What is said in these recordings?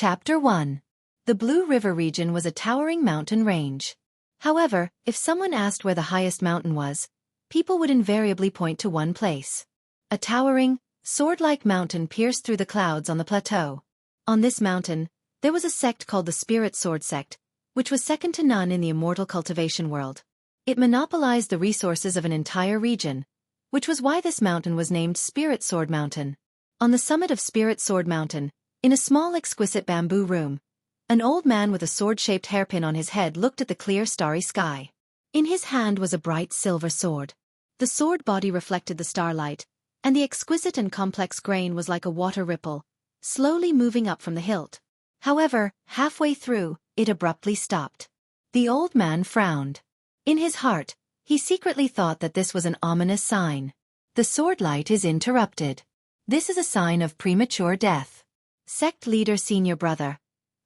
Chapter 1. The Blue River region was a towering mountain range. However, if someone asked where the highest mountain was, people would invariably point to one place. A towering, sword-like mountain pierced through the clouds on the plateau. On this mountain, there was a sect called the Spirit Sword Sect, which was second to none in the immortal cultivation world. It monopolized the resources of an entire region, which was why this mountain was named Spirit Sword Mountain. On the summit of Spirit Sword Mountain, in a small exquisite bamboo room, an old man with a sword-shaped hairpin on his head looked at the clear starry sky. In his hand was a bright silver sword. The sword body reflected the starlight, and the exquisite and complex grain was like a water ripple, slowly moving up from the hilt. However, halfway through, it abruptly stopped. The old man frowned. In his heart, he secretly thought that this was an ominous sign. The sword light is interrupted. This is a sign of premature death. Sect leader senior brother,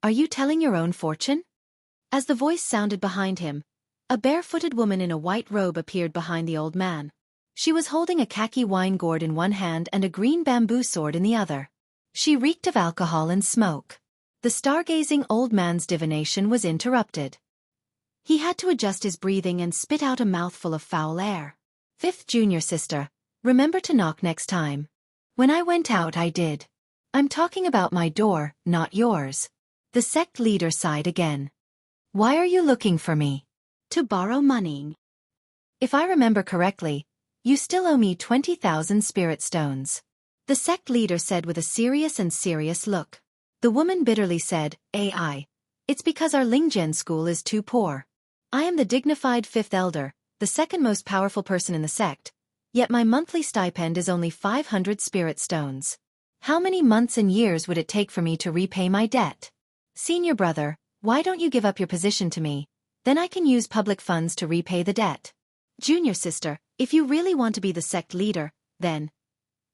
are you telling your own fortune? As the voice sounded behind him, a barefooted woman in a white robe appeared behind the old man. She was holding a khaki wine gourd in one hand and a green bamboo sword in the other. She reeked of alcohol and smoke. The stargazing old man's divination was interrupted. He had to adjust his breathing and spit out a mouthful of foul air. Fifth junior sister, remember to knock next time. When I went out I did. I'm talking about my door, not yours. The sect leader sighed again. Why are you looking for me? To borrow money. If I remember correctly, you still owe me 20,000 spirit stones. The sect leader said with a serious look. The woman bitterly said, AI. It's because our Lingjian school is too poor. I am the dignified fifth elder, the second most powerful person in the sect, yet my monthly stipend is only 500 spirit stones. How many months and years would it take for me to repay my debt? Senior brother, why don't you give up your position to me? Then I can use public funds to repay the debt. Junior sister, if you really want to be the sect leader, then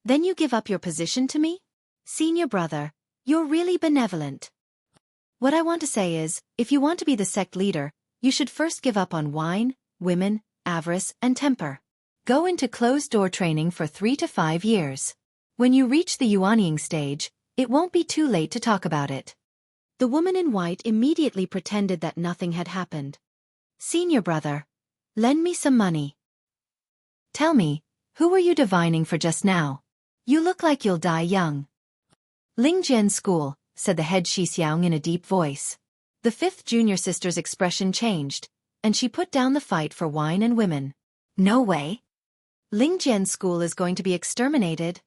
you give up your position to me? Senior brother, you're really benevolent. What I want to say is, if you want to be the sect leader, you should first give up on wine, women, avarice, and temper. Go into closed-door training for 3 to 5 years. When you reach the Yuanying stage, it won't be too late to talk about it. The woman in white immediately pretended that nothing had happened. Senior brother, lend me some money. Tell me, who were you divining for just now? You look like you'll die young. Lingjian school, said the head Xixiang in a deep voice. The fifth junior sister's expression changed, and she put down the fight for wine and women. No way. Lingjian school is going to be exterminated.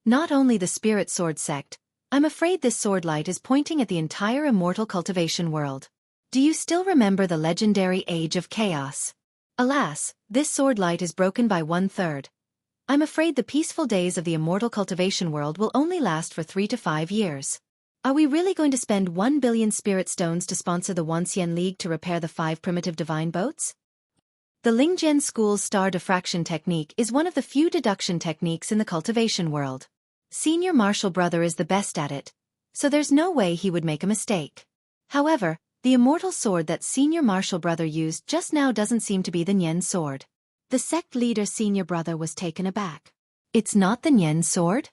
Not only the Spirit Sword Sect, I'm afraid this sword light is pointing at the entire immortal cultivation world. Do you still remember the legendary Age of Chaos? Alas, this sword light is broken by 1/3. I'm afraid the peaceful days of the immortal cultivation world will only last for 3 to 5 years. Are we really going to spend 1 billion spirit stones to sponsor the Wanxian League to repair the 5 primitive divine boats? The Lingjian school's star diffraction technique is one of the few deduction techniques in the cultivation world. Senior martial brother is the best at it, so there's no way he would make a mistake. However, the immortal sword that senior martial brother used just now doesn't seem to be the Nian sword. The sect leader senior brother was taken aback. It's not the Nian sword?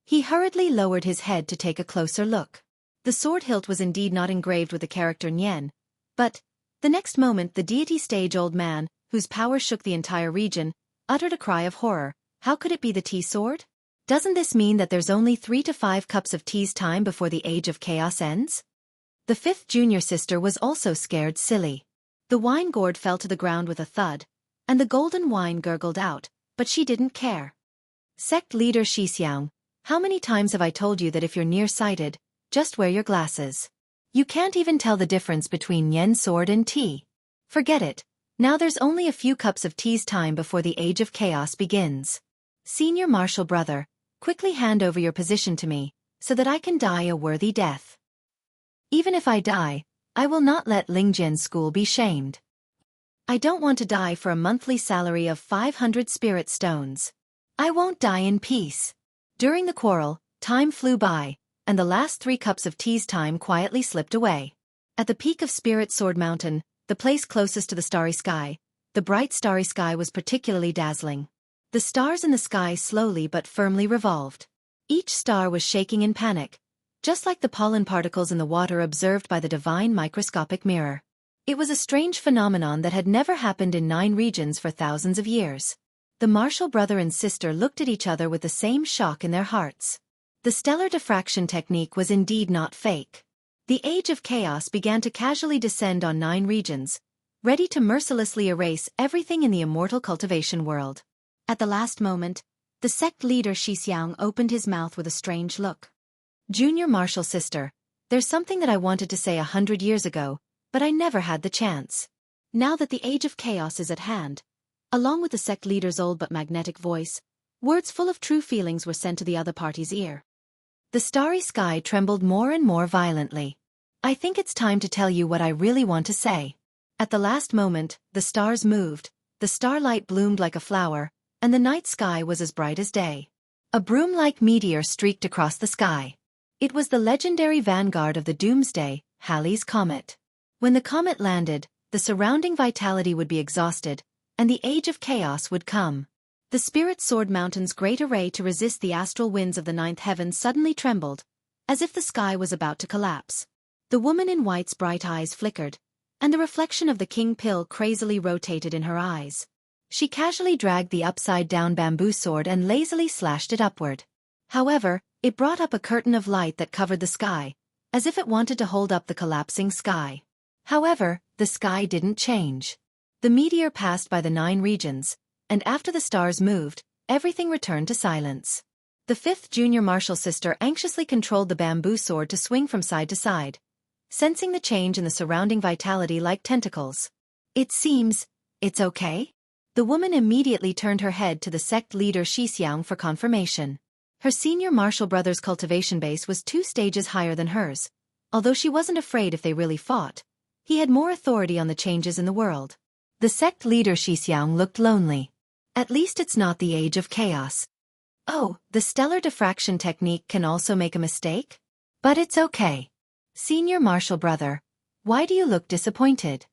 He hurriedly lowered his head to take a closer look. The sword hilt was indeed not engraved with the character Nian, but the next moment the deity stage old man, whose power shook the entire region, uttered a cry of horror. How could it be the tea sword? Doesn't this mean that there's only 3 to 5 cups of tea's time before the Age of Chaos ends? The fifth junior sister was also scared silly. The wine gourd fell to the ground with a thud, and the golden wine gurgled out, but she didn't care. Sect leader Xixiang, how many times have I told you that if you're nearsighted, just wear your glasses? You can't even tell the difference between Nian sword and tea. Forget it. Now there's only a few cups of tea's time before the Age of Chaos begins. Senior martial brother, quickly hand over your position to me, so that I can die a worthy death. Even if I die, I will not let Lingjian school be shamed. I don't want to die for a monthly salary of 500 spirit stones. I won't die in peace. During the quarrel, time flew by, and the last 3 cups of tea's time quietly slipped away. At the peak of Spirit Sword Mountain, the place closest to the starry sky, the bright starry sky was particularly dazzling. The stars in the sky slowly but firmly revolved. Each star was shaking in panic, just like the pollen particles in the water observed by the divine microscopic mirror. It was a strange phenomenon that had never happened in 9 regions for thousands of years. The Marshall brother and sister looked at each other with the same shock in their hearts. The stellar diffraction technique was indeed not fake. The age of chaos began to casually descend on 9 regions, ready to mercilessly erase everything in the immortal cultivation world. At the last moment, the sect leader Xueqi opened his mouth with a strange look. Junior Marshall sister, there's something that I wanted to say 100 years ago, but I never had the chance. Now that the age of chaos is at hand, along with the sect leader's old but magnetic voice, words full of true feelings were sent to the other party's ear. The starry sky trembled more and more violently. I think it's time to tell you what I really want to say. At the last moment, the stars moved, the starlight bloomed like a flower, and the night sky was as bright as day. A broom-like meteor streaked across the sky. It was the legendary vanguard of the doomsday, Halley's Comet. When the comet landed, the surrounding vitality would be exhausted, and the age of chaos would come. The Spirit Sword Mountain's great array to resist the astral winds of the 9th heaven suddenly trembled, as if the sky was about to collapse. The woman in white's bright eyes flickered, and the reflection of the king pill crazily rotated in her eyes. She casually dragged the upside-down bamboo sword and lazily slashed it upward. However, it brought up a curtain of light that covered the sky, as if it wanted to hold up the collapsing sky. However, the sky didn't change. The meteor passed by the 9 regions, and after the stars moved, everything returned to silence. The 5th junior Marshall sister anxiously controlled the bamboo sword to swing from side to side, sensing the change in the surrounding vitality like tentacles. It seems, it's okay? The woman immediately turned her head to the sect leader Xueqi for confirmation. Her senior Marshall brother's cultivation base was 2 stages higher than hers. Although she wasn't afraid if they really fought, he had more authority on the changes in the world. The sect leader Xueqi looked lonely. At least it's not the age of chaos. Oh, the stellar diffraction technique can also make a mistake? But it's okay. Senior Marshall brother, why do you look disappointed?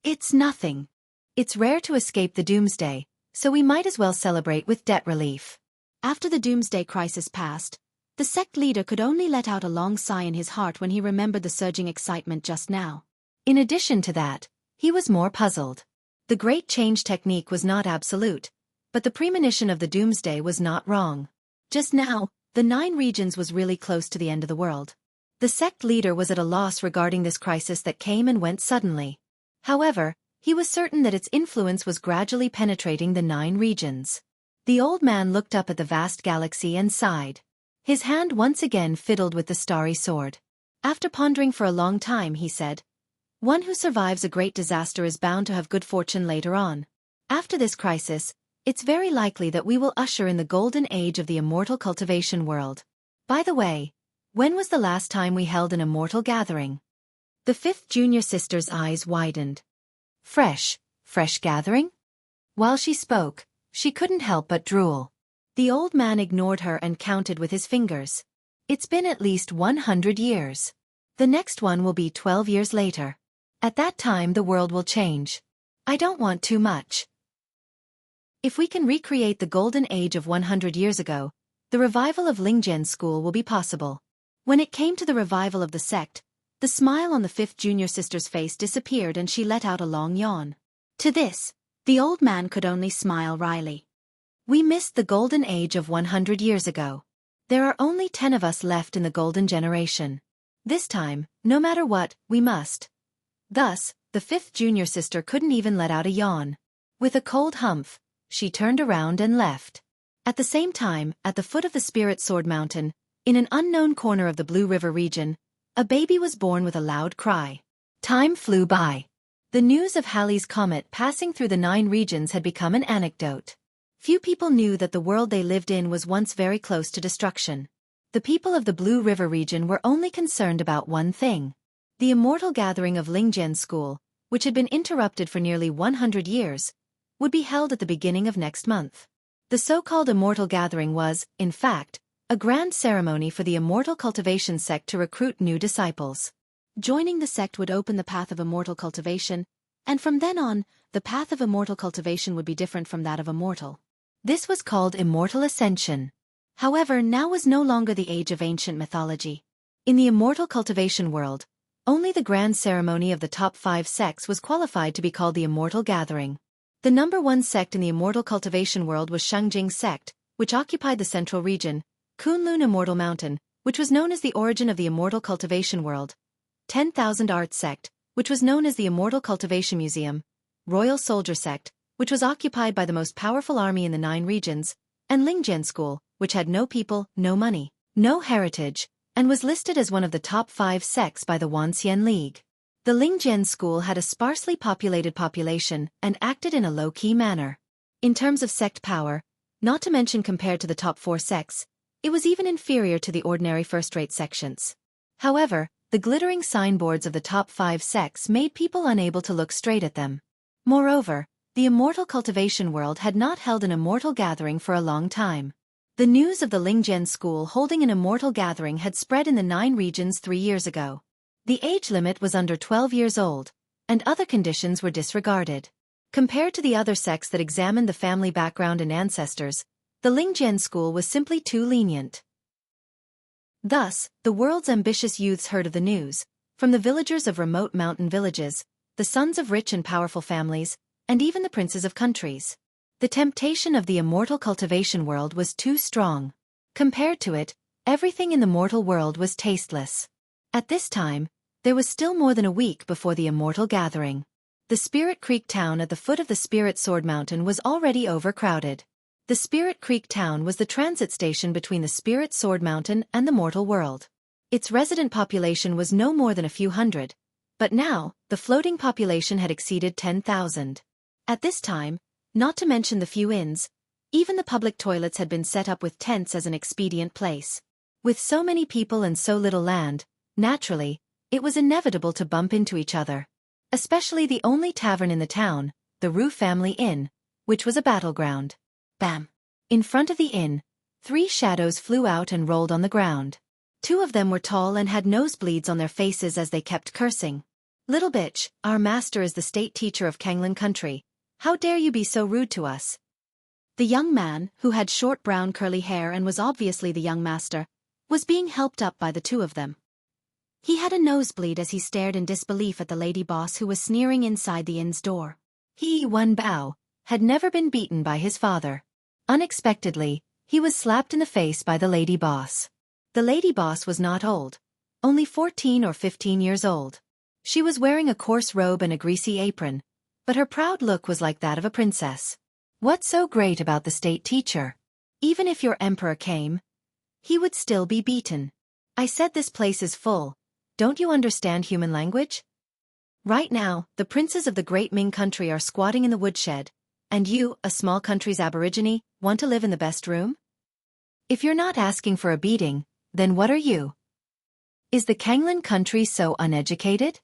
It's nothing. It's rare to escape the doomsday, so we might as well celebrate with debt relief. After the doomsday crisis passed, the sect leader could only let out a long sigh in his heart when he remembered the surging excitement just now. In addition to that, he was more puzzled. The Great Change technique was not absolute, but the premonition of the doomsday was not wrong. Just now, the 9 regions was really close to the end of the world. The sect leader was at a loss regarding this crisis that came and went suddenly. However, he was certain that its influence was gradually penetrating the 9 regions. The old man looked up at the vast galaxy and sighed. His hand once again fiddled with the starry sword. After pondering for a long time, he said, "One who survives a great disaster is bound to have good fortune later on. After this crisis, it's very likely that we will usher in the golden age of the immortal cultivation world. By the way, when was the last time we held an immortal gathering?" The 5th junior sister's eyes widened. Fresh gathering? While she spoke, she couldn't help but drool. The old man ignored her and counted with his fingers. It's been at least 100 years. The next one will be 12 years later. At that time the world will change. I don't want too much. If we can recreate the golden age of 100 years ago, the revival of Lingjian's school will be possible. When it came to the revival of the sect, the smile on the 5th junior sister's face disappeared and she let out a long yawn. To this, the old man could only smile wryly. We missed the golden age of 100 years ago. There are only 10 of us left in the golden generation. This time, no matter what, we must. Thus, the 5th junior sister couldn't even let out a yawn. With a cold humph, she turned around and left. At the same time, at the foot of the Spirit Sword Mountain, in an unknown corner of the Blue River region, a baby was born with a loud cry. Time flew by. The news of Halley's Comet passing through the 9 regions had become an anecdote. Few people knew that the world they lived in was once very close to destruction. The people of the Blue River region were only concerned about one thing. The immortal gathering of Lingjian's school, which had been interrupted for nearly 100 years, would be held at the beginning of next month. The so-called immortal gathering was, in fact, a grand ceremony for the immortal cultivation sect to recruit new disciples. Joining the sect would open the path of immortal cultivation, and from then on, the path of immortal cultivation would be different from that of a mortal. This was called immortal ascension. However, now was no longer the age of ancient mythology. In the immortal cultivation world, only the grand ceremony of the top 5 sects was qualified to be called the Immortal Gathering. The number 1 sect in the immortal cultivation world was Xueqi sect, which occupied the central region, Kunlun Immortal Mountain, which was known as the origin of the immortal cultivation world, 10,000 Art sect, which was known as the Immortal Cultivation Museum, Royal Soldier sect, which was occupied by the most powerful army in the 9 regions, and Lingjian school, which had no people, no money, no heritage, and was listed as one of the top 5 sects by the Wanxian League. The Lingjian school had a sparsely populated population and acted in a low-key manner. In terms of sect power, not to mention compared to the top 4 sects, it was even inferior to the ordinary first-rate sections. However, the glittering signboards of the top 5 sects made people unable to look straight at them. Moreover, the immortal cultivation world had not held an immortal gathering for a long time. The news of the Lingjian school holding an immortal gathering had spread in the 9 regions 3 years ago. The age limit was under 12 years old, and other conditions were disregarded. Compared to the other sects that examined the family background and ancestors, the Lingjian school was simply too lenient. Thus, the world's ambitious youths heard of the news, from the villagers of remote mountain villages, the sons of rich and powerful families, and even the princes of countries. The temptation of the immortal cultivation world was too strong. Compared to it, everything in the mortal world was tasteless. At this time, there was still more than a week before the immortal gathering. The Spirit Creek town at the foot of the Spirit Sword Mountain was already overcrowded. The Spirit Creek town was the transit station between the Spirit Sword Mountain and the mortal world. Its resident population was no more than a few hundred, but now, the floating population had exceeded 10,000. At this time, not to mention the few inns, even the public toilets had been set up with tents as an expedient place. With so many people and so little land, naturally, it was inevitable to bump into each other. Especially the only tavern in the town, the Rue Family Inn, which was a battleground. Bam! In front of the inn, 3 shadows flew out and rolled on the ground. 2 of them were tall and had nosebleeds on their faces as they kept cursing. "Little bitch, our master is the state teacher of Kanglan country. How dare you be so rude to us?" The young man, who had short brown curly hair and was obviously the young master, was being helped up by the 2 of them. He had a nosebleed as he stared in disbelief at the lady boss who was sneering inside the inn's door. He, Wen Bao, had never been beaten by his father. Unexpectedly, he was slapped in the face by the lady boss. The lady boss was not old, only 14 or 15 years old. She was wearing a coarse robe and a greasy apron, but her proud look was like that of a princess. What's so great about the state teacher? Even if your emperor came, he would still be beaten. I said this place is full. Don't you understand human language? Right now, the princes of the great Ming country are squatting in the woodshed, and you, a small country's aborigine, want to live in the best room? If you're not asking for a beating, then what are you? Is the Kanglan country so uneducated?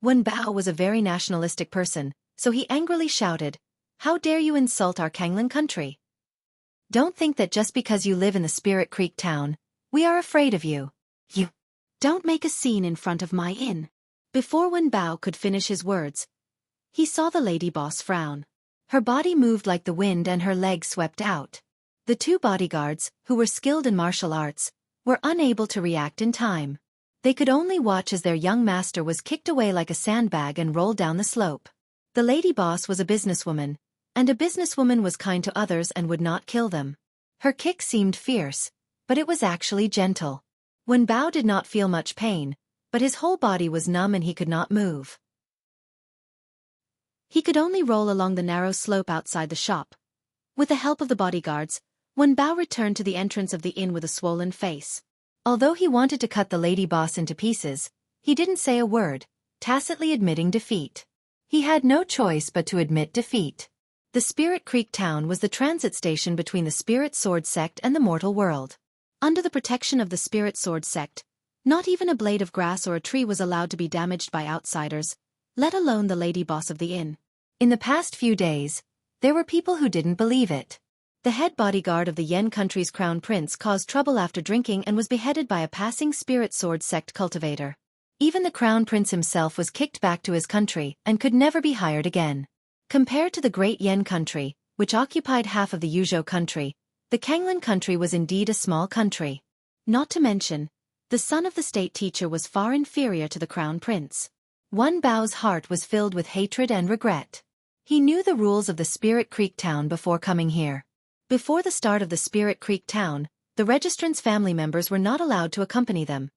Wen Bao was a very nationalistic person, so he angrily shouted, "How dare you insult our Kanglan country? Don't think that just because you live in the Spirit Creek town, we are afraid of you. You don't make a scene in front of my inn." Before Wen Bao could finish his words, he saw the lady boss frown. Her body moved like the wind and her legs swept out. The 2 bodyguards, who were skilled in martial arts, were unable to react in time. They could only watch as their young master was kicked away like a sandbag and rolled down the slope. The lady boss was a businesswoman, and a businesswoman was kind to others and would not kill them. Her kick seemed fierce, but it was actually gentle. Wen Bao did not feel much pain, but his whole body was numb and he could not move. He could only roll along the narrow slope outside the shop. With the help of the bodyguards, Wen Bao returned to the entrance of the inn with a swollen face. Although he wanted to cut the lady boss into pieces, he didn't say a word, tacitly admitting defeat. He had no choice but to admit defeat. The Spirit Creek town was the transit station between the Spirit Sword sect and the mortal world. Under the protection of the Spirit Sword sect, not even a blade of grass or a tree was allowed to be damaged by outsiders, let alone the lady boss of the inn. In the past few days, there were people who didn't believe it. The head bodyguard of the Yen country's crown prince caused trouble after drinking and was beheaded by a passing Spirit Sword sect cultivator. Even the crown prince himself was kicked back to his country and could never be hired again. Compared to the great Yen country, which occupied half of the Yuzhou country, the Kanglan country was indeed a small country. Not to mention, The son of the state teacher was far inferior to the crown prince. Wen Bao's heart was filled with hatred and regret. He knew the rules of the Spirit Creek town before coming here. Before the start of the Spirit Creek town, the registrant's family members were not allowed to accompany them,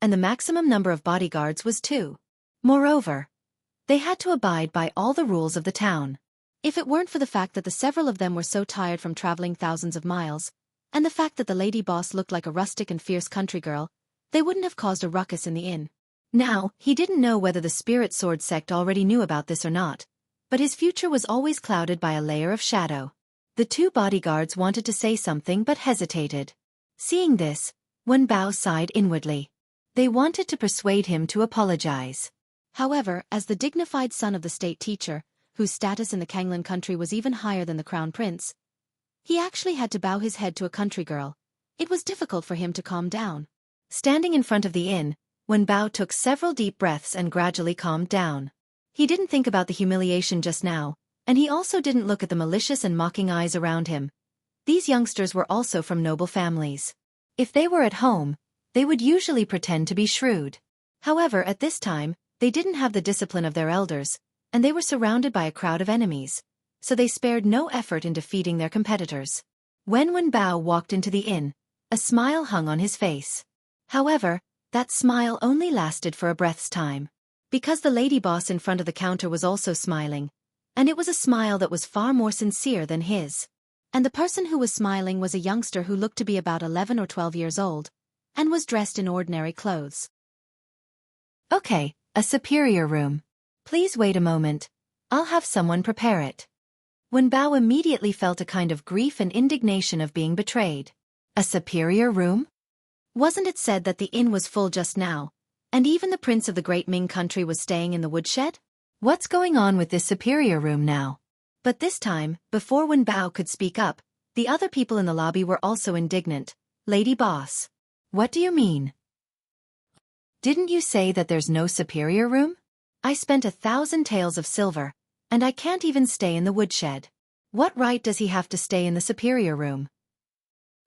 and the maximum number of bodyguards was 2. Moreover, they had to abide by all the rules of the town. If it weren't for the fact that the several of them were so tired from traveling thousands of miles, and the fact that the lady boss looked like a rustic and fierce country girl, they wouldn't have caused a ruckus in the inn. Now, he didn't know whether the Spirit Sword sect already knew about this or not, but his future was always clouded by a layer of shadow. The 2 bodyguards wanted to say something but hesitated. Seeing this, Wen Bao sighed inwardly. They wanted to persuade him to apologize. However, as the dignified son of the state teacher, whose status in the Kanglan country was even higher than the crown prince, he actually had to bow his head to a country girl. It was difficult for him to calm down. Standing in front of the inn, Wen Bao took several deep breaths and gradually calmed down. He didn't think about the humiliation just now, and he also didn't look at the malicious and mocking eyes around him. These youngsters were also from noble families. If they were at home, they would usually pretend to be shrewd. However, at this time, they didn't have the discipline of their elders, and they were surrounded by a crowd of enemies, so they spared no effort in defeating their competitors. When Wen Bao walked into the inn, a smile hung on his face. However, that smile only lasted for a breath's time. Because the lady boss in front of the counter was also smiling, and it was a smile that was far more sincere than his. And the person who was smiling was a youngster who looked to be about 11 or 12 years old, and was dressed in ordinary clothes. Okay, a superior room. Please wait a moment. I'll have someone prepare it. Wen Bao immediately felt a kind of grief and indignation of being betrayed. A superior room? Wasn't it said that the inn was full just now, and even the prince of the Great Ming country was staying in the woodshed? What's going on with this superior room now? But this time, before Wen Bao could speak up, the other people in the lobby were also indignant. Lady boss. What do you mean? Didn't you say that there's no superior room? I spent 1,000 taels of silver, and I can't even stay in the woodshed. What right does he have to stay in the superior room?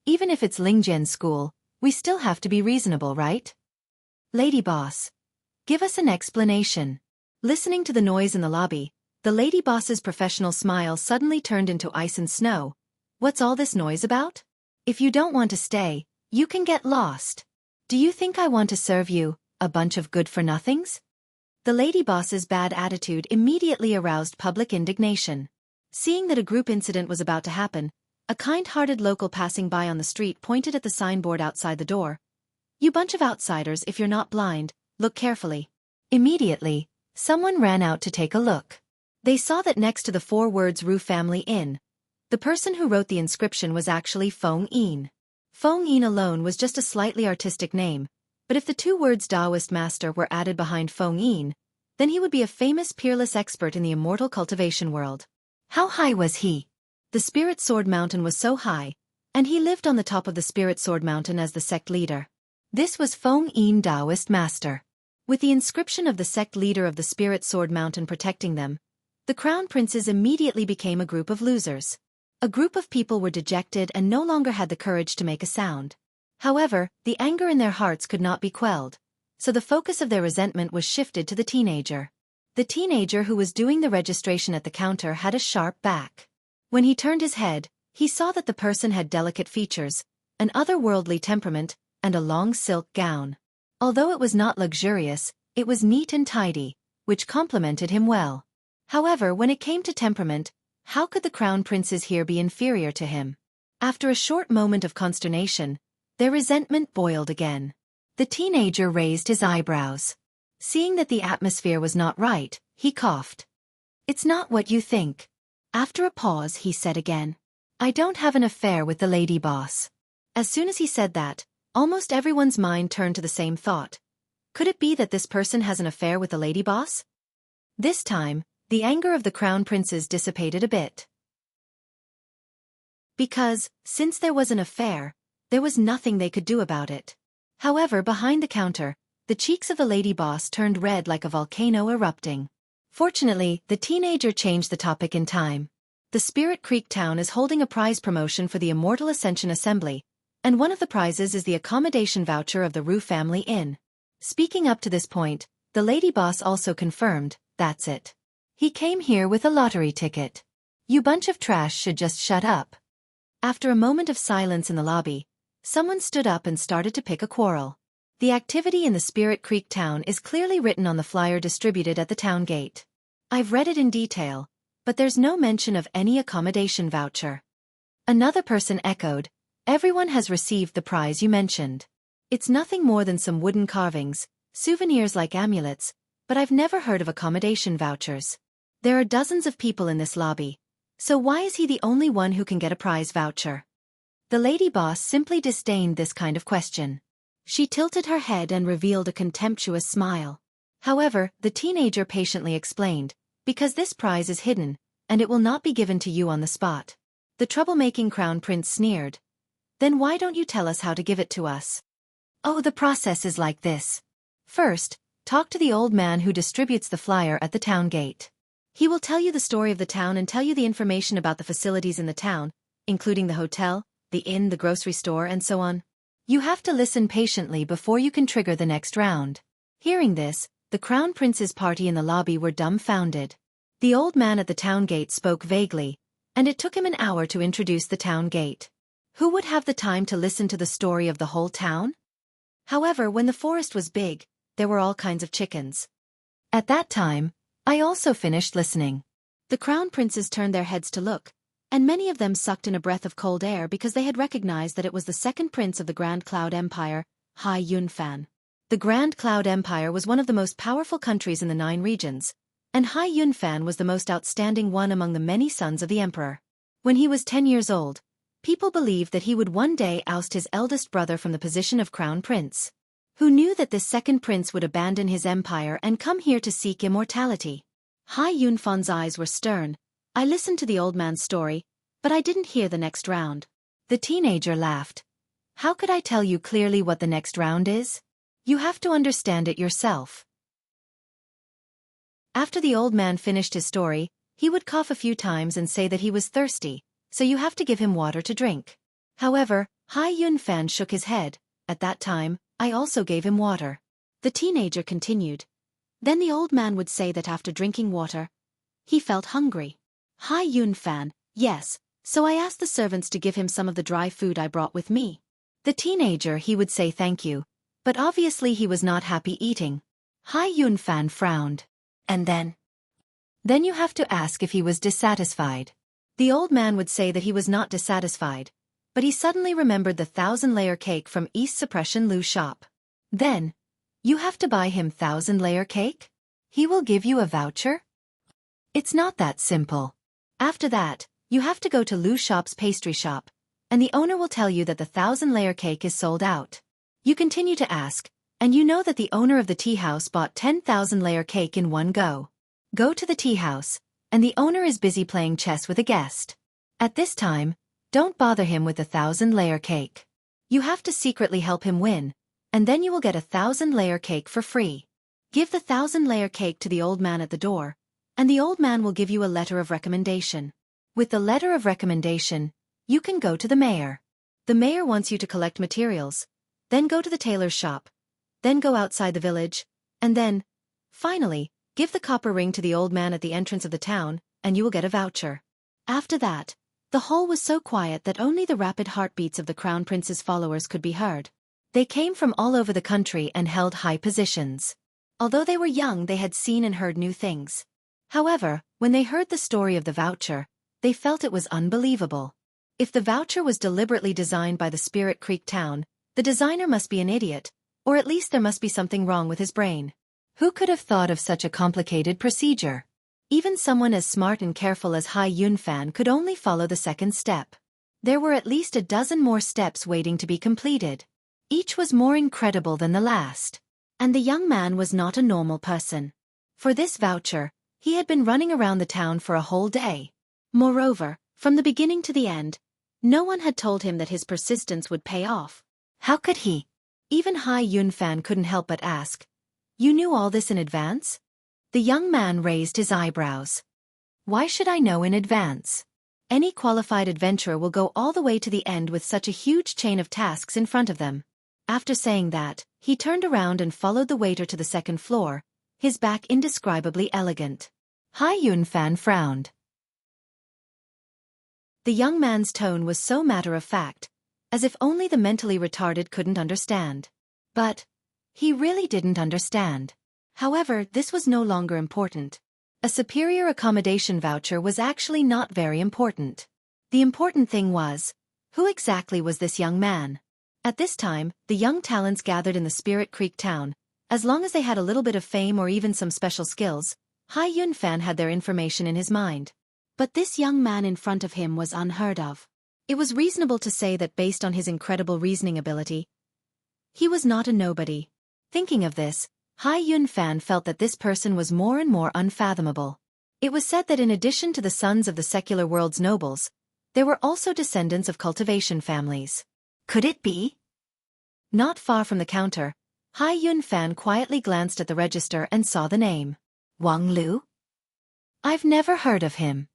Even if it's Lingjian's school, we still have to be reasonable, right? Lady boss. Give us an explanation. Listening to the noise in the lobby, the lady boss's professional smile suddenly turned into ice and snow. What's all this noise about? If you don't want to stay, you can get lost. Do you think I want to serve you, a bunch of good-for-nothings? The lady boss's bad attitude immediately aroused public indignation. Seeing that a group incident was about to happen, a kind-hearted local passing by on the street pointed at the signboard outside the door. You bunch of outsiders, if you're not blind, look carefully. Immediately, someone ran out to take a look. They saw that next to the 4 words Ru Family Inn, the person who wrote the inscription was actually Feng Yin. Feng Yin alone was just a slightly artistic name, but if the 2 words Taoist master were added behind Feng Yin, then he would be a famous peerless expert in the immortal cultivation world. How high was he? The Spirit Sword Mountain was so high, and he lived on the top of the Spirit Sword Mountain as the sect leader. This was Feng Yin Taoist master. With the inscription of the sect leader of the Spirit Sword Mountain protecting them, the crown princes immediately became a group of losers. A group of people were dejected and no longer had the courage to make a sound. However, the anger in their hearts could not be quelled, so the focus of their resentment was shifted to the teenager. The teenager who was doing the registration at the counter had a sharp back. When he turned his head, he saw that the person had delicate features, an otherworldly temperament, and a long silk gown. Although it was not luxurious, it was neat and tidy, which complemented him well. However, when it came to temperament, how could the crown princes here be inferior to him? After a short moment of consternation, their resentment boiled again. The teenager raised his eyebrows. Seeing that the atmosphere was not right, he coughed. It's not what you think. After a pause, he said again. I don't have an affair with the lady boss. As soon as he said that, almost everyone's mind turned to the same thought. Could it be that this person has an affair with the lady boss? This time, the anger of the crown princes dissipated a bit. Because, since there was an affair, there was nothing they could do about it. However, behind the counter, the cheeks of the lady boss turned red like a volcano erupting. Fortunately, the teenager changed the topic in time. The Spirit Creek town is holding a prize promotion for the Immortal Ascension Assembly, And one of the prizes is the accommodation voucher of the Rue family inn. Speaking up to this point, the lady boss also confirmed, that's it. He came here with a lottery ticket. You bunch of trash should just shut up. After a moment of silence in the lobby, someone stood up and started to pick a quarrel. The activity in the Spirit Creek town is clearly written on the flyer distributed at the town gate. I've read it in detail, but there's no mention of any accommodation voucher. Another person echoed, everyone has received the prize you mentioned. It's nothing more than some wooden carvings, souvenirs like amulets, but I've never heard of accommodation vouchers. There are dozens of people in this lobby, so why is he the only one who can get a prize voucher? The lady boss simply disdained this kind of question. She tilted her head and revealed a contemptuous smile. However, the teenager patiently explained, because this prize is hidden, and it will not be given to you on the spot. The troublemaking crown prince sneered. Then why don't you tell us how to give it to us? Oh, the process is like this. First, talk to the old man who distributes the flyer at the town gate. He will tell you the story of the town and tell you the information about the facilities in the town, including the hotel, the inn, the grocery store, and so on. You have to listen patiently before you can trigger the next round. Hearing this, the crown prince's party in the lobby were dumbfounded. The old man at the town gate spoke vaguely, and it took him an hour to introduce the town gate. Who would have the time to listen to the story of the whole town? However, when the forest was big, there were all kinds of chickens. At that time, I also finished listening. The crown princes turned their heads to look, and many of them sucked in a breath of cold air because they had recognized that it was the second prince of the Grand Cloud Empire, Hai Yunfan. The Grand Cloud Empire was one of the most powerful countries in the 9 regions, and Hai Yunfan was the most outstanding one among the many sons of the emperor. When he was 10 years old, people believed that he would one day oust his eldest brother from the position of crown prince. Who knew that this second prince would abandon his empire and come here to seek immortality? Hai Yunfan's eyes were stern. I listened to the old man's story, but I didn't hear the next round. The teenager laughed. How could I tell you clearly what the next round is? You have to understand it yourself. After the old man finished his story, he would cough a few times and say that he was thirsty, so you have to give him water to drink. However, Hai Yunfan shook his head. At that time, I also gave him water. The teenager continued. Then the old man would say that after drinking water, he felt hungry. Hai Yunfan, yes, so I asked the servants to give him some of the dry food I brought with me. The teenager, he would say thank you, but obviously he was not happy eating. Hai Yunfan frowned. And then? Then you have to ask if he was dissatisfied. The old man would say that he was not dissatisfied, but he suddenly remembered the 1,000-layer cake from East Suppression Lu shop. Then, you have to buy him 1,000-layer cake? He will give you a voucher? It's not that simple. After that, you have to go to Lu shop's pastry shop, and the owner will tell you that the 1,000-layer cake is sold out. You continue to ask, and you know that the owner of the tea house bought 10,000-layer cake in one go. Go to the tea house, and the owner is busy playing chess with a guest. At this time, don't bother him with the 1,000-layer cake. You have to secretly help him win, and then you will get a 1,000-layer cake for free. Give the 1,000-layer cake to the old man at the door, and the old man will give you a letter of recommendation. With the letter of recommendation, you can go to the mayor. The mayor wants you to collect materials, then go to the tailor's shop, then go outside the village, and then, finally, give the copper ring to the old man at the entrance of the town, and you will get a voucher. After that, the hall was so quiet that only the rapid heartbeats of the crown prince's followers could be heard. They came from all over the country and held high positions. Although they were young, they had seen and heard new things. However, when they heard the story of the voucher, they felt it was unbelievable. If the voucher was deliberately designed by the Spirit Creek town, the designer must be an idiot, or at least there must be something wrong with his brain. Who could have thought of such a complicated procedure? Even someone as smart and careful as Hai Yunfan could only follow the second step. There were at least a dozen more steps waiting to be completed. Each was more incredible than the last. And the young man was not a normal person. For this voucher, he had been running around the town for a whole day. Moreover, from the beginning to the end, no one had told him that his persistence would pay off. How could he? Even Hai Yunfan couldn't help but ask. You knew all this in advance? The young man raised his eyebrows. Why should I know in advance? Any qualified adventurer will go all the way to the end with such a huge chain of tasks in front of them. After saying that, he turned around and followed the waiter to the second floor, his back indescribably elegant. Hai Yunfan frowned. The young man's tone was so matter-of-fact, as if only the mentally retarded couldn't understand. But he really didn't understand. However, this was no longer important. A superior accommodation voucher was actually not very important. The important thing was, who exactly was this young man? At this time, the young talents gathered in the Spirit Creek town, as long as they had a little bit of fame or even some special skills, Hai Yunfan had their information in his mind. But this young man in front of him was unheard of. It was reasonable to say that based on his incredible reasoning ability, he was not a nobody. Thinking of this, Hai Yunfan felt that this person was more and more unfathomable. It was said that in addition to the sons of the secular world's nobles, there were also descendants of cultivation families. Could it be? Not far from the counter, Hai Yunfan quietly glanced at the register and saw the name. Wang Lu? I've never heard of him.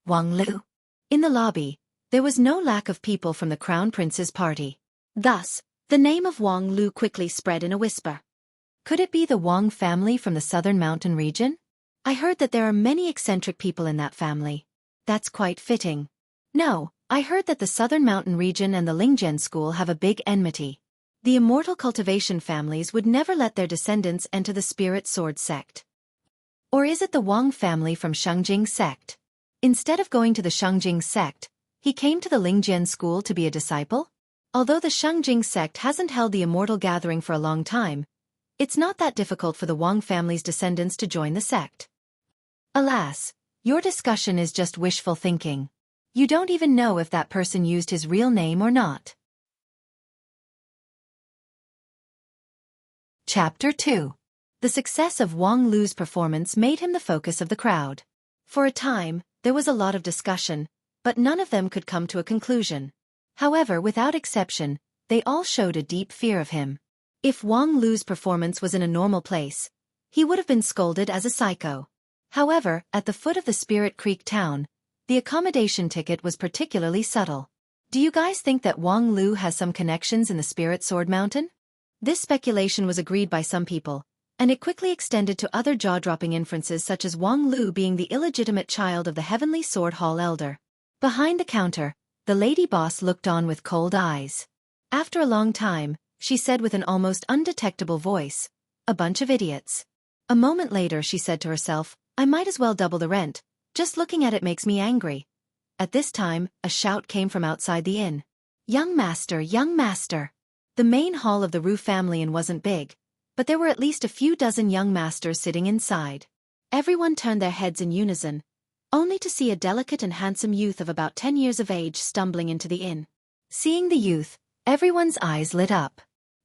Wang Lu. In the lobby, there was no lack of people from the Crown Prince's party. Thus, the name of Wang Lu quickly spread in a whisper. Could it be the Wang family from the southern mountain region? I heard that there are many eccentric people in that family. That's quite fitting. No, I heard that the southern mountain region and the Lingzhen school have a big enmity. The immortal cultivation families would never let their descendants enter the spirit sword sect. Or is it the Wang family from Shangjing sect? Instead of going to the Shangjing sect, he came to the Lingzhen school to be a disciple? Although the Shangjing sect hasn't held the immortal gathering for a long time, it's not that difficult for the Wang family's descendants to join the sect. Alas, your discussion is just wishful thinking. You don't even know if that person used his real name or not. Chapter 2. The success of Wang Lu's performance made him the focus of the crowd. For a time, there was a lot of discussion, but none of them could come to a conclusion. However, without exception, they all showed a deep fear of him. If Wang Lu's performance was in a normal place, he would have been scolded as a psycho. However, at the foot of the Spirit Creek town, the accommodation ticket was particularly subtle. Do you guys think that Wang Lu has some connections in the Spirit Sword Mountain? This speculation was agreed by some people, and it quickly extended to other jaw-dropping inferences such as Wang Lu being the illegitimate child of the Heavenly Sword Hall elder. Behind the counter, the lady boss looked on with cold eyes. After a long time, she said with an almost undetectable voice, "A bunch of idiots." A moment later she said to herself, "I might as well double the rent, just looking at it makes me angry." At this time, a shout came from outside the inn. "Young master, young master!" The main hall of the Ru family inn wasn't big, but there were at least a few dozen young masters sitting inside. Everyone turned their heads in unison, only to see a delicate and handsome youth of about 10 years of age stumbling into the inn. Seeing the youth, everyone's eyes lit up.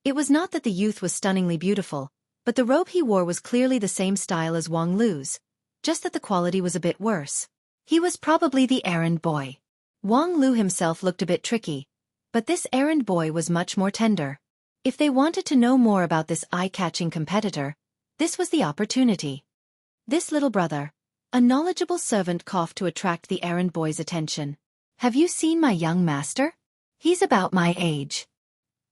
It was not that the youth was stunningly beautiful, but the robe he wore was clearly the same style as Wang Lu's, just that the quality was a bit worse. He was probably the errand boy. Wang Lu himself looked a bit tricky, but this errand boy was much more tender. If they wanted to know more about this eye-catching competitor, this was the opportunity. This little brother, a knowledgeable servant, coughed to attract the errand boy's attention. "Have you seen my young master? He's about my age."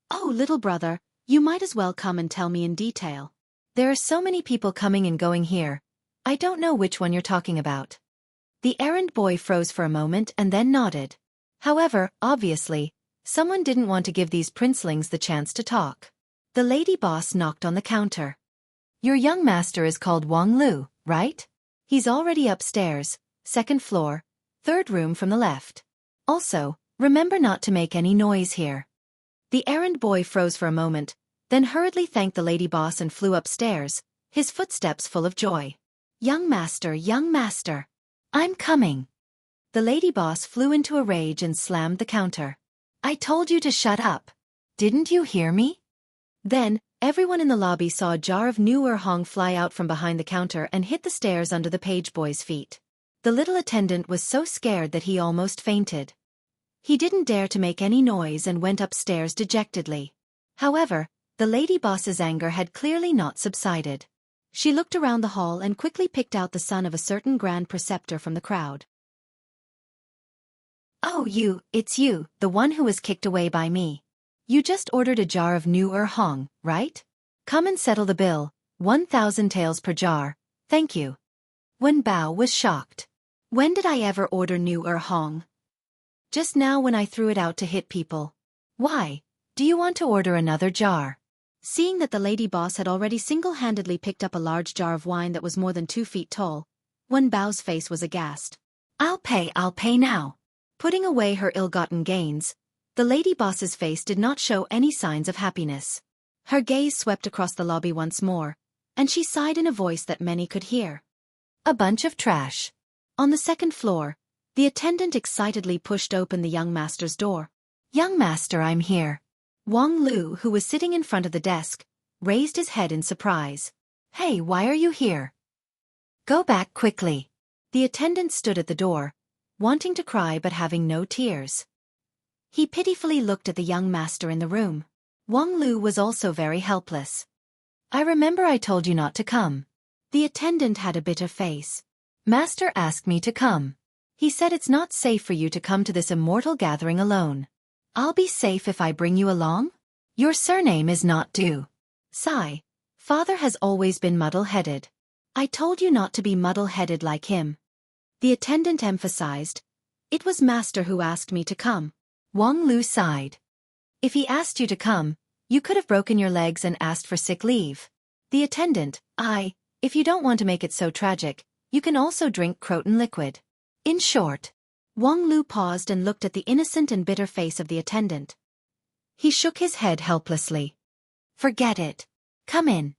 "Oh, little brother, you might as well come and tell me in detail. There are so many people coming and going here. I don't know which one you're talking about." The errand boy froze for a moment and then nodded. However, obviously, someone didn't want to give these princelings the chance to talk. The lady boss knocked on the counter. "Your young master is called Wang Lu, right? He's already upstairs, second floor, third room from the left. Also, remember not to make any noise here." The errand boy froze for a moment, then hurriedly thanked the lady boss and flew upstairs, his footsteps full of joy. Young master, I'm coming." The lady boss flew into a rage and slammed the counter. "I told you to shut up. Didn't you hear me?" Then, everyone in the lobby saw a jar of new Hong fly out from behind the counter and hit the stairs under the page boy's feet. The little attendant was so scared that he almost fainted. He didn't dare to make any noise and went upstairs dejectedly. However, the lady boss's anger had clearly not subsided. She looked around the hall and quickly picked out the son of a certain grand preceptor from the crowd. Oh, it's you, the one who was kicked away by me. You just ordered a jar of new hong, right? Come and settle the bill, 1,000 taels per jar, thank you. Wen Bao was shocked. When did I ever order new hong? Just now when I threw it out to hit people. Why? Do you want to order another jar? Seeing that the lady boss had already single-handedly picked up a large jar of wine that was more than 2 feet tall, Wen Bao's face was aghast. I'll pay now. Putting away her ill-gotten gains, the lady boss's face did not show any signs of happiness. Her gaze swept across the lobby once more, and she sighed in a voice that many could hear. A bunch of trash. On the second floor, the attendant excitedly pushed open the young master's door. Young master, I'm here. Wang Lu, who was sitting in front of the desk, raised his head in surprise. Hey, why are you here? Go back quickly. The attendant stood at the door, wanting to cry but having no tears. He pitifully looked at the young master in the room. Wang Lu was also very helpless. I remember I told you not to come. The attendant had a bitter face. Master asked me to come. He said it's not safe for you to come to this immortal gathering alone. I'll be safe if I bring you along? Your surname is not Du. Sigh. Father has always been muddle-headed. I told you not to be muddle-headed like him. The attendant emphasized. It was master who asked me to come. Wang Lu sighed. If he asked you to come, you could have broken your legs and asked for sick leave. The attendant, if you don't want to make it so tragic, you can also drink Croton liquid. In short. Wang Lu paused and looked at the innocent and bitter face of the attendant. He shook his head helplessly. Forget it. Come in.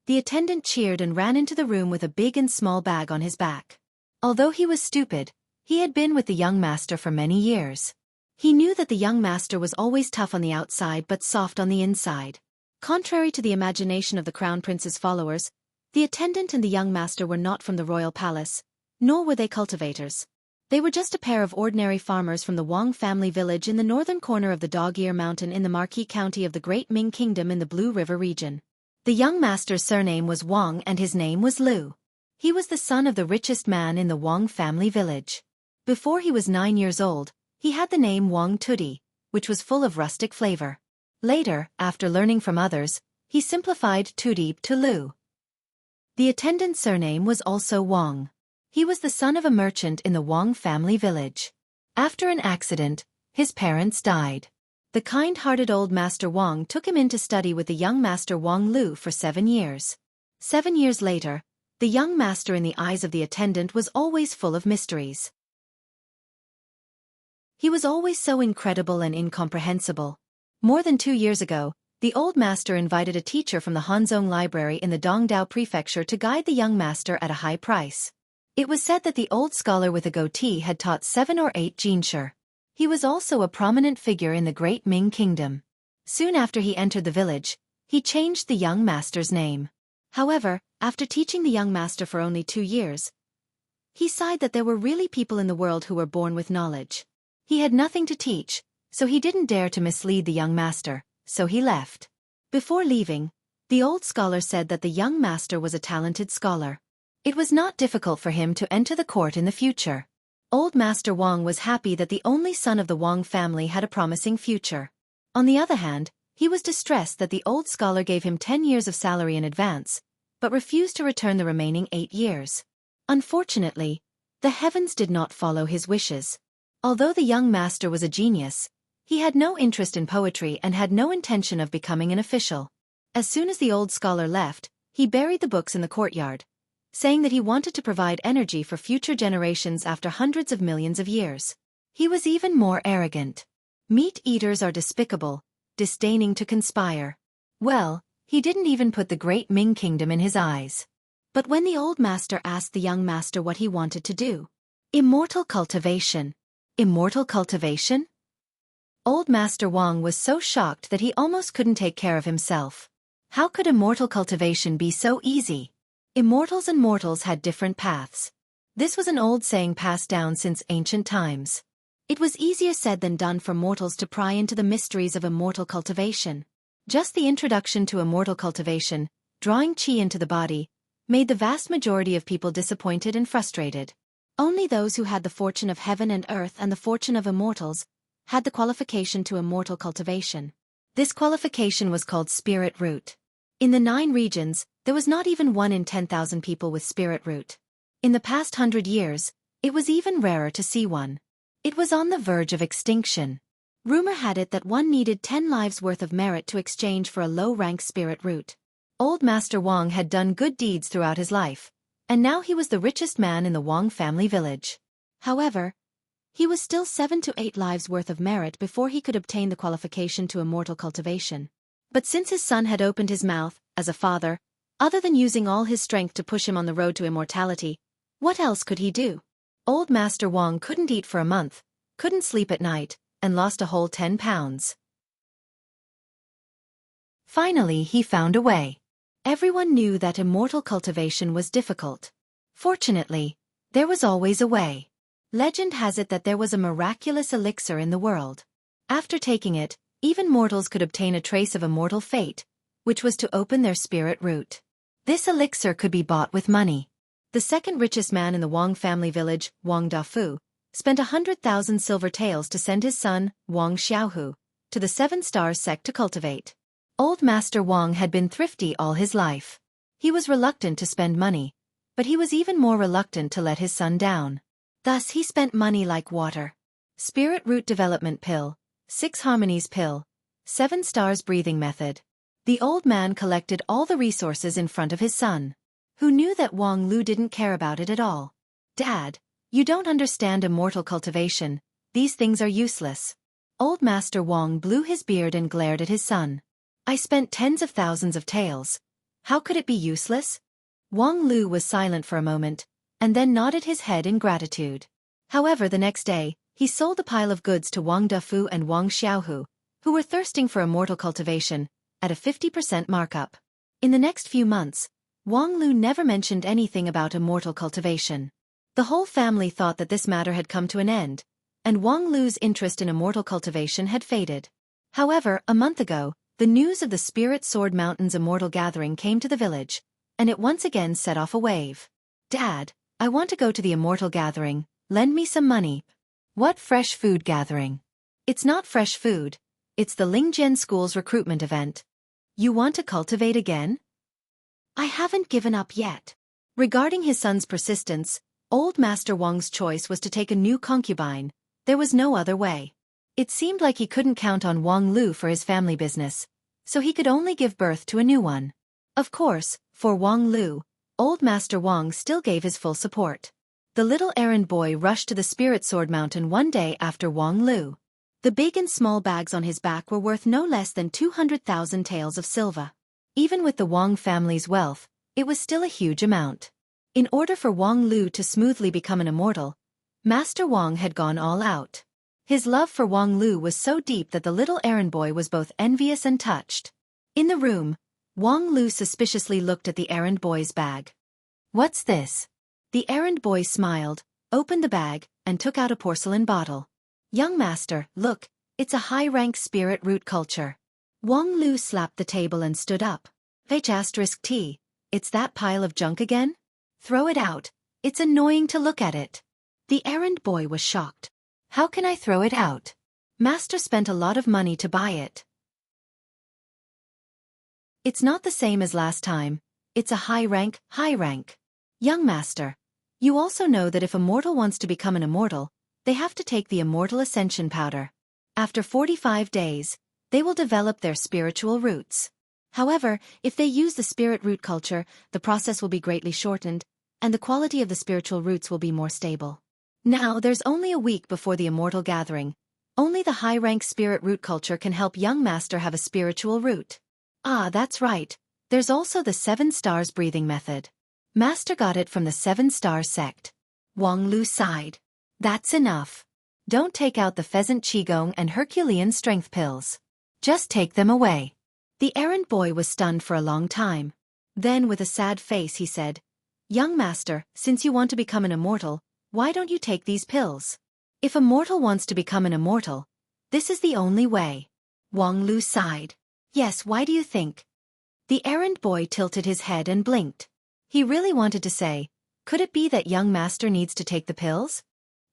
The attendant cheered and ran into the room with a big and small bag on his back. Although he was stupid, he had been with the young master for many years. He knew that the young master was always tough on the outside but soft on the inside. Contrary to the imagination of the crown prince's followers, the attendant and the young master were not from the royal palace, nor were they cultivators. They were just a pair of ordinary farmers from the Wang family village in the northern corner of the Dog-Ear Mountain in the Marquis County of the Great Ming Kingdom in the Blue River region. The young master's surname was Wang and his name was Lu. He was the son of the richest man in the Wang family village. Before he was 9 years old, he had the name Wang Tudi, which was full of rustic flavor. Later, after learning from others, he simplified Tudi to Lu. The attendant's surname was also Wang. He was the son of a merchant in the Wang family village. After an accident, his parents died. The kind-hearted old Master Wang took him in to study with the young Master Wang Lu for 7 years. 7 years later, the young master in the eyes of the attendant was always full of mysteries. He was always so incredible and incomprehensible. More than 2 years ago, the old master invited a teacher from the Hanzhong Library in the Dongdao Prefecture to guide the young master at a high price. It was said that the old scholar with a goatee had taught 7 or 8 jinshi. He was also a prominent figure in the Great Ming Kingdom. Soon after he entered the village, he changed the young master's name. However, after teaching the young master for only 2 years, he sighed that there were really people in the world who were born with knowledge. He had nothing to teach, so he didn't dare to mislead the young master, so he left. Before leaving, the old scholar said that the young master was a talented scholar. It was not difficult for him to enter the court in the future. Old Master Wang was happy that the only son of the Wang family had a promising future. On the other hand, he was distressed that the old scholar gave him 10 years of salary in advance, but refused to return the remaining 8 years. Unfortunately, the heavens did not follow his wishes. Although the young master was a genius, he had no interest in poetry and had no intention of becoming an official. As soon as the old scholar left, he buried the books in the courtyard, saying that he wanted to provide energy for future generations after hundreds of millions of years. He was even more arrogant. Meat-eaters are despicable, disdaining to conspire. Well, he didn't even put the Great Ming Kingdom in his eyes. But when the old master asked the young master what he wanted to do, immortal cultivation. Immortal cultivation? Old Master Wang was so shocked that he almost couldn't take care of himself. How could immortal cultivation be so easy? Immortals and mortals had different paths. This was an old saying passed down since ancient times. It was easier said than done for mortals to pry into the mysteries of immortal cultivation. Just the introduction to immortal cultivation, drawing qi into the body, made the vast majority of people disappointed and frustrated. Only those who had the fortune of heaven and earth and the fortune of immortals had the qualification to immortal cultivation. This qualification was called spirit root. In the 9 regions, there was not even 1 in 10,000 people with spirit root. In the past 100 years, it was even rarer to see one. It was on the verge of extinction. Rumor had it that one needed 10 lives' worth of merit to exchange for a low-rank spirit root. Old Master Wang had done good deeds throughout his life, and now he was the richest man in the Wang family village. However, he was still 7 to 8 lives' worth of merit before he could obtain the qualification to immortal cultivation. But since his son had opened his mouth, as a father, other than using all his strength to push him on the road to immortality, what else could he do? Old Master Wang couldn't eat for a month, couldn't sleep at night, and lost a whole 10 pounds. Finally, he found a way. Everyone knew that immortal cultivation was difficult. Fortunately, there was always a way. Legend has it that there was a miraculous elixir in the world. After taking it, even mortals could obtain a trace of immortal fate, which was to open their spirit root. This elixir could be bought with money. The second richest man in the Wang family village, Wang Dafu, spent 100,000 silver taels to send his son, Wang Xiaohu, to the 7 Stars sect to cultivate. Old Master Wang had been thrifty all his life. He was reluctant to spend money, but he was even more reluctant to let his son down. Thus he spent money like water. Spirit root development pill, 6 harmonies pill, 7 stars breathing method. The old man collected all the resources in front of his son, who knew that Wang Lu didn't care about it at all. Dad, you don't understand immortal cultivation, these things are useless. Old Master Wang blew his beard and glared at his son. I spent tens of thousands of taels. How could it be useless? Wang Lu was silent for a moment, and then nodded his head in gratitude. However, the next day, he sold the pile of goods to Wang Dafu and Wang Xiaohu, who were thirsting for immortal cultivation, at a 50% markup. In the next few months, Wang Lu never mentioned anything about immortal cultivation. The whole family thought that this matter had come to an end, and Wang Lu's interest in immortal cultivation had faded. However, a month ago, the news of the Spirit Sword Mountain's immortal gathering came to the village, and it once again set off a wave. Dad, I want to go to the immortal gathering, lend me some money. What fresh food gathering? It's not fresh food, it's the Lingjian School's recruitment event. You want to cultivate again? I haven't given up yet. Regarding his son's persistence, Old Master Wang's choice was to take a new concubine. There was no other way. It seemed like he couldn't count on Wang Lu for his family business, so he could only give birth to a new one. Of course, for Wang Lu, Old Master Wang still gave his full support. The little errand boy rushed to the Spirit Sword Mountain one day after Wang Lu. The big and small bags on his back were worth no less than 200,000 taels of silver. Even with the Wang family's wealth, it was still a huge amount. In order for Wang Lu to smoothly become an immortal, Master Wang had gone all out. His love for Wang Lu was so deep that the little errand boy was both envious and touched. In the room, Wang Lu suspiciously looked at the errand boy's bag. What's this? The errand boy smiled, opened the bag, and took out a porcelain bottle. Young master, look, it's a high-rank spirit root culture. Wang Lu slapped the table and stood up. H*T, it's that pile of junk again? Throw it out, it's annoying to look at it. The errand boy was shocked. How can I throw it out? Master spent a lot of money to buy it. It's not the same as last time, it's a high rank. Young master, you also know that if a mortal wants to become an immortal, they have to take the immortal ascension powder. After 45 days, they will develop their spiritual roots. However, if they use the spirit root culture, the process will be greatly shortened, and the quality of the spiritual roots will be more stable. Now, there's only a week before the immortal gathering. Only the high-rank spirit root culture can help young master have a spiritual root. Ah, that's right. There's also the 7 stars breathing method. Master got it from the 7 Stars sect. Wang Lu sighed. That's enough. Don't take out the pheasant qigong and Herculean strength pills. Just take them away. The errand boy was stunned for a long time. Then with a sad face he said, Young master, since you want to become an immortal, why don't you take these pills? If a mortal wants to become an immortal, this is the only way. Wang Lu sighed. Yes, why do you think? The errand boy tilted his head and blinked. He really wanted to say, Could it be that young master needs to take the pills?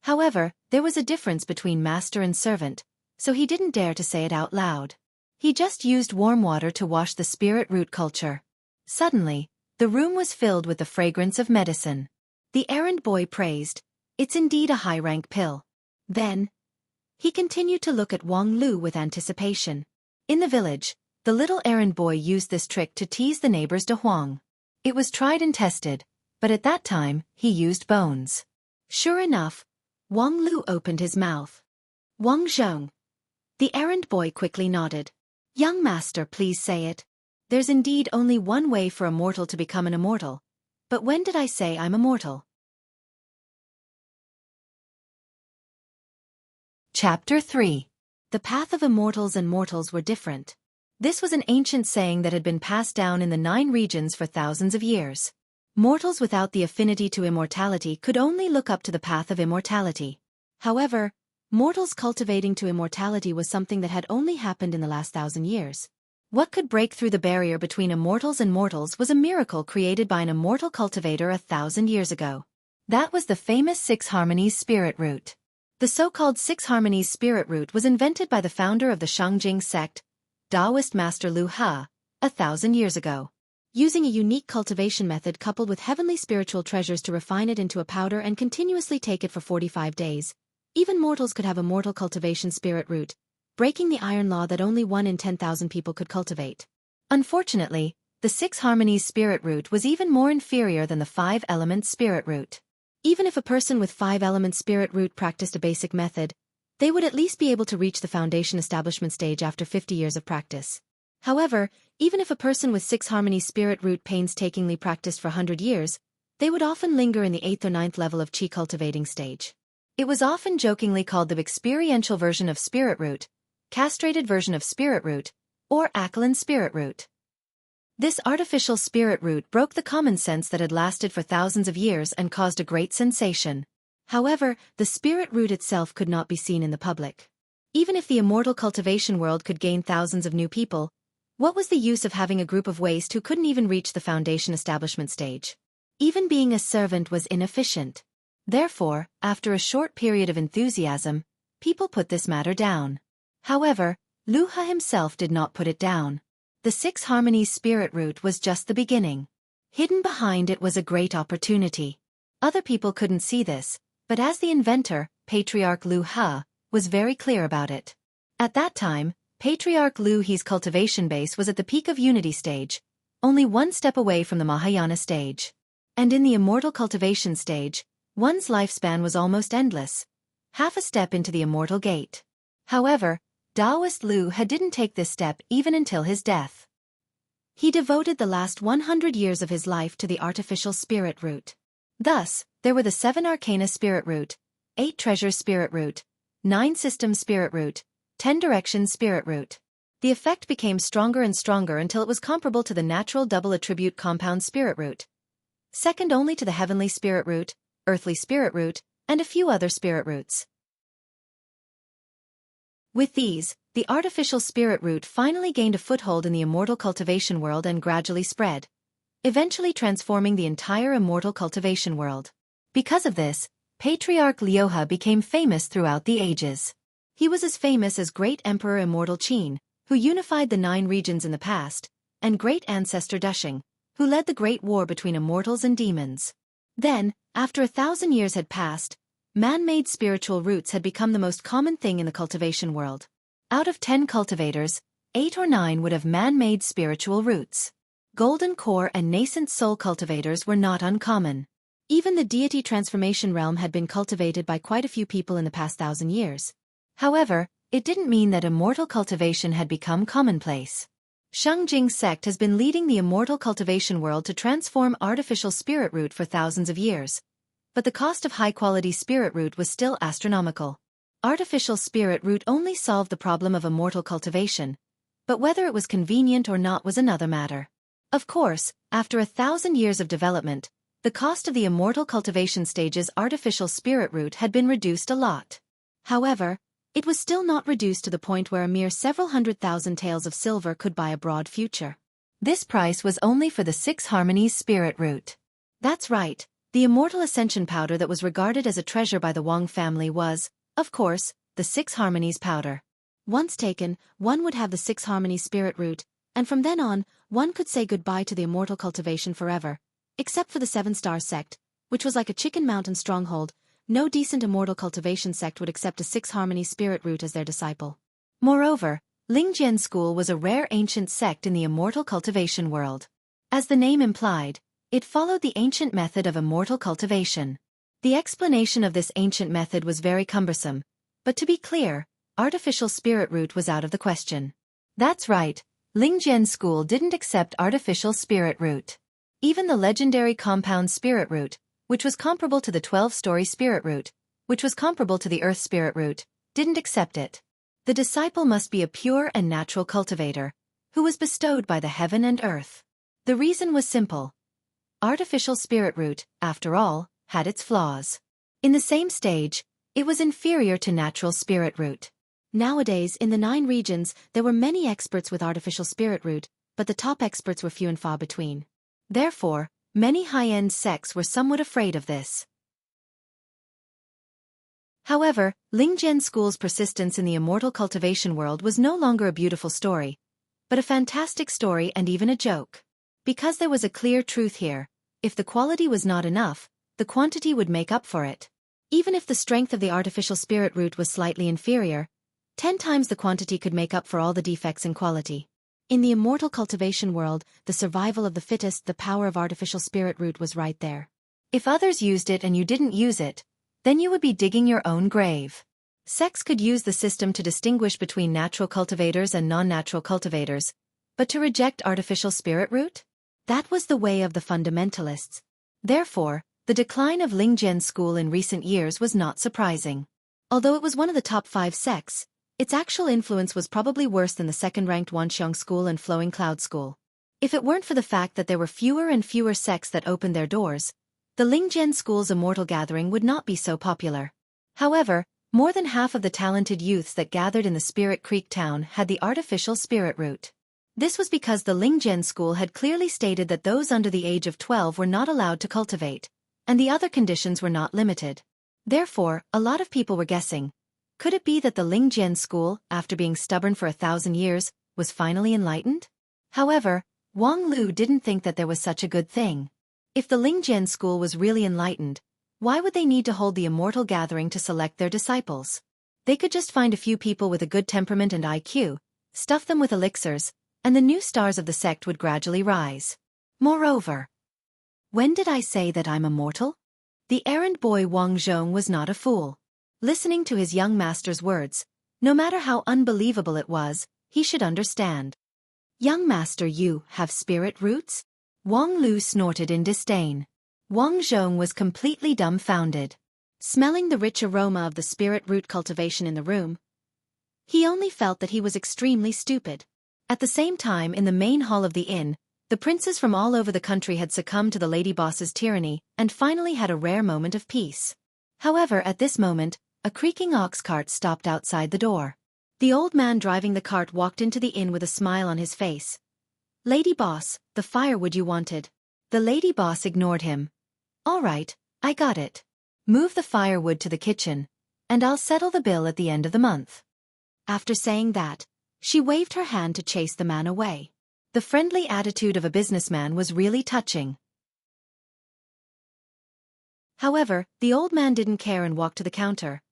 However, there was a difference between master and servant, so he didn't dare to say it out loud. He just used warm water to wash the spirit root culture. Suddenly, the room was filled with the fragrance of medicine. The errand boy praised, "It's indeed a high-rank pill." Then, he continued to look at Wang Lu with anticipation. In the village, the little errand boy used this trick to tease the neighbors de Huang. It was tried and tested, but at that time, he used bones. Sure enough, Wang Lu opened his mouth. "Wang Zhong." The errand boy quickly nodded. "Young master, please say it. There's indeed only one way for a mortal to become an immortal. But when did I say I'm immortal?" Chapter 3. The path of immortals and mortals were different. This was an ancient saying that had been passed down in the 9 regions for thousands of years. Mortals without the affinity to immortality could only look up to the path of immortality. However, mortals cultivating to immortality was something that had only happened in the last 1,000 years. What could break through the barrier between immortals and mortals was a miracle created by an immortal cultivator 1,000 years ago. That was the famous 6 Harmonies spirit root. The so-called 6 Harmonies spirit root was invented by the founder of the Xueqi sect, Taoist master Lu He, 1,000 years ago. Using a unique cultivation method coupled with heavenly spiritual treasures to refine it into a powder and continuously take it for 45 days, even mortals could have a mortal cultivation spirit root, breaking the iron law that only 1 in 10,000 people could cultivate. Unfortunately, the 6 Harmonies spirit root was even more inferior than the 5 Elements spirit root. Even if a person with 5 Elements spirit root practiced a basic method, they would at least be able to reach the foundation establishment stage after 50 years of practice. However, even if a person with 6 Harmonies spirit root painstakingly practiced for 100 years, they would often linger in the 8th or 9th level of Qi cultivating stage. It was often jokingly called the experiential version of spirit root, castrated version of spirit root, or alkaline spirit root. This artificial spirit root broke the common sense that had lasted for thousands of years and caused a great sensation. However, the spirit root itself could not be seen in the public. Even if the immortal cultivation world could gain thousands of new people, what was the use of having a group of waste who couldn't even reach the foundation establishment stage? Even being a servant was inefficient. Therefore, after a short period of enthusiasm, people put this matter down. However, Lu He himself did not put it down. The 6 Harmonies spirit root was just the beginning. Hidden behind it was a great opportunity. Other people couldn't see this, but as the inventor, Patriarch Lu He, was very clear about it. At that time, Patriarch Lu He's cultivation base was at the peak of unity stage, only 1 step away from the Mahayana stage. And in the immortal cultivation stage, one's lifespan was almost endless, half a step into the immortal gate. However, Taoist Lu He didn't take this step even until his death. He devoted the last 100 years of his life to the artificial spirit root. Thus, there were the 7 Arcana spirit root, 8 Treasures spirit root, 9 Systems spirit root, 10 Directions spirit root. The effect became stronger and stronger until it was comparable to the natural double attribute compound spirit root, second only to the heavenly spirit root, earthly spirit root, and a few other spirit roots. With these, the artificial spirit root finally gained a foothold in the immortal cultivation world and gradually spread, eventually transforming the entire immortal cultivation world. Because of this, Patriarch Liu He became famous throughout the ages. He was as famous as Great Emperor Immortal Qin, who unified the 9 regions in the past, and Great Ancestor Dusheng, who led the Great War between immortals and demons. Then, after 1,000 years had passed, man-made spiritual roots had become the most common thing in the cultivation world. Out of 10 cultivators, 8 or 9 would have man-made spiritual roots. Golden core and nascent soul cultivators were not uncommon. Even the deity transformation realm had been cultivated by quite a few people in the past 1,000 years. However, it didn't mean that immortal cultivation had become commonplace. Xueqi sect has been leading the immortal cultivation world to transform artificial spirit root for thousands of years. But the cost of high-quality spirit root was still astronomical. Artificial spirit root only solved the problem of immortal cultivation, but whether it was convenient or not was another matter. Of course, after 1,000 years of development, the cost of the immortal cultivation stage's artificial spirit root had been reduced a lot. However, it was still not reduced to the point where a mere several 100,000 taels of silver could buy a broad future. This price was only for the 6 Harmonies spirit root. That's right, The immortal ascension powder that was regarded as a treasure by the Wang family was, of course, the Six Harmonies powder. Once taken, one would have the Six Harmonies spirit root, and from then on, one could say goodbye to the immortal cultivation forever. Except for the Seven-Star sect, which was like a Chicken Mountain stronghold, no decent immortal cultivation sect would accept a Six Harmonies spirit root as their disciple. Moreover, Lingjian school was a rare ancient sect in the immortal cultivation world. As the name implied, it followed the ancient method of immortal cultivation. The explanation of this ancient method was very cumbersome, but to be clear, artificial spirit root was out of the question. That's right, Lingjian school didn't accept artificial spirit root. Even the legendary compound spirit root, which was comparable to the 12-story spirit root, which was comparable to the earth spirit root, didn't accept it. The disciple must be a pure and natural cultivator, who was bestowed by the heaven and earth. The reason was simple. Artificial spirit root, after all, had its flaws. In the same stage, it was inferior to natural spirit root. Nowadays, in the 9 regions, there were many experts with artificial spirit root, but the top experts were few and far between. Therefore, many high-end sects were somewhat afraid of this. However, Lingjian school's persistence in the immortal cultivation world was no longer a beautiful story, but a fantastic story and even a joke. Because there was a clear truth here, if the quality was not enough, the quantity would make up for it. Even if the strength of the artificial spirit root was slightly inferior, 10 times the quantity could make up for all the defects in quality. In the immortal cultivation world, the survival of the fittest, the power of artificial spirit root was right there. If others used it and you didn't use it, then you would be digging your own grave. Sects could use the system to distinguish between natural cultivators and non-natural cultivators, but to reject artificial spirit root? That was the way of the fundamentalists. Therefore, the decline of Lingjian school in recent years was not surprising. Although it was one of the top 5 sects, its actual influence was probably worse than the second-ranked Wanxiong school and Flowing Cloud school. If it weren't for the fact that there were fewer and fewer sects that opened their doors, the Lingjian school's immortal gathering would not be so popular. However, more than half of the talented youths that gathered in the Spirit Creek town had the artificial spirit root. This was because the Lingjian school had clearly stated that those under the age of 12 were not allowed to cultivate, and the other conditions were not limited. Therefore, a lot of people were guessing, could it be that the Lingjian school, after being stubborn for 1,000 years, was finally enlightened? However, Wang Lu didn't think that there was such a good thing. If the Lingjian school was really enlightened, why would they need to hold the immortal gathering to select their disciples? They could just find a few people with a good temperament and IQ, stuff them with elixirs, and the new stars of the sect would gradually rise. Moreover, when did I say that I'm immortal? The errand boy Wang Zhong was not a fool. Listening to his young master's words, no matter how unbelievable it was, he should understand. Young master, you have spirit roots? Wang Lu snorted in disdain. Wang Zhong was completely dumbfounded. Smelling the rich aroma of the spirit root cultivation in the room, he only felt that he was extremely stupid. At the same time, in the main hall of the inn, the princes from all over the country had succumbed to the lady boss's tyranny and finally had a rare moment of peace. However, at this moment, a creaking ox cart stopped outside the door. The old man driving the cart walked into the inn with a smile on his face. Lady boss, the firewood you wanted. The lady boss ignored him. All right, I got it. Move the firewood to the kitchen, and I'll settle the bill at the end of the month. After saying that, she waved her hand to chase the man away. The friendly attitude of a businessman was really touching. However, the old man didn't care and walked to the counter.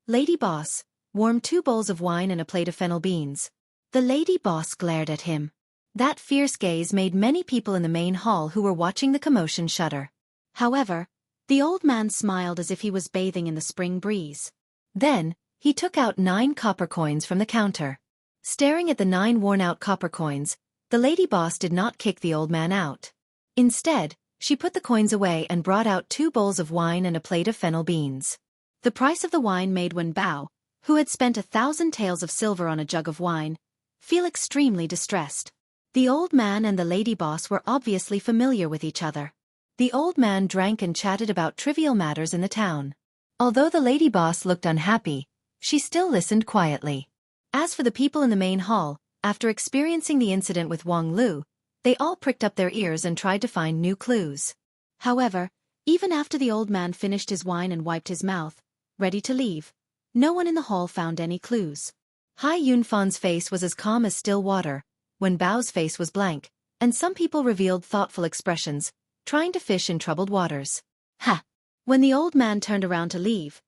Lady boss, warm 2 bowls of wine and a plate of fennel beans. The lady boss glared at him. That fierce gaze made many people in the main hall who were watching the commotion shudder. However, the old man smiled as if he was bathing in the spring breeze. Then, he took out 9 copper coins from the counter. Staring at the 9 worn-out copper coins, the lady boss did not kick the old man out. Instead, she put the coins away and brought out 2 bowls of wine and a plate of fennel beans. The price of the wine made Wen Bao, who had spent 1,000 taels of silver on a jug of wine, feel extremely distressed. The old man and the lady boss were obviously familiar with each other. The old man drank and chatted about trivial matters in the town. Although the lady boss looked unhappy, she still listened quietly. As for the people in the main hall, after experiencing the incident with Wang Lu, they all pricked up their ears and tried to find new clues. However, Even after the old man finished his wine and wiped his mouth, ready to leave, no one in the hall found any clues. Hai Yunfan's face was as calm as still water, when Bao's face was blank, and some people revealed thoughtful expressions, trying to fish in troubled waters. Ha! When the old man turned around to leave,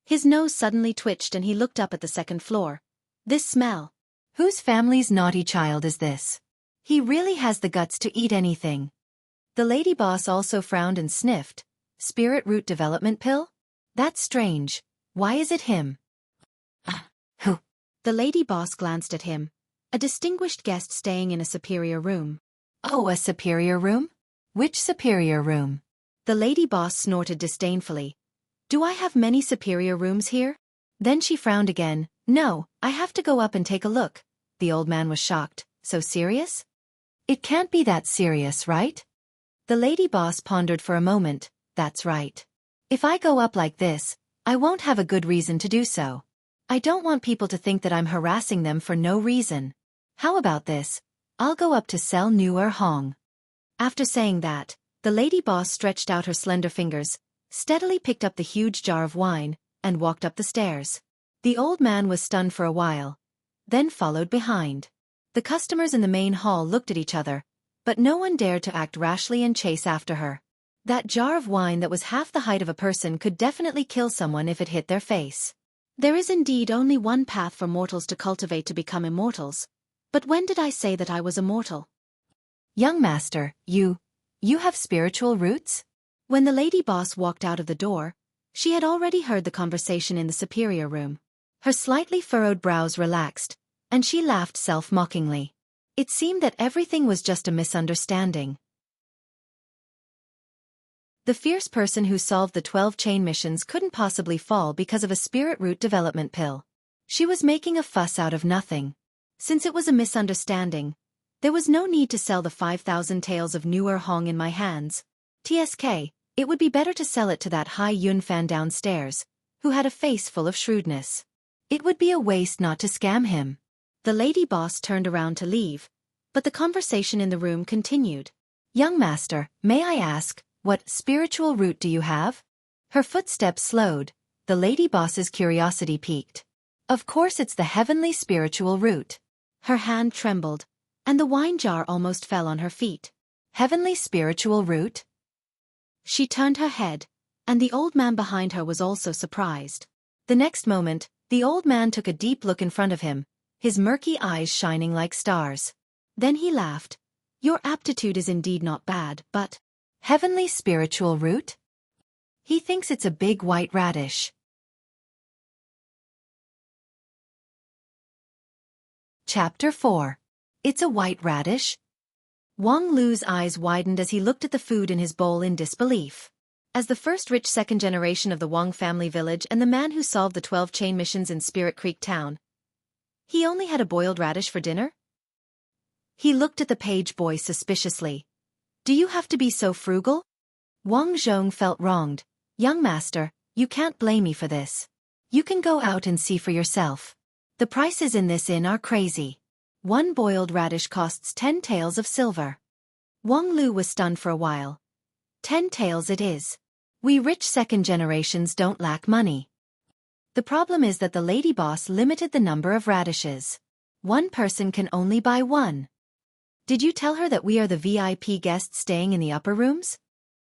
his nose suddenly twitched and he looked up at the second floor. This smell. Whose family's naughty child is this? He really has the guts to eat anything. The lady boss also frowned and sniffed. Spirit root development pill? That's strange. Why is it him? Who? The lady boss glanced at him. A distinguished guest staying in a superior room. Oh, a superior room? Which superior room? The lady boss snorted disdainfully. Do I have many superior rooms here? Then she frowned again. No, I have to go up and take a look. The old man was shocked. So serious? It can't be that serious, right? The lady boss pondered for a moment. That's right. If I go up like this, I won't have a good reason to do so. I don't want people to think that I'm harassing them for no reason. How about this? I'll go up to sell newer Hong. After saying that, the lady boss stretched out her slender fingers, steadily picked up the huge jar of wine, and walked up the stairs. The old man was stunned for a while, then followed behind. The customers in the main hall looked at each other, but no one dared to act rashly and chase after her. That jar of wine that was half the height of a person could definitely kill someone if it hit their face. There is indeed only one path for mortals to cultivate to become immortals. But when did I say that I was immortal? Young master, you have spiritual roots? When the lady boss walked out of the door, she had already heard the conversation in the superior room. Her slightly furrowed brows relaxed, and she laughed self-mockingly. It seemed that everything was just a misunderstanding. The fierce person who solved the 12 chain missions couldn't possibly fall because of a spirit root development pill. She was making a fuss out of nothing. Since it was a misunderstanding, there was no need to sell the 5,000 taels of newer Hong in my hands. TSK, it would be better to sell it to that Hai Yunfan downstairs, who had a face full of shrewdness. It would be a waste not to scam him. The lady boss turned around to leave, but the conversation in the room continued. Young master, may I ask, what spiritual root do you have? Her footsteps slowed, the lady boss's curiosity piqued. Of course it's the heavenly spiritual root. Her hand trembled, and the wine jar almost fell on her feet. Heavenly spiritual root? She turned her head, and the old man behind her was also surprised. The next moment, the old man took a deep look in front of him, his murky eyes shining like stars. Then he laughed. Your aptitude is indeed not bad, but heavenly spiritual root? He thinks it's a big white radish. Chapter 4. It's a white radish? Wang Lu's eyes widened as he looked at the food in his bowl in disbelief. As the first rich second generation of the Wang family village and the man who solved the 12 chain missions in Spirit Creek Town, he only had a boiled radish for dinner? He looked at the page boy suspiciously. Do you have to be so frugal? Wang Zhong felt wronged. Young master, you can't blame me for this. You can go out and see for yourself. The prices in this inn are crazy. One boiled radish costs 10 taels of silver. Wang Lu was stunned for a while. 10 taels it is. We rich second generations don't lack money. The problem is that the lady boss limited the number of radishes. One person can only buy one. Did you tell her that we are the VIP guests staying in the upper rooms?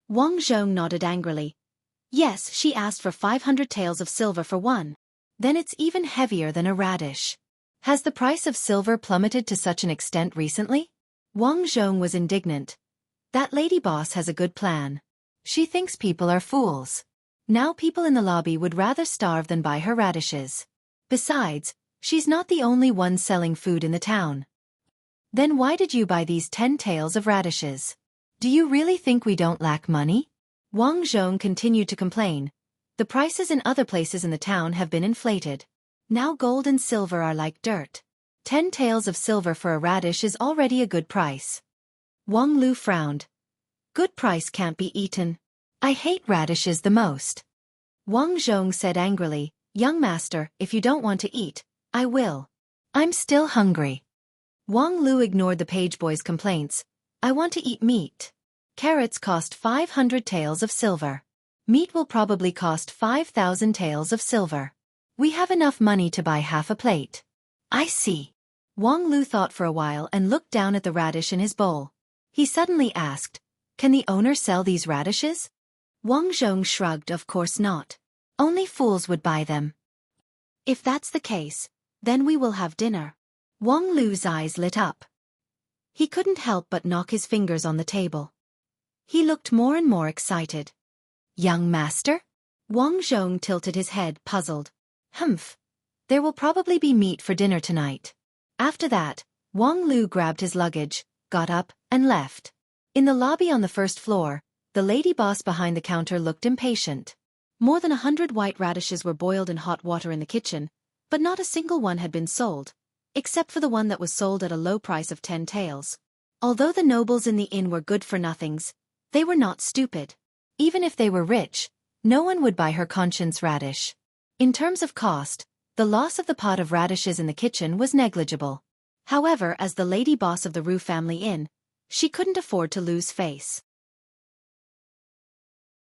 Wang Zhong nodded angrily. Yes, she asked for 500 taels of silver for one. Then it's even heavier than a radish. Has the price of silver plummeted to such an extent recently? Wang Zhong was indignant. That lady boss has a good plan. She thinks people are fools. Now people in the lobby would rather starve than buy her radishes. Besides, she's not the only one selling food in the town. Then why did you buy these 10 taels of radishes? Do you really think we don't lack money? Wang Zhong continued to complain. The prices in other places in the town have been inflated. Now gold and silver are like dirt. 10 taels of silver for a radish is already a good price. Wang Lu frowned. Good price can't be eaten. I hate radishes the most. Wang Zhong said angrily, Young master, if you don't want to eat, I will. I'm still hungry. Wang Lu ignored the page boy's complaints. I want to eat meat. Carrots cost 500 taels of silver. Meat will probably cost 5,000 taels of silver. We have enough money to buy half a plate. I see. Wang Lu thought for a while and looked down at the radish in his bowl. He suddenly asked, "Can the owner sell these radishes?" Wang Zhong shrugged. Of course not. Only fools would buy them. If that's the case, then we will have dinner. Wang Lu's eyes lit up. He couldn't help but knock his fingers on the table. He looked more and more excited. Young master? Wang Zhong tilted his head, puzzled. Humph. There will probably be meat for dinner tonight. After that, Wang Lu grabbed his luggage, got up, and left. In the lobby on the first floor, the lady boss behind the counter looked impatient. More than 100 white radishes were boiled in hot water in the kitchen, but not a single one had been sold, except for the one that was sold at a low price of 10 taels. Although the nobles in the inn were good-for-nothings, they were not stupid. Even if they were rich, no one would buy her conscience radish. In terms of cost, the loss of the pot of radishes in the kitchen was negligible. However, as the lady boss of the Ru family inn, she couldn't afford to lose face.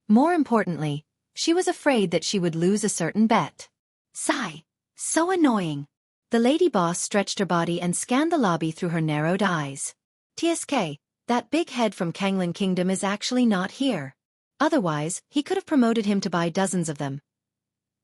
More importantly, she was afraid that she would lose a certain bet. Sigh. So annoying. The lady boss stretched her body and scanned the lobby through her narrowed eyes. TSK, that big head from Kanglin Kingdom is actually not here. Otherwise, he could have promoted him to buy dozens of them.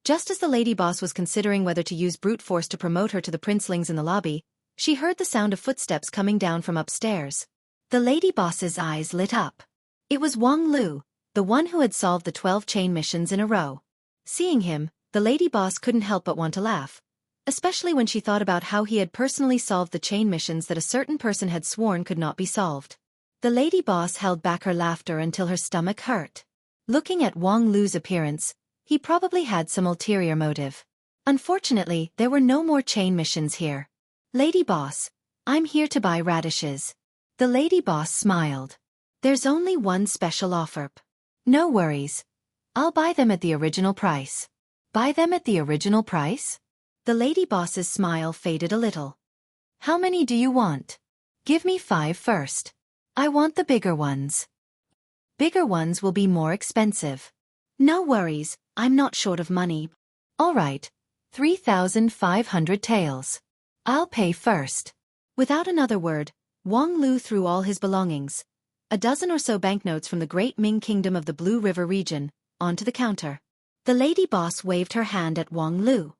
Just as the lady boss was considering whether to use brute force to promote her to the princelings in the lobby, she heard the sound of footsteps coming down from upstairs. The lady boss's eyes lit up. It was Wang Lu, the one who had solved the 12 chain missions in a row. Seeing him, the lady boss couldn't help but want to laugh, especially when she thought about how he had personally solved the chain missions that a certain person had sworn could not be solved. The lady boss held back her laughter until her stomach hurt. Looking at Wang Lu's appearance, he probably had some ulterior motive. Unfortunately, there were no more chain missions here. Lady boss, I'm here to buy radishes. The lady boss smiled. There's only one special offer. No worries. I'll buy them at the original price. Buy them at the original price? The lady boss's smile faded a little. How many do you want? Give me 5 first. I want the bigger ones. Bigger ones will be more expensive. No worries, I'm not short of money. All right, 3,500 taels. I'll pay first. Without another word, Wang Lu threw all his belongings, a dozen or so banknotes from the great Ming Kingdom of the Blue River region, onto the counter. The lady boss waved her hand at Wang Lu.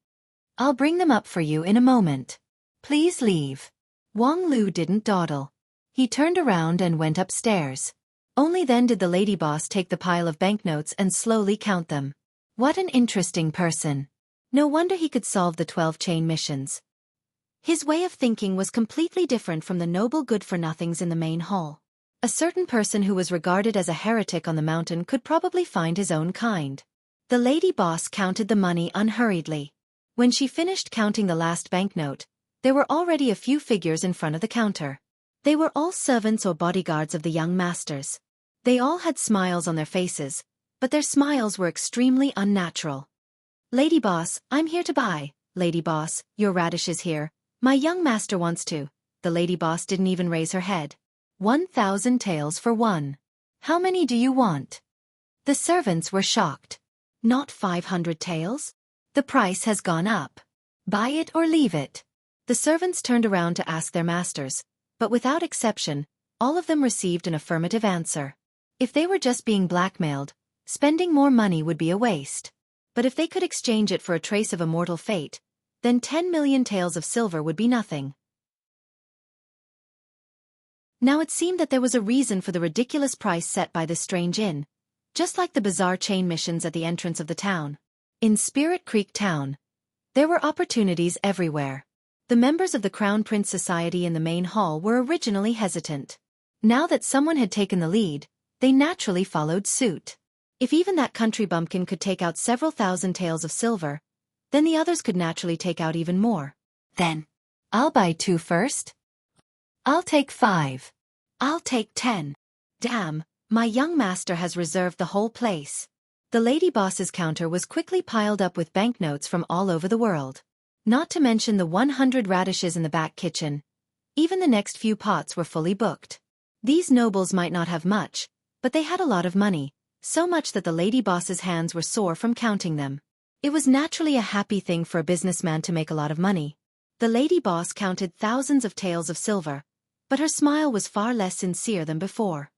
I'll bring them up for you in a moment. Please leave. Wang Lu didn't dawdle. He turned around and went upstairs. Only then did the lady boss take the pile of banknotes and slowly count them. What an interesting person. No wonder he could solve the 12 chain missions. His way of thinking was completely different from the noble good-for-nothings in the main hall. A certain person who was regarded as a heretic on the mountain could probably find his own kind. The lady boss counted the money unhurriedly. When she finished counting the last banknote, there were already a few figures in front of the counter. They were all servants or bodyguards of the young masters. They all had smiles on their faces, but their smiles were extremely unnatural. Lady boss, I'm here to buy. Lady boss, your radish is here. My young master wants to. The lady boss didn't even raise her head. 1,000 taels for one. How many do you want? The servants were shocked. Not 500 taels? The price has gone up. Buy it or leave it. The servants turned around to ask their masters, but without exception, all of them received an affirmative answer. If they were just being blackmailed, spending more money would be a waste. But if they could exchange it for a trace of immortal fate, then 10 million taels of silver would be nothing. Now it seemed that there was a reason for the ridiculous price set by this strange inn, just like the bizarre chain missions at the entrance of the town. In Spirit Creek Town, there were opportunities everywhere. The members of the Crown Prince Society in the main hall were originally hesitant. Now that someone had taken the lead, they naturally followed suit. If even that country bumpkin could take out several thousand taels of silver, then the others could naturally take out even more. Then, I'll buy 2 first. I'll take 5. I'll take 10. Damn, my young master has reserved the whole place. The lady boss's counter was quickly piled up with banknotes from all over the world. Not to mention the 100 radishes in the back kitchen. Even the next few pots were fully booked. These nobles might not have much, but they had a lot of money, so much that the lady boss's hands were sore from counting them. It was naturally a happy thing for a businessman to make a lot of money. The lady boss counted thousands of taels of silver, but her smile was far less sincere than before.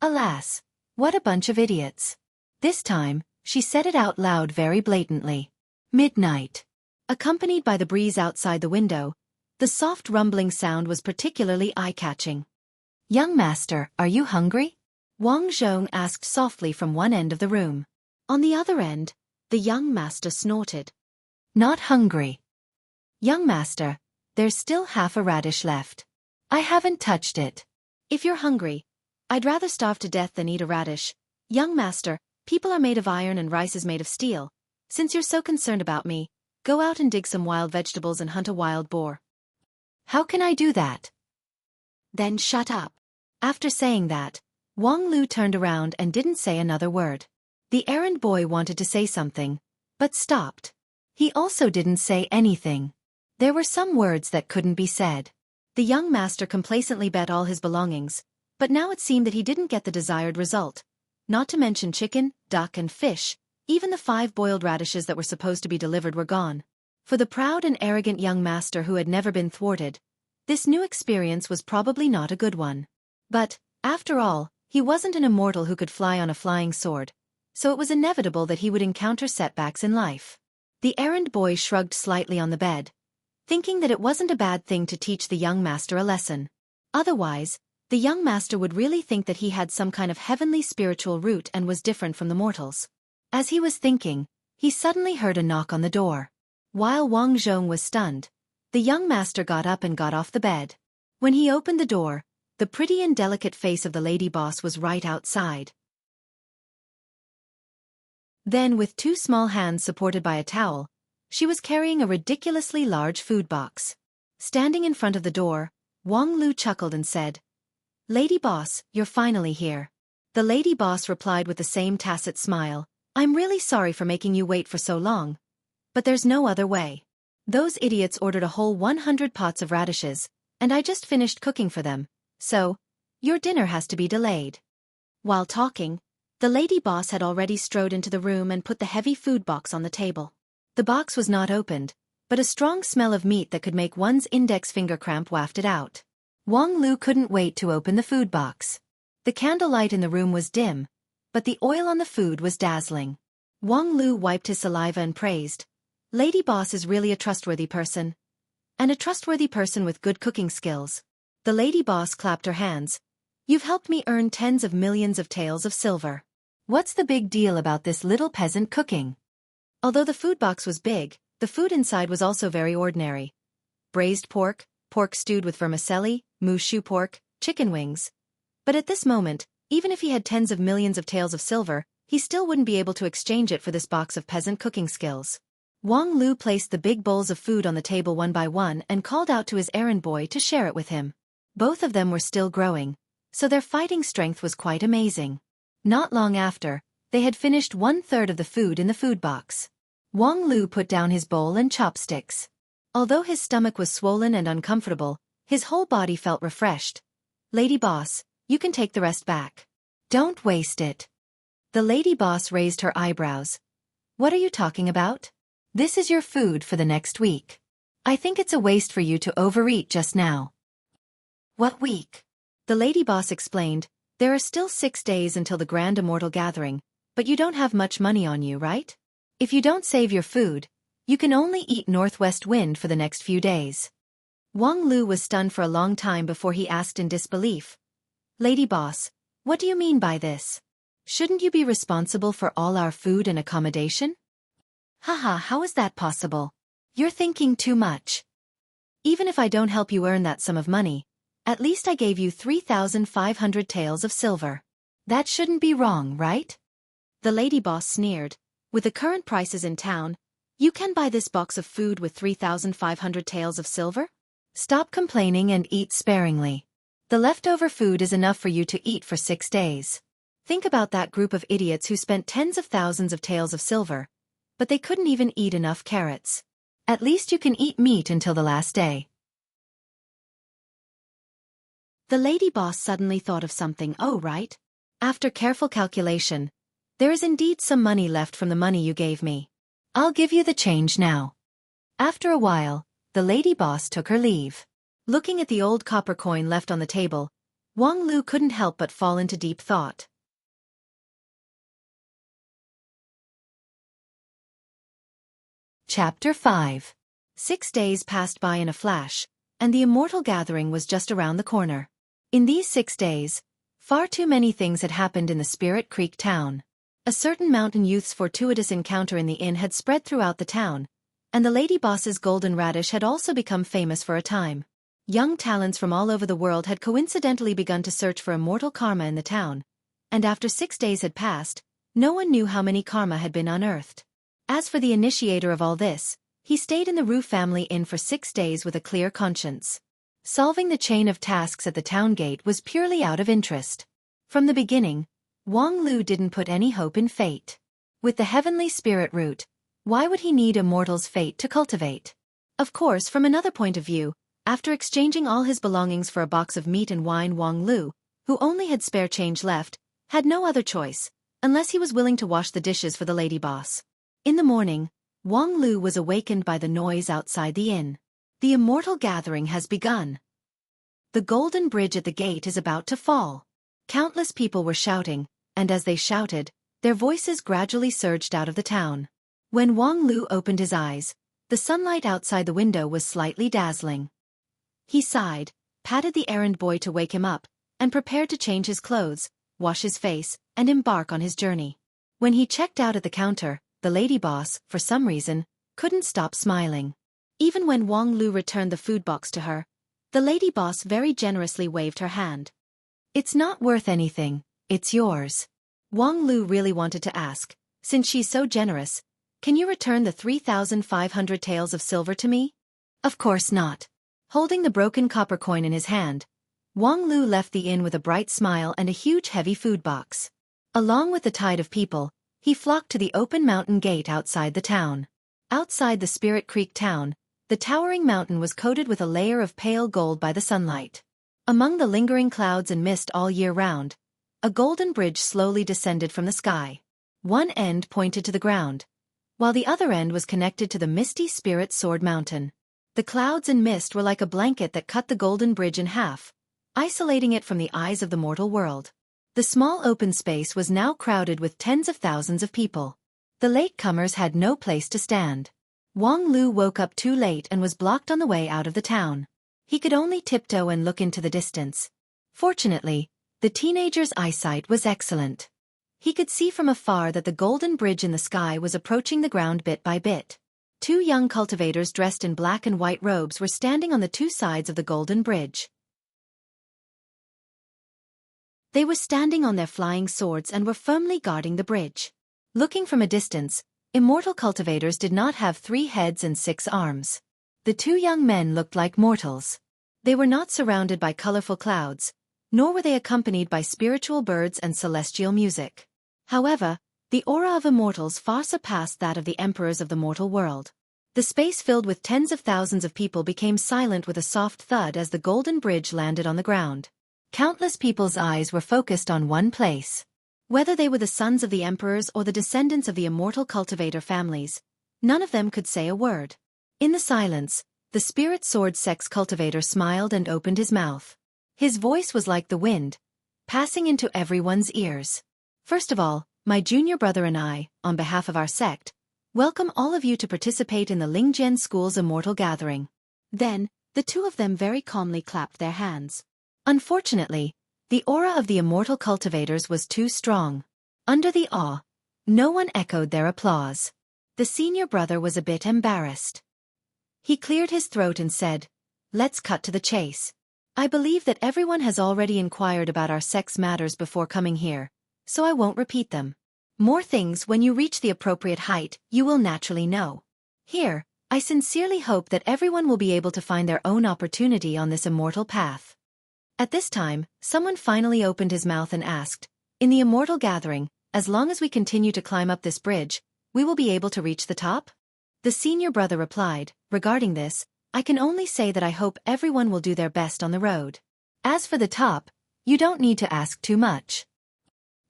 Alas, what a bunch of idiots. This time, she said it out loud very blatantly. Midnight. Accompanied by the breeze outside the window, the soft rumbling sound was particularly eye-catching. "Young master, are you hungry?" Wang Zhong asked softly from one end of the room. On the other end, the young master snorted. "Not hungry. Young master, there's still half a radish left. I haven't touched it. If you're hungry, I'd rather starve to death than eat a radish. Young master, people are made of iron and rice is made of steel. Since you're so concerned about me, go out and dig some wild vegetables and hunt a wild boar." "How can I do that?" "Then shut up." After saying that, Wang Lu turned around and didn't say another word. The errand boy wanted to say something, but stopped. He also didn't say anything. There were some words that couldn't be said. The young master complacently bet all his belongings, but now it seemed that he didn't get the desired result. Not to mention chicken, duck and fish, even the 5 boiled radishes that were supposed to be delivered were gone. For the proud and arrogant young master who had never been thwarted, this new experience was probably not a good one. But, after all, he wasn't an immortal who could fly on a flying sword, so it was inevitable that he would encounter setbacks in life. The errand boy shrugged slightly on the bed, thinking that it wasn't a bad thing to teach the young master a lesson. Otherwise, the young master would really think that he had some kind of heavenly spiritual root and was different from the mortals. As he was thinking, he suddenly heard a knock on the door. While Wang Zhong was stunned, the young master got up and got off the bed. When he opened the door, the pretty and delicate face of the lady boss was right outside. Then, with 2 small hands supported by a towel, she was carrying a ridiculously large food box. Standing in front of the door, Wang Lu chuckled and said, "Lady boss, you're finally here." The lady boss replied with the same tacit smile, "I'm really sorry for making you wait for so long, but there's no other way. Those idiots ordered a whole 100 pots of radishes, and I just finished cooking for them, so your dinner has to be delayed." While talking, the lady boss had already strode into the room and put the heavy food box on the table. The box was not opened, but a strong smell of meat that could make one's index finger cramp wafted out. Wang Lu couldn't wait to open the food box. The candlelight in the room was dim, but the oil on the food was dazzling. Wang Lu wiped his saliva and praised, "Lady boss is really a trustworthy person. And a trustworthy person with good cooking skills." The lady boss clapped her hands. "You've helped me earn tens of millions of taels of silver. What's the big deal about this little peasant cooking?" Although the food box was big, the food inside was also very ordinary. Braised pork, pork stewed with vermicelli, moose pork, chicken wings. But at this moment, even if he had tens of millions of taels of silver, he still wouldn't be able to exchange it for this box of peasant cooking skills. Wang Lu placed the big bowls of food on the table one by one and called out to his errand boy to share it with him. Both of them were still growing, so their fighting strength was quite amazing. Not long after, they had finished 1/3 of the food in the food box. Wang Lu put down his bowl and chopsticks. Although his stomach was swollen and uncomfortable, his whole body felt refreshed. "Lady boss, you can take the rest back. Don't waste it." The lady boss raised her eyebrows. "What are you talking about? This is your food for the next week. I think it's a waste for you to overeat just now." "What week?" The lady boss explained, "There are still 6 days until the Grand Immortal Gathering, but you don't have much money on you, right? If you don't save your food, you can only eat northwest wind for the next few days." Wang Lu was stunned for a long time before he asked in disbelief, "Lady boss, what do you mean by this? Shouldn't you be responsible for all our food and accommodation?" "Haha, how is that possible? You're thinking too much. Even if I don't help you earn that sum of money, at least I gave you 3,500 taels of silver. That shouldn't be wrong, right?" The lady boss sneered. "With the current prices in town, you can buy this box of food with 3,500 taels of silver? Stop complaining and eat sparingly. The leftover food is enough for you to eat for 6 days. Think about that group of idiots who spent tens of thousands of taels of silver, but they couldn't even eat enough carrots. At least you can eat meat until the last day." The lady boss suddenly thought of something. "Oh right. After careful calculation, there is indeed some money left from the money you gave me. I'll give you the change now. After a while, the lady boss took her leave. Looking at the old copper coin left on the table, Wang Lu couldn't help but fall into deep thought. Chapter 5. 6 days passed by in a flash, and the immortal gathering was just around the corner. In these 6 days, far too many things had happened in the Spirit Creek town. A certain mountain youth's fortuitous encounter in the inn had spread throughout the town, and the lady boss's golden radish had also become famous for a time. Young talents from all over the world had coincidentally begun to search for immortal karma in the town, and after 6 days had passed, no one knew how many karma had been unearthed. As for the initiator of all this, he stayed in the Ru family inn for 6 days with a clear conscience. Solving the chain of tasks at the town gate was purely out of interest. From the beginning, Wang Lu didn't put any hope in fate. With the heavenly spirit root, why would he need a mortal's fate to cultivate? Of course, from another point of view, after exchanging all his belongings for a box of meat and wine, Wang Lu, who only had spare change left, had no other choice, unless he was willing to wash the dishes for the lady boss. In the morning, Wang Lu was awakened by the noise outside the inn. The immortal gathering has begun. The golden bridge at the gate is about to fall. Countless people were shouting, and as they shouted, their voices gradually surged out of the town. When Wang Lu opened his eyes, the sunlight outside the window was slightly dazzling. He sighed, patted the errand boy to wake him up, and prepared to change his clothes, wash his face, and embark on his journey. When he checked out at the counter, the lady boss, for some reason, couldn't stop smiling. Even when Wang Lu returned the food box to her, the lady boss very generously waved her hand. "It's not worth anything, it's yours." Wang Lu really wanted to ask, "Since she's so generous, can you return the 3,500 taels of silver to me?" Of course not. Holding the broken copper coin in his hand, Wang Lu left the inn with a bright smile and a huge heavy food box. Along with the tide of people, he flocked to the open mountain gate outside the town. Outside the Spirit Creek town, the towering mountain was coated with a layer of pale gold by the sunlight. Among the lingering clouds and mist all year round, a golden bridge slowly descended from the sky. One end pointed to the ground, while the other end was connected to the misty Spirit Sword Mountain. The clouds and mist were like a blanket that cut the golden bridge in half, isolating it from the eyes of the mortal world. The small open space was now crowded with tens of thousands of people. The latecomers had no place to stand. Wang Lu woke up too late and was blocked on the way out of the town. He could only tiptoe and look into the distance. Fortunately, the teenager's eyesight was excellent. He could see from afar that the golden bridge in the sky was approaching the ground bit by bit. 2 young cultivators dressed in black and white robes were standing on the 2 sides of the golden bridge. They were standing on their flying swords and were firmly guarding the bridge. Looking from a distance, immortal cultivators did not have 3 heads and 6 arms. The 2 young men looked like mortals. They were not surrounded by colorful clouds, nor were they accompanied by spiritual birds and celestial music. However, the aura of immortals far surpassed that of the emperors of the mortal world. The space filled with tens of thousands of people became silent with a soft thud as the golden bridge landed on the ground. Countless people's eyes were focused on one place. Whether they were the sons of the emperors or the descendants of the immortal cultivator families, none of them could say a word. In the silence, the spirit sword sex cultivator smiled and opened his mouth. His voice was like the wind, passing into everyone's ears. "First of all, my junior brother and I, on behalf of our sect, welcome all of you to participate in the Lingjian School's immortal gathering." Then, the 2 of them very calmly clapped their hands. Unfortunately, the aura of the immortal cultivators was too strong. Under the awe, no one echoed their applause. The senior brother was a bit embarrassed. He cleared his throat and said, "Let's cut to the chase. I believe that everyone has already inquired about our sex matters before coming here, so I won't repeat them. More things when you reach the appropriate height, you will naturally know. Here, I sincerely hope that everyone will be able to find their own opportunity on this immortal path." At this time, someone finally opened his mouth and asked, "In the immortal gathering, as long as we continue to climb up this bridge, we will be able to reach the top?" The senior brother replied, "Regarding this, I can only say that I hope everyone will do their best on the road. As for the top, you don't need to ask too much."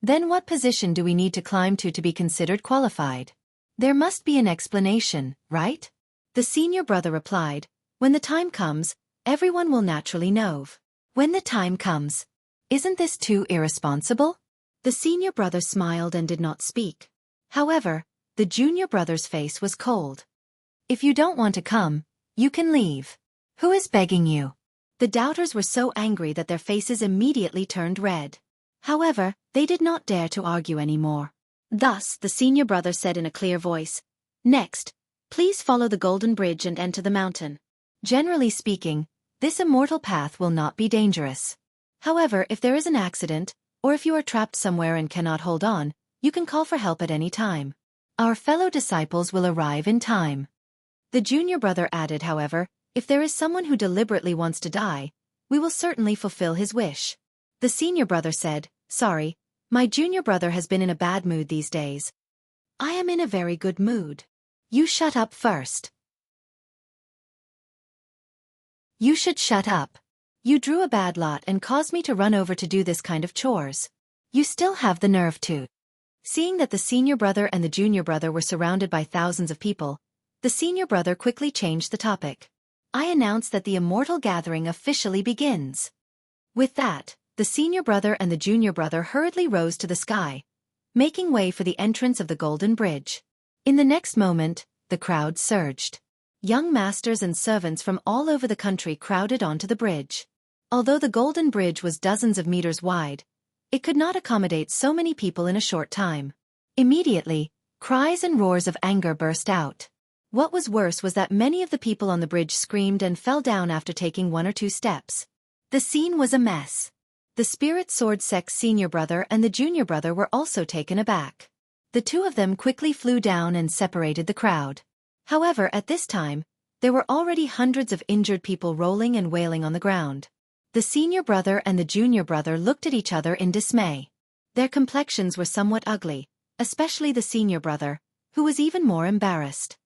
Then what position do we need to climb to be considered qualified? There must be an explanation, right? The senior brother replied, when the time comes, everyone will naturally know. When the time comes. Isn't this too irresponsible? The senior brother smiled and did not speak. However, the junior brother's face was cold. If you don't want to come, you can leave. Who is begging you? The doubters were so angry that their faces immediately turned red. However, they did not dare to argue anymore. Thus, the senior brother said in a clear voice, "Next, please follow the golden bridge and enter the mountain. Generally speaking, this immortal path will not be dangerous. However, if there is an accident, or if you are trapped somewhere and cannot hold on, you can call for help at any time. Our fellow disciples will arrive in time." The junior brother added, however, if there is someone who deliberately wants to die, we will certainly fulfill his wish. The senior brother said, "Sorry, my junior brother has been in a bad mood these days. I am in a very good mood. You shut up first. You should shut up. You drew a bad lot and caused me to run over to do this kind of chores. You still have the nerve to." Seeing that the senior brother and the junior brother were surrounded by thousands of people, the senior brother quickly changed the topic. "I announce that the immortal gathering officially begins." With that, the senior brother and the junior brother hurriedly rose to the sky, making way for the entrance of the golden bridge. In the next moment, the crowd surged. Young masters and servants from all over the country crowded onto the bridge. Although the golden bridge was dozens of meters wide, it could not accommodate so many people in a short time. Immediately, cries and roars of anger burst out. What was worse was that many of the people on the bridge screamed and fell down after taking one or two steps. The scene was a mess. The Spirit Sword Sect's senior brother and the junior brother were also taken aback. The two of them quickly flew down and separated the crowd. However, at this time, there were already hundreds of injured people rolling and wailing on the ground. The senior brother and the junior brother looked at each other in dismay. Their complexions were somewhat ugly, especially the senior brother, who was even more embarrassed.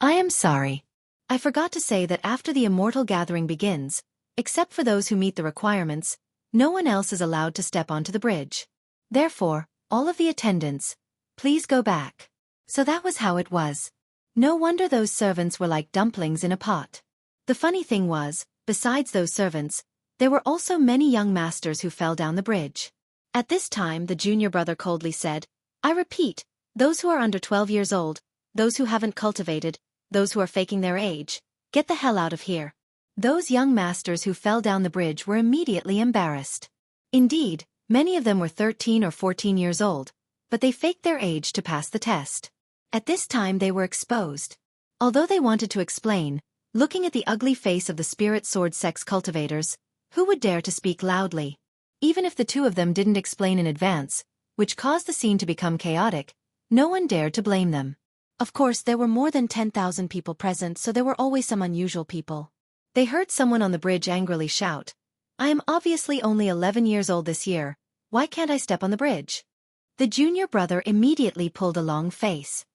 "I am sorry. I forgot to say that after the immortal gathering begins, except for those who meet the requirements, no one else is allowed to step onto the bridge. Therefore, all of the attendants, please go back." So that was how it was. No wonder those servants were like dumplings in a pot. The funny thing was, besides those servants, there were also many young masters who fell down the bridge. At this time, the junior brother coldly said, "I repeat, those who are under 12 years old, those who haven't cultivated, those who are faking their age, get the hell out of here." Those young masters who fell down the bridge were immediately embarrassed. Indeed, many of them were 13 or 14 years old, but they faked their age to pass the test. At this time they were exposed. Although they wanted to explain, looking at the ugly face of the Spirit Sword Sect's cultivators, who would dare to speak loudly? Even if the two of them didn't explain in advance, which caused the scene to become chaotic, no one dared to blame them. Of course, there were more than 10,000 people present, so there were always some unusual people. They heard someone on the bridge angrily shout, "I am obviously only 11 years old this year, why can't I step on the bridge?" The junior brother immediately pulled a long face.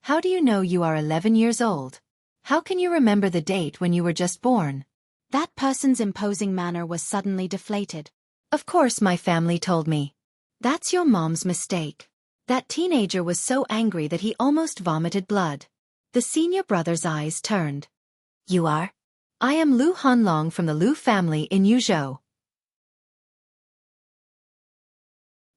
"How do you know you are 11 years old? How can you remember the date when you were just born?" That person's imposing manner was suddenly deflated. "Of course my family told me." "That's your mom's mistake." That teenager was so angry that he almost vomited blood. The senior brother's eyes turned. "You are?" "I am Lu Hanlong from the Lu family in Yuzhou.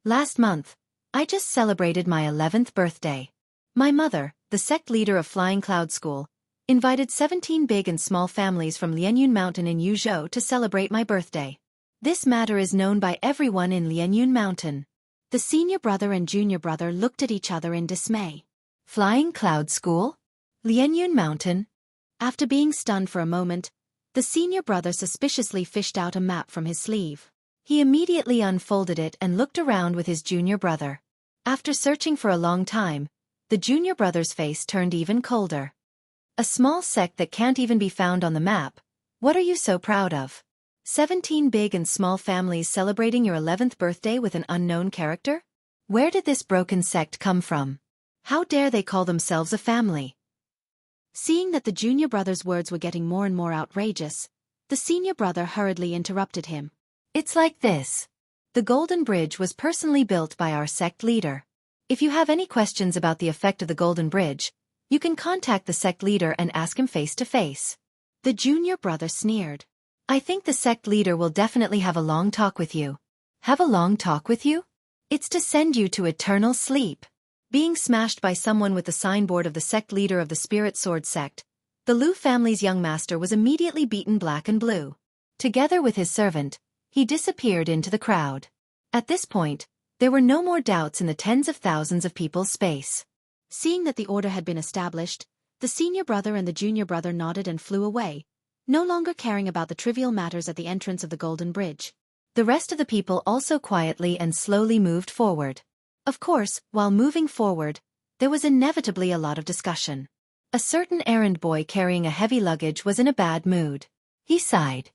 Last month, I just celebrated my 11th birthday. My mother, the sect leader of Flying Cloud School, invited 17 big and small families from Lianyun Mountain in Yuzhou to celebrate my birthday. This matter is known by everyone in Lianyun Mountain." The senior brother and junior brother looked at each other in dismay. Flying Cloud School? Lianyun Mountain? After being stunned for a moment, the senior brother suspiciously fished out a map from his sleeve. He immediately unfolded it and looked around with his junior brother. After searching for a long time, the junior brother's face turned even colder. "A small sect that can't even be found on the map, what are you so proud of? 17 big and small families celebrating your 11th birthday with an unknown character? Where did this broken sect come from? How dare they call themselves a family?" Seeing that the junior brother's words were getting more and more outrageous, the senior brother hurriedly interrupted him. "It's like this. The Golden Bridge was personally built by our sect leader. If you have any questions about the effect of the Golden Bridge, you can contact the sect leader and ask him face to face. The junior brother sneered. I think the sect leader will definitely have a long talk with you. Have a long talk with you? It's to send you to eternal sleep. Being smashed by someone with the signboard of the sect leader of the Spirit Sword sect, the Lu family's young master was immediately beaten black and blue. Together with his servant, he disappeared into the crowd. At this point, there were no more doubts in the tens of thousands of people's space. Seeing that the order had been established, the senior brother and the junior brother nodded and flew away, no longer caring about the trivial matters at the entrance of the Golden Bridge. The rest of the people also quietly and slowly moved forward. Of course, while moving forward, there was inevitably a lot of discussion. A certain errand boy carrying a heavy luggage was in a bad mood. He sighed.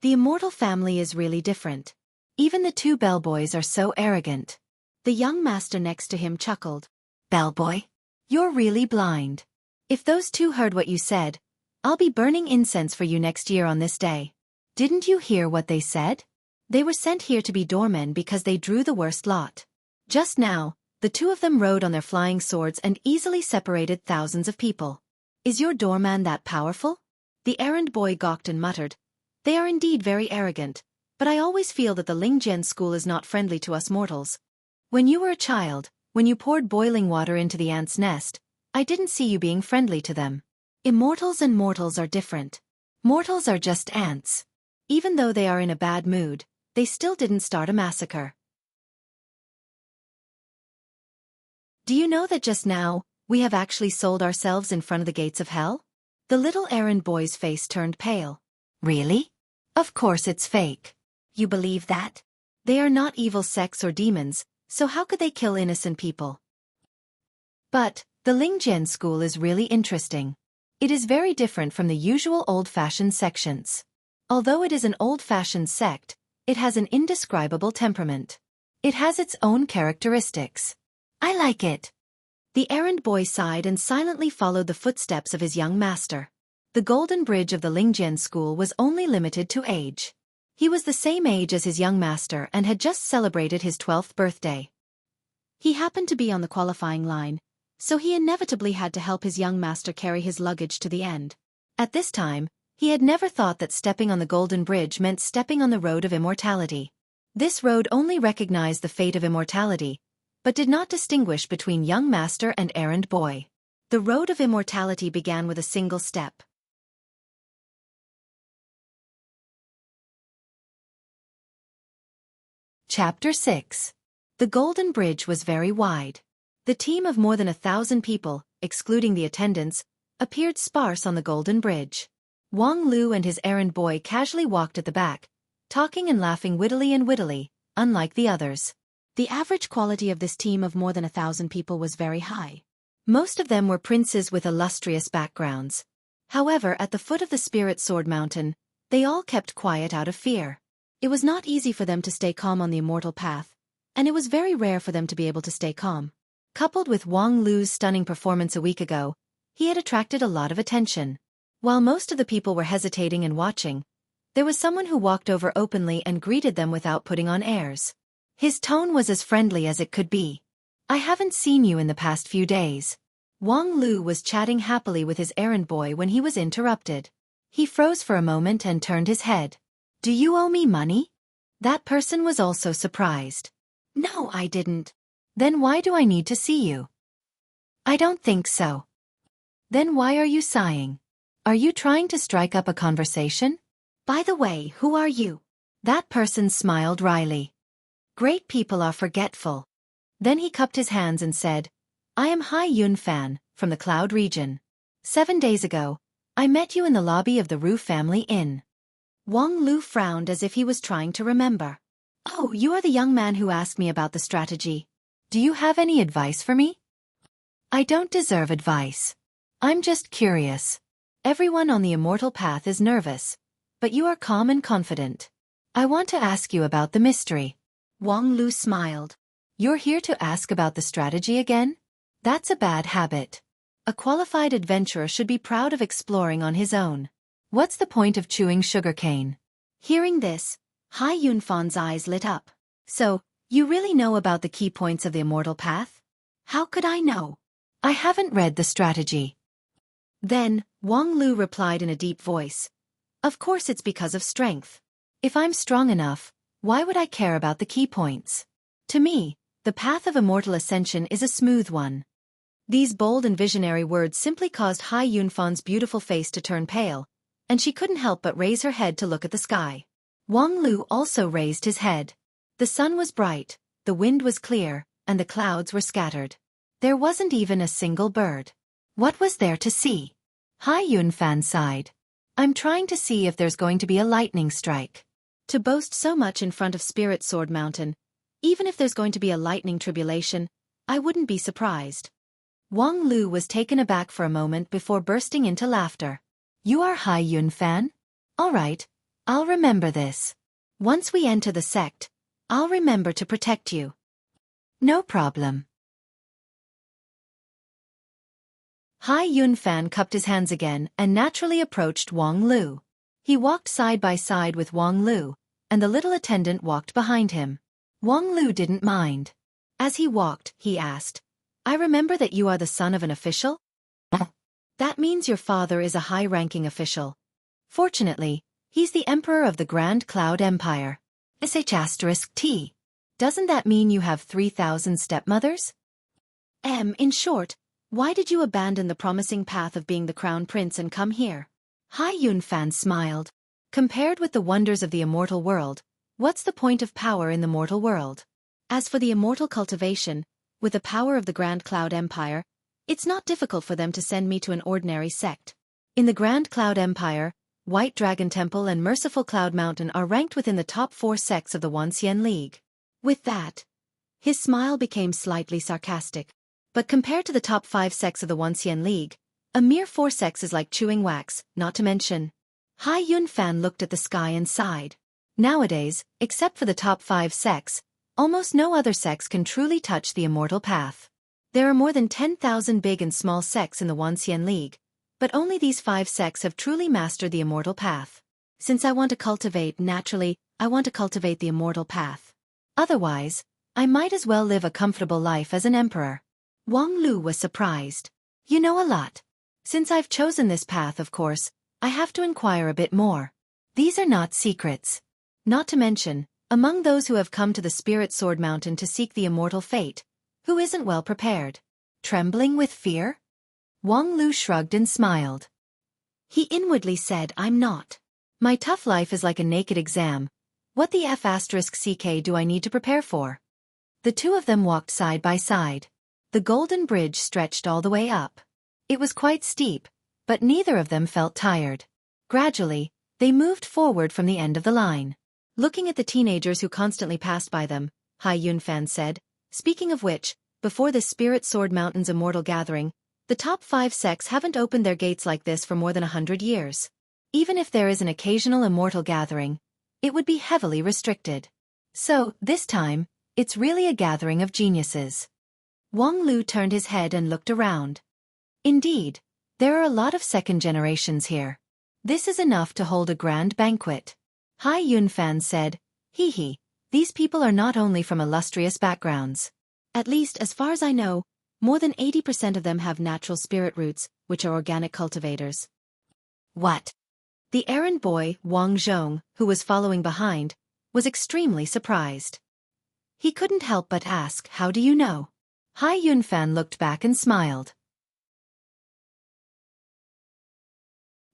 The immortal family is really different. Even the two bellboys are so arrogant. The young master next to him chuckled. Bellboy? You're really blind. If those two heard what you said, I'll be burning incense for you next year on this day. Didn't you hear what they said? They were sent here to be doormen because they drew the worst lot. Just now, the two of them rode on their flying swords and easily separated thousands of people. Is your doorman that powerful? The errand boy gawked and muttered. They are indeed very arrogant, but I always feel that the Lingjian school is not friendly to us mortals. When you were a child, when you poured boiling water into the ant's nest, I didn't see you being friendly to them. Immortals and mortals are different. Mortals are just ants. Even though they are in a bad mood, they still didn't start a massacre. Do you know that just now, we have actually sold ourselves in front of the gates of hell? The little errand boy's face turned pale. Really? Of course it's fake. You believe that? They are not evil sects or demons, so how could they kill innocent people? But, the Lingjian school is really interesting. It is very different from the usual old-fashioned sections. Although it is an old-fashioned sect, it has an indescribable temperament. It has its own characteristics. I like it. The errand boy sighed and silently followed the footsteps of his young master. The Golden Bridge of the Lingjian school was only limited to age. He was the same age as his young master and had just celebrated his 12th birthday. He happened to be on the qualifying line, so he inevitably had to help his young master carry his luggage to the end. At this time, he had never thought that stepping on the Golden Bridge meant stepping on the road of immortality. This road only recognized the fate of immortality, but did not distinguish between young master and errand boy. The road of immortality began with a single step. Chapter 6. The Golden Bridge was very wide. The team of more than 1,000 people, excluding the attendants, appeared sparse on the Golden Bridge. Wang Lu and his errand boy casually walked at the back, talking and laughing wittily, unlike the others. The average quality of this team of more than 1,000 people was very high. Most of them were princes with illustrious backgrounds. However, at the foot of the Spirit Sword Mountain, they all kept quiet out of fear. It was not easy for them to stay calm on the immortal path, and it was very rare for them to be able to stay calm. Coupled with Wang Lu's stunning performance a week ago, he had attracted a lot of attention. While most of the people were hesitating and watching, there was someone who walked over openly and greeted them without putting on airs. His tone was as friendly as it could be. I haven't seen you in the past few days. Wang Lu was chatting happily with his errand boy when he was interrupted. He froze for a moment and turned his head. Do you owe me money? That person was also surprised. No, I didn't. Then why do I need to see you? I don't think so. Then why are you sighing? Are you trying to strike up a conversation? By the way, who are you? That person smiled wryly. Great people are forgetful. Then he cupped his hands and said, I am Hai Yun Fan, from the Cloud region. 7 days ago, I met you in the lobby of the Ru family inn. Wang Lu frowned as if he was trying to remember. Oh, you are the young man who asked me about the strategy. Do you have any advice for me? I don't deserve advice. I'm just curious. Everyone on the immortal path is nervous, but you are calm and confident. I want to ask you about the mystery. Wang Lu smiled. You're here to ask about the strategy again? That's a bad habit. A qualified adventurer should be proud of exploring on his own. What's the point of chewing sugarcane? Hearing this, Hai Yunfan's eyes lit up. So, you really know about the key points of the immortal path? How could I know? I haven't read the strategy. Then, Wang Lu replied in a deep voice. Of course it's because of strength. If I'm strong enough, why would I care about the key points? To me, the path of immortal ascension is a smooth one. These bold and visionary words simply caused Hai Yunfan's beautiful face to turn pale, and she couldn't help but raise her head to look at the sky. Wang Lu also raised his head. The sun was bright, the wind was clear, and the clouds were scattered. There wasn't even a single bird. What was there to see? Hai Yunfan sighed. I'm trying to see if there's going to be a lightning strike. To boast so much in front of Spirit Sword Mountain, even if there's going to be a lightning tribulation, I wouldn't be surprised. Wang Lu was taken aback for a moment before bursting into laughter. You are Hai Yunfan? All right, I'll remember this. Once we enter the sect, I'll remember to protect you. No problem. Hai Yunfan cupped his hands again and naturally approached Wang Lu. He walked side by side with Wang Lu, and the little attendant walked behind him. Wang Lu didn't mind. As he walked, he asked, I remember that you are the son of an official? That means your father is a high-ranking official. Fortunately, he's the emperor of the Grand Cloud Empire. *T. Doesn't that mean you have 3,000 stepmothers? In short, why did you abandon the promising path of being the crown prince and come here? Hai Yunfan smiled. Compared with the wonders of the immortal world, what's the point of power in the mortal world? As for the immortal cultivation, with the power of the Grand Cloud Empire, it's not difficult for them to send me to an ordinary sect. In the Grand Cloud Empire, White Dragon Temple and Merciful Cloud Mountain are ranked within the top 4 sects of the Wanxian League. With that, his smile became slightly sarcastic. But compared to the top 5 sects of the Wanxian League, a mere 4 sects is like chewing wax, not to mention. Hai Yunfan looked at the sky and sighed. Nowadays, except for the top 5 sects, almost no other sects can truly touch the immortal path. There are more than 10,000 big and small sects in the Wanxian League, but only these 5 sects have truly mastered the immortal path. Since I want to cultivate the immortal path. Otherwise, I might as well live a comfortable life as an emperor. Wang Lu was surprised. You know a lot. Since I've chosen this path, of course, I have to inquire a bit more. These are not secrets. Not to mention, among those who have come to the Spirit Sword Mountain to seek the immortal fate, who isn't well prepared? Trembling with fear? Wang Lu shrugged and smiled. He inwardly said, I'm not. My tough life is like a naked exam. What the F***ck do I need to prepare for? The two of them walked side by side. The golden bridge stretched all the way up. It was quite steep, but neither of them felt tired. Gradually, they moved forward from the end of the line. Looking at the teenagers who constantly passed by them, Hai Yunfan said, speaking of which, before the Spirit Sword Mountain's immortal gathering, the top 5 sects haven't opened their gates like this for more than 100 years. Even if there is an occasional immortal gathering, it would be heavily restricted. So, this time, it's really a gathering of geniuses. Wang Lu turned his head and looked around. Indeed, there are a lot of second generations here. This is enough to hold a grand banquet. Hai Yunfan said, hee, these people are not only from illustrious backgrounds. At least as far as I know, more than 80% of them have natural spirit roots, which are organic cultivators. What? The errand boy, Wang Zhong, who was following behind, was extremely surprised. He couldn't help but ask, how do you know? Hai Yunfan looked back and smiled.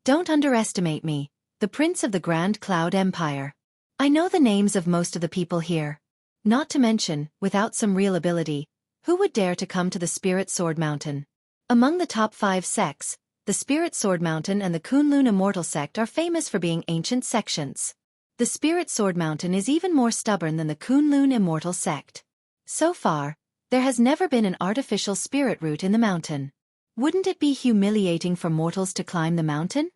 Don't underestimate me, the prince of the Grand Cloud Empire. I know the names of most of the people here. Not to mention, without some real ability, who would dare to come to the Spirit Sword Mountain? Among the top 5 sects, the Spirit Sword Mountain and the Kunlun Immortal Sect are famous for being ancient sections. The Spirit Sword Mountain is even more stubborn than the Kunlun Immortal Sect. So far, there has never been an artificial spirit root in the mountain. Wouldn't it be humiliating for mortals to climb the mountain?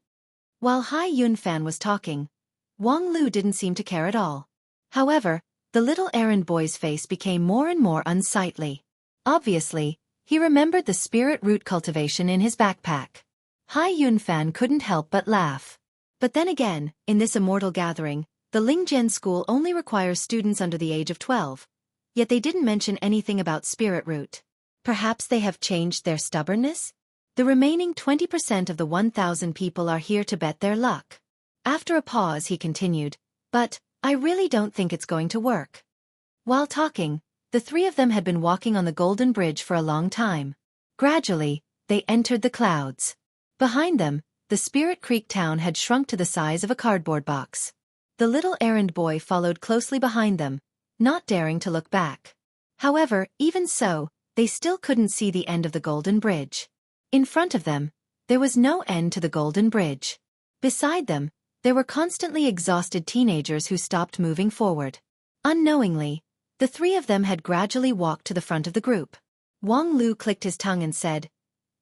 While Hai Yunfan was talking, Wang Lu didn't seem to care at all. However, the little errand boy's face became more and more unsightly. Obviously, he remembered the spirit root cultivation in his backpack. Hai Yunfan couldn't help but laugh. But then again, in this immortal gathering, The Lingjian school only requires students under the age of 12. Yet they didn't mention anything about spirit root. Perhaps they have changed their stubbornness? The remaining 20% of the 1,000 people are here to bet their luck. After a pause he continued, but I really don't think it's going to work. While talking, the three of them had been walking on the Golden Bridge for a long time. Gradually, they entered the clouds. Behind them, the Spirit Creek town had shrunk to the size of a cardboard box. The little errand boy followed closely behind them, not daring to look back. However, even so, they still couldn't see the end of the Golden Bridge. In front of them, there was no end to the Golden Bridge. Beside them, there were constantly exhausted teenagers who stopped moving forward. Unknowingly, the three of them had gradually walked to the front of the group. Wang Lu clicked his tongue and said,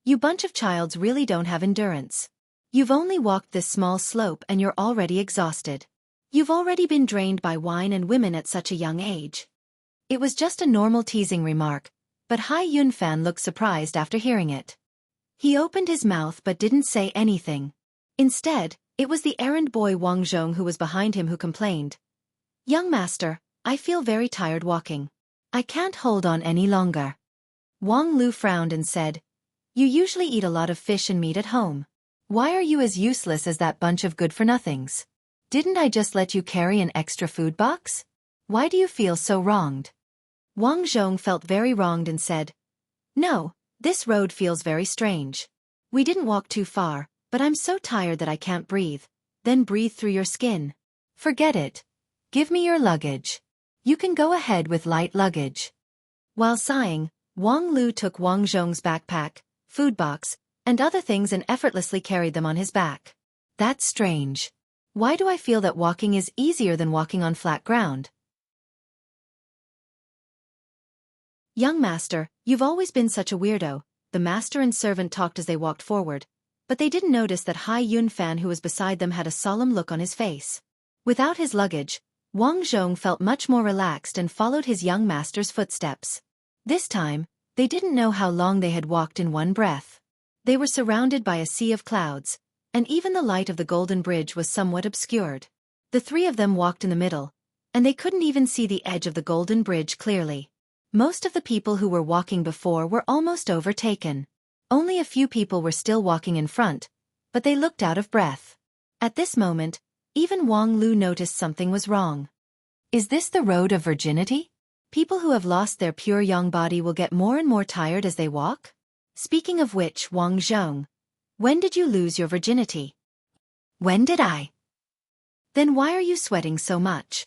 "You bunch of childs really don't have endurance. You've only walked this small slope and you're already exhausted. You've already been drained by wine and women at such a young age." It was just a normal teasing remark, but Hai Yunfan looked surprised after hearing it. He opened his mouth but didn't say anything. Instead, it was the errand boy Wang Zhong who was behind him who complained, "Young master, I feel very tired walking. I can't hold on any longer." Wang Lu frowned and said, "You usually eat a lot of fish and meat at home. Why are you as useless as that bunch of good-for-nothings? Didn't I just let you carry an extra food box? Why do you feel so wronged?" Wang Zhong felt very wronged and said, "No, this road feels very strange. We didn't walk too far, but I'm so tired that I can't breathe. Then breathe through your skin. Forget it. Give me your luggage. You can go ahead with light luggage." While sighing, Wang Lu took Wang Zhong's backpack, food box, and other things and effortlessly carried them on his back. That's strange. Why do I feel that walking is easier than walking on flat ground? "Young master, you've always been such a weirdo," the master and servant talked as they walked forward, but they didn't notice that Hai Yunfan who was beside them had a solemn look on his face. Without his luggage, Wang Zhong felt much more relaxed and followed his young master's footsteps. This time, they didn't know how long they had walked in one breath. They were surrounded by a sea of clouds, and even the light of the Golden Bridge was somewhat obscured. The three of them walked in the middle, and they couldn't even see the edge of the Golden Bridge clearly. Most of the people who were walking before were almost overtaken. Only a few people were still walking in front, but they looked out of breath. At this moment, even Wang Lu noticed something was wrong. Is this the road of virginity? People who have lost their pure young body will get more and more tired as they walk? Speaking of which, Wang Zhong, when did you lose your virginity? When did I? Then why are you sweating so much?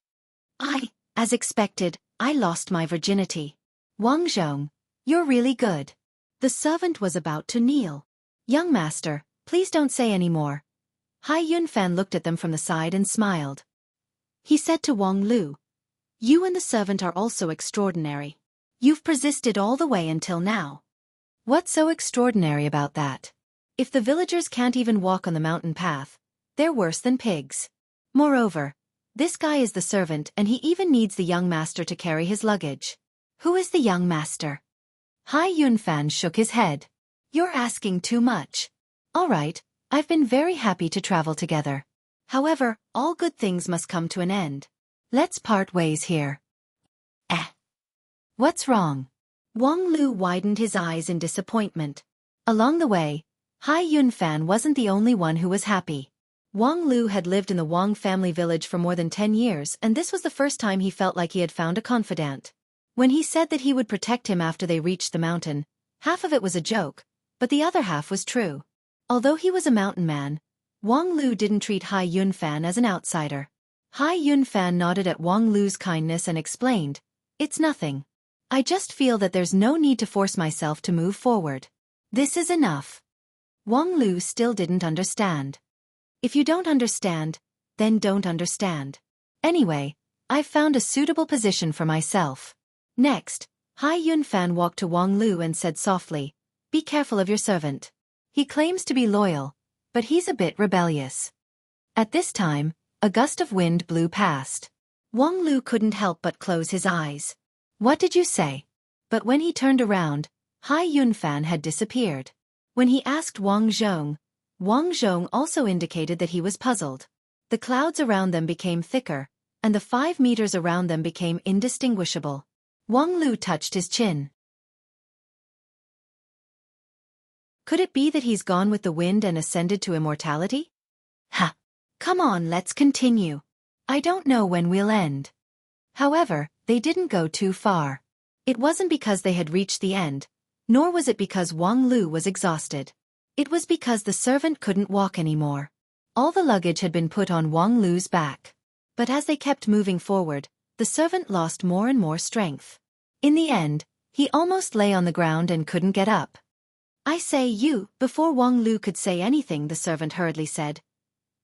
As expected, I lost my virginity. Wang Zhong, you're really good. The servant was about to kneel. Young master, please don't say any more. Hai Yunfan looked at them from the side and smiled. He said to Wang Lu, "You and the servant are also extraordinary. You've persisted all the way until now. What's so extraordinary about that? If the villagers can't even walk on the mountain path, they're worse than pigs. Moreover, this guy is the servant and he even needs the young master to carry his luggage. Who is the young master?" Hai Yunfan shook his head. "You're asking too much. All right, I've been very happy to travel together. However, all good things must come to an end. Let's part ways here." What's wrong? Wang Lu widened his eyes in disappointment. Along the way, Hai Yunfan wasn't the only one who was happy. Wang Lu had lived in the Wang family village for more than 10 years and this was the first time he felt like he had found a confidant. When he said that he would protect him after they reached the mountain, half of it was a joke, but the other half was true. Although he was a mountain man, Wang Lu didn't treat Hai Yunfan as an outsider. Hai Yunfan nodded at Wang Lu's kindness and explained, "It's nothing. I just feel that there's no need to force myself to move forward. This is enough." Wang Lu still didn't understand. If you don't understand, then don't understand. Anyway, I've found a suitable position for myself. Next, Hai Yunfan walked to Wang Lu and said softly, "Be careful of your servant. He claims to be loyal, but he's a bit rebellious." At this time, a gust of wind blew past. Wang Lu couldn't help but close his eyes. "What did you say?" But when he turned around, Hai Yunfan had disappeared. When he asked Wang Zhong also indicated that he was puzzled. The clouds around them became thicker, and the 5 meters around them became indistinguishable. Wang Lu touched his chin. Could it be that he's gone with the wind and ascended to immortality? Ha! Come on, let's continue. I don't know when we'll end. However, they didn't go too far. It wasn't because they had reached the end, nor was it because Wang Lu was exhausted. It was because the servant couldn't walk anymore. All the luggage had been put on Wang Lu's back. But as they kept moving forward, the servant lost more and more strength. In the end, he almost lay on the ground and couldn't get up. I say you, before Wang Lu could say anything, the servant hurriedly said.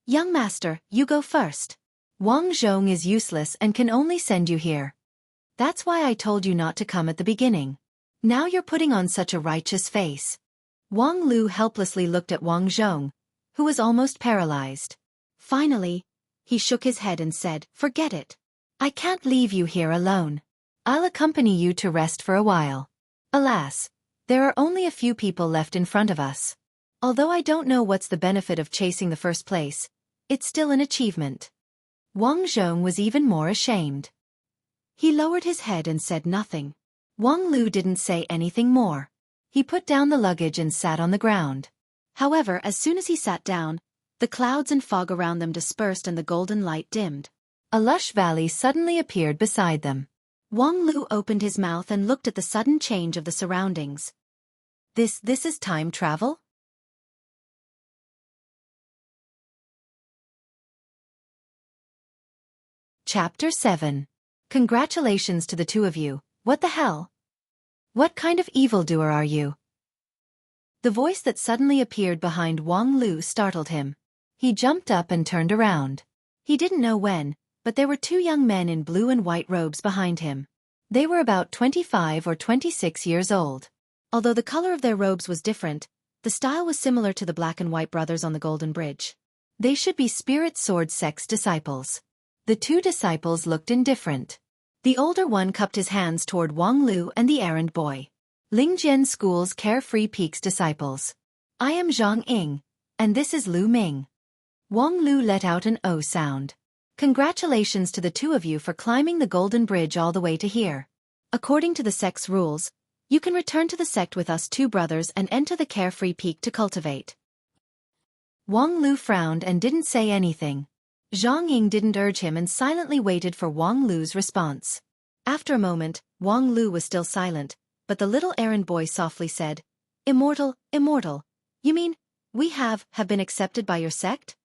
Young master, you go first. Wang Zhong is useless and can only send you here. That's why I told you not to come at the beginning. Now you're putting on such a righteous face. Wang Lu helplessly looked at Wang Zhong, who was almost paralyzed. Finally, he shook his head and said, Forget it. I can't leave you here alone. I'll accompany you to rest for a while. Alas, there are only a few people left in front of us. Although I don't know what's the benefit of chasing the first place, it's still an achievement. Wang Zhong was even more ashamed. He lowered his head and said nothing. Wang Lu didn't say anything more. He put down the luggage and sat on the ground. However, as soon as he sat down, the clouds and fog around them dispersed and the golden light dimmed. A lush valley suddenly appeared beside them. Wang Lu opened his mouth and looked at the sudden change of the surroundings. This is time travel? Chapter 7. Congratulations to the two of you. What the hell? What kind of evildoer are you? The voice that suddenly appeared behind Wang Lu startled him. He jumped up and turned around. He didn't know when, but there were two young men in blue and white robes behind him. They were about 25 or 26 years old. Although the color of their robes was different, the style was similar to the black and white brothers on the Golden Bridge. They should be Spirit Sword Sect's disciples. The two disciples looked indifferent. The older one cupped his hands toward Wang Lu and the errand boy. Lingjian School's Carefree Peaks disciples. I am Zhang Ying, and this is Lu Ming. Wang Lu let out an O sound. Congratulations to the two of you for climbing the Golden Bridge all the way to here. According to the sect's rules, you can return to the sect with us two brothers and enter the Carefree Peak to cultivate. Wang Lu frowned and didn't say anything. Zhang Ying didn't urge him and silently waited for Wang Lu's response. After a moment, Wang Lu was still silent, but the little errand boy softly said, Immortal, immortal. You mean, we have been accepted by your sect?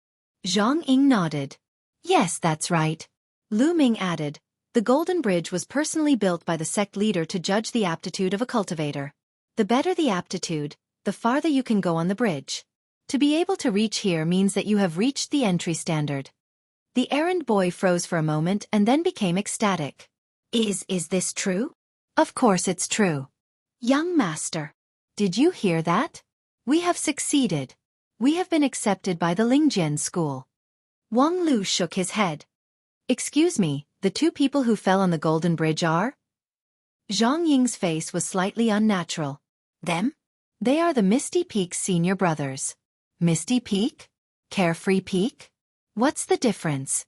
Zhang Ying nodded. Yes, that's right. Lu Ming added, the Golden Bridge was personally built by the sect leader to judge the aptitude of a cultivator. The better the aptitude, the farther you can go on the bridge. To be able to reach here means that you have reached the entry standard. The errand boy froze for a moment and then became ecstatic. Is this true? Of course it's true. Young master. Did you hear that? We have succeeded. We have been accepted by the Lingjian School. Wang Lu shook his head. Excuse me, the two people who fell on the Golden Bridge are? Zhang Ying's face was slightly unnatural. Them? They are the Misty Peak's senior brothers. Misty Peak? Carefree Peak? What's the difference?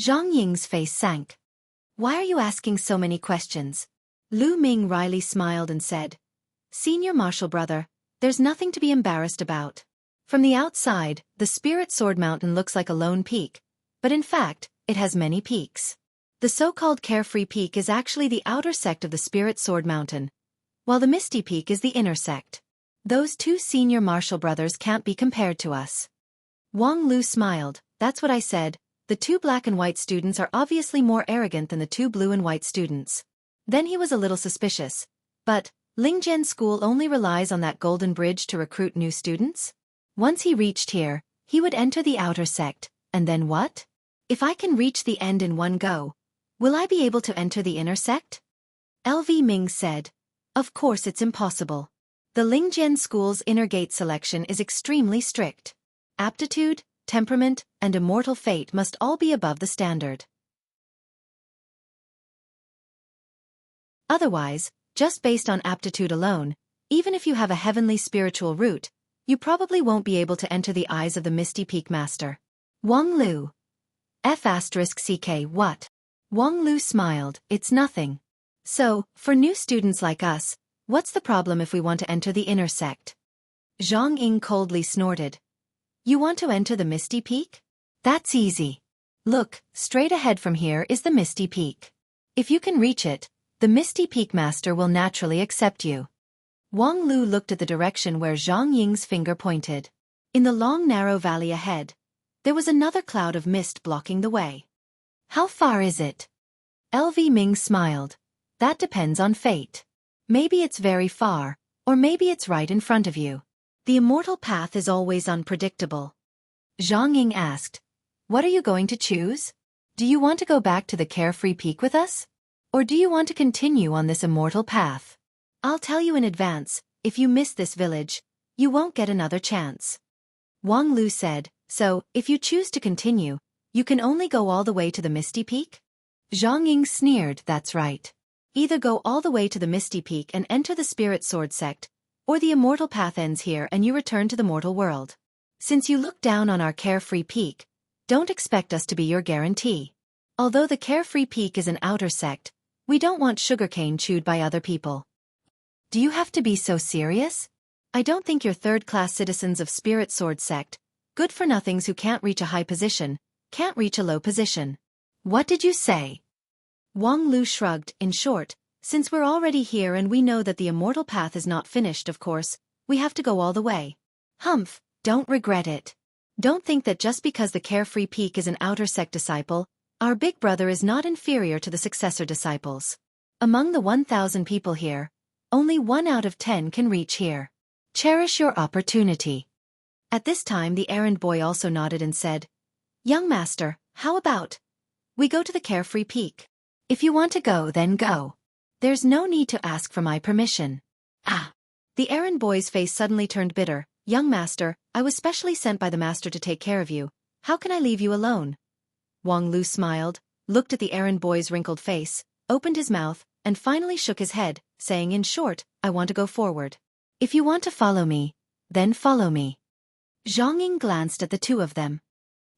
Zhang Ying's face sank. Why are you asking so many questions? Lu Ming wryly smiled and said, Senior Martial Brother, there's nothing to be embarrassed about. From the outside, the Spirit Sword Mountain looks like a lone peak, but in fact, it has many peaks. The so-called Carefree Peak is actually the outer sect of the Spirit Sword Mountain, while the Misty Peak is the inner sect. Those two senior Martial Brothers can't be compared to us. Wang Lu smiled. That's what I said. The two black and white students are obviously more arrogant than the two blue and white students. Then he was a little suspicious. But, Lingjian School only relies on that Golden Bridge to recruit new students? Once he reached here, he would enter the outer sect, and then what? If I can reach the end in one go, will I be able to enter the inner sect? LV Ming said. Of course it's impossible. The Lingjian School's inner gate selection is extremely strict. Aptitude, temperament, and immortal fate must all be above the standard. Otherwise, just based on aptitude alone, even if you have a heavenly spiritual root, you probably won't be able to enter the eyes of the Misty Peak Master. Wang Lu. F*CK what? Wang Lu smiled, it's nothing. So, for new students like us, what's the problem if we want to enter the inner sect? Zhang Ying coldly snorted. You want to enter the Misty Peak? That's easy. Look, straight ahead from here is the Misty Peak. If you can reach it, the Misty Peak Master will naturally accept you. Wang Lu looked at the direction where Zhang Ying's finger pointed. In the long narrow valley ahead, there was another cloud of mist blocking the way. How far is it? LV Ming smiled. That depends on fate. Maybe it's very far, or maybe it's right in front of you. The immortal path is always unpredictable. Zhang Ying asked, what are you going to choose? Do you want to go back to the Carefree Peak with us? Or do you want to continue on this immortal path? I'll tell you in advance, if you miss this village, you won't get another chance. Wang Lu said, so, if you choose to continue, you can only go all the way to the Misty Peak? Zhang Ying sneered, that's right. Either go all the way to the Misty Peak and enter the Spirit Sword sect, or the immortal path ends here and you return to the mortal world. Since you look down on our Carefree Peak, don't expect us to be your guarantee. Although the Carefree Peak is an outer sect, we don't want sugarcane chewed by other people. Do you have to be so serious? I don't think you're third-class citizens of Spirit Sword sect, good-for-nothings who can't reach a high position, can't reach a low position. What did you say? Wang Lu shrugged, in short, since we're already here and we know that the immortal path is not finished, of course, we have to go all the way. Humph, don't regret it. Don't think that just because the Carefree Peak is an outer sect disciple, our big brother is not inferior to the successor disciples. Among the 1,000 people here, only 1 out of 10 can reach here. Cherish your opportunity. At this time the errand boy also nodded and said, Young master, how about we go to the Carefree Peak? If you want to go, then go. There's no need to ask for my permission. Ah! The errand boy's face suddenly turned bitter. Young master, I was specially sent by the master to take care of you. How can I leave you alone? Wang Lu smiled, looked at the errand boy's wrinkled face, opened his mouth, and finally shook his head, saying in short, I want to go forward. If you want to follow me, then follow me. Zhang Ying glanced at the two of them.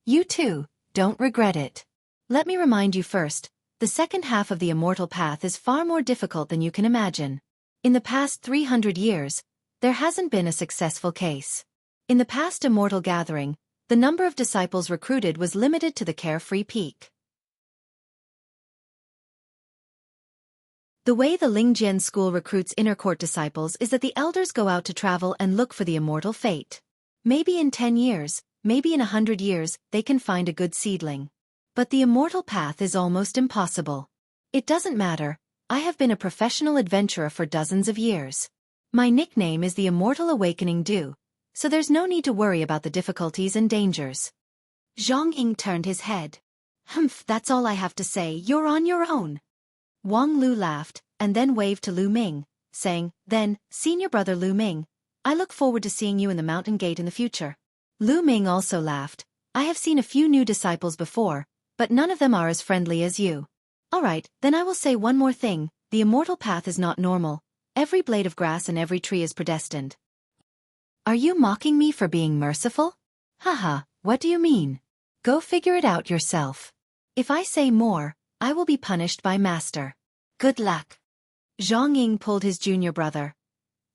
You too, don't regret it. Let me remind you first, the second half of the immortal path is far more difficult than you can imagine. In the past 300 years, there hasn't been a successful case. In the past immortal gathering, the number of disciples recruited was limited to the Carefree Peak. The way the Lingjian school recruits inner court disciples is that the elders go out to travel and look for the immortal fate. Maybe in 10 years, maybe in 100 years, they can find a good seedling. But the immortal path is almost impossible. It doesn't matter, I have been a professional adventurer for dozens of years. My nickname is the Immortal Awakening Dew, so there's no need to worry about the difficulties and dangers. Zhang Ying turned his head. Humph, that's all I have to say, you're on your own. Wang Lu laughed, and then waved to Lu Ming, saying, then, senior brother Lu Ming, I look forward to seeing you in the mountain gate in the future. Lu Ming also laughed. I have seen a few new disciples before, but none of them are as friendly as you. Alright, then I will say one more thing, the immortal path is not normal. Every blade of grass and every tree is predestined. Are you mocking me for being merciful? Haha, what do you mean? Go figure it out yourself. If I say more, I will be punished by master. Good luck. Zhang Ying pulled his junior brother.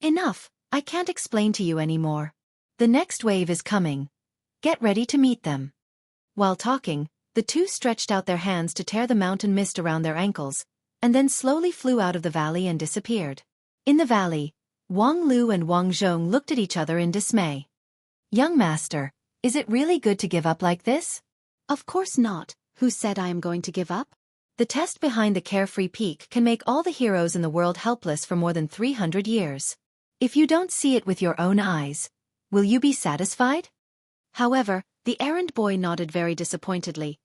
Enough, I can't explain to you anymore. The next wave is coming. Get ready to meet them. While talking, the two stretched out their hands to tear the mountain mist around their ankles, and then slowly flew out of the valley and disappeared. In the valley, Wang Lu and Wang Zhong looked at each other in dismay. Young master, is it really good to give up like this? Of course not. Who said I am going to give up? The test behind the Carefree Peak can make all the heroes in the world helpless for more than 300 years. If you don't see it with your own eyes, will you be satisfied? However, the errand boy nodded very disappointedly.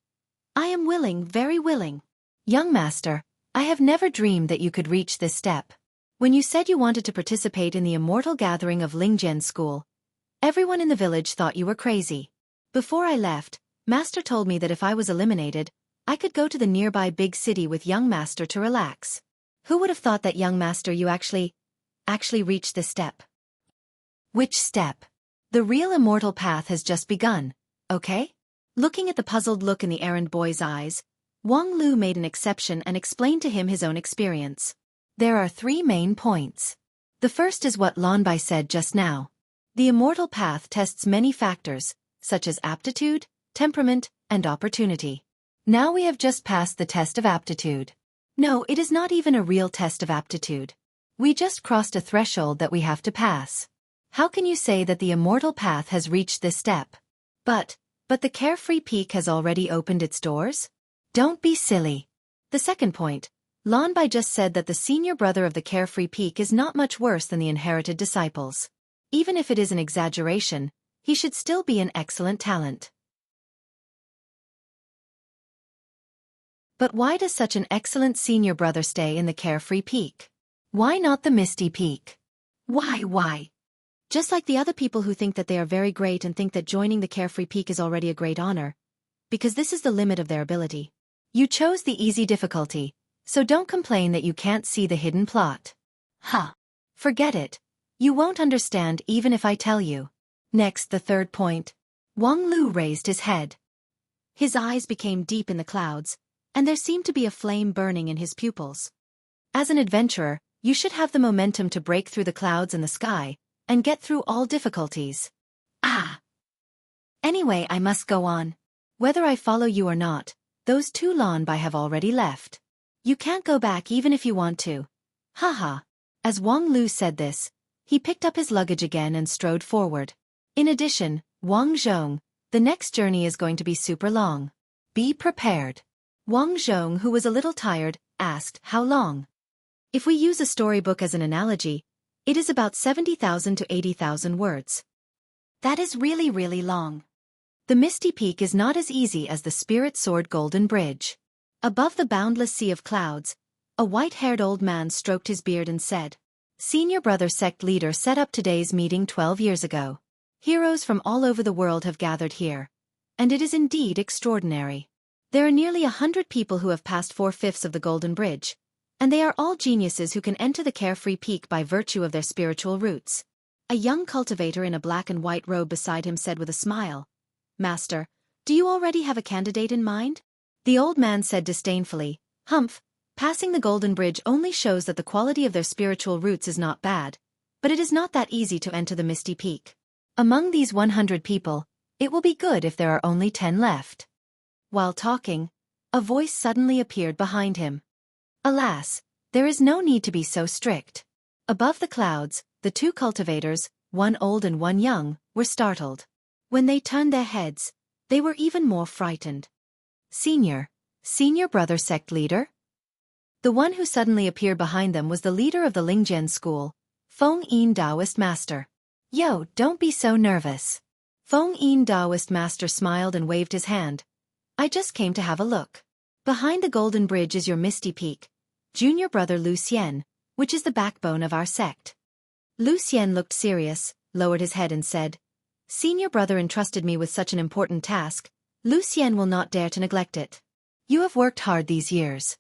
I am willing, very willing. Young master, I have never dreamed that you could reach this step. When you said you wanted to participate in the immortal gathering of Lingjian school, everyone in the village thought you were crazy. Before I left, Master told me that if I was eliminated, I could go to the nearby big city with young master to relax. Who would have thought that young master you actually reached this step? Which step? The real immortal path has just begun, okay? Looking at the puzzled look in the errand boy's eyes, Wang Lu made an exception and explained to him his own experience. There are 3 main points. The first is what Lanbai said just now. The immortal path tests many factors, such as aptitude, temperament, and opportunity. Now we have just passed the test of aptitude. No, it is not even a real test of aptitude. We just crossed a threshold that we have to pass. How can you say that the immortal path has reached this step? But the carefree peak has already opened its doors? Don't be silly. The second point, Lanbai just said that the senior brother of the carefree peak is not much worse than the inherited disciples. Even if it is an exaggeration, he should still be an excellent talent. But why does such an excellent senior brother stay in the carefree peak? Why not the misty peak? Why? Just like the other people who think that they are very great and think that joining the carefree peak is already a great honor. Because this is the limit of their ability. You chose the easy difficulty, so don't complain that you can't see the hidden plot. Forget it. You won't understand even if I tell you. Next, the third point. Wang Lu raised his head. His eyes became deep in the clouds, and there seemed to be a flame burning in his pupils. As an adventurer, you should have the momentum to break through the clouds and the sky, and get through all difficulties. Anyway, I must go on. Whether I follow you or not, those 2 Lanbai have already left. You can't go back even if you want to. As Wang Lu said this, he picked up his luggage again and strode forward. In addition, Wang Zhong, the next journey is going to be super long. Be prepared. Wang Zhong, who was a little tired, asked, how long? If we use a storybook as an analogy, it is about 70,000 to 80,000 words. That is really, really long. The Misty Peak is not as easy as the Spirit Sword Golden Bridge. Above the boundless sea of clouds, a white-haired old man stroked his beard and said, Senior Brother Sect Leader set up today's meeting 12 years ago. Heroes from all over the world have gathered here. And it is indeed extraordinary. There are nearly 100 people who have passed 4/5 of the Golden Bridge, and they are all geniuses who can enter the carefree peak by virtue of their spiritual roots. A young cultivator in a black and white robe beside him said with a smile, Master, do you already have a candidate in mind? The old man said disdainfully, Humph, passing the Golden Bridge only shows that the quality of their spiritual roots is not bad, but it is not that easy to enter the Misty Peak. Among these 100 people, it will be good if there are only 10 left. While talking, a voice suddenly appeared behind him. Alas, there is no need to be so strict. Above the clouds, the 2 cultivators, one old and one young, were startled. When they turned their heads, they were even more frightened. Senior Brother Sect Leader? The one who suddenly appeared behind them was the leader of the Lingjian school, Feng Yin Taoist Master. Yo, don't be so nervous. Feng Yin Taoist Master smiled and waved his hand. I just came to have a look. Behind the Golden Bridge is your Misty Peak, Junior Brother Lucien, which is the backbone of our sect. Lucien looked serious, lowered his head and said, Senior Brother entrusted me with such an important task, Lucien will not dare to neglect it. You have worked hard these years.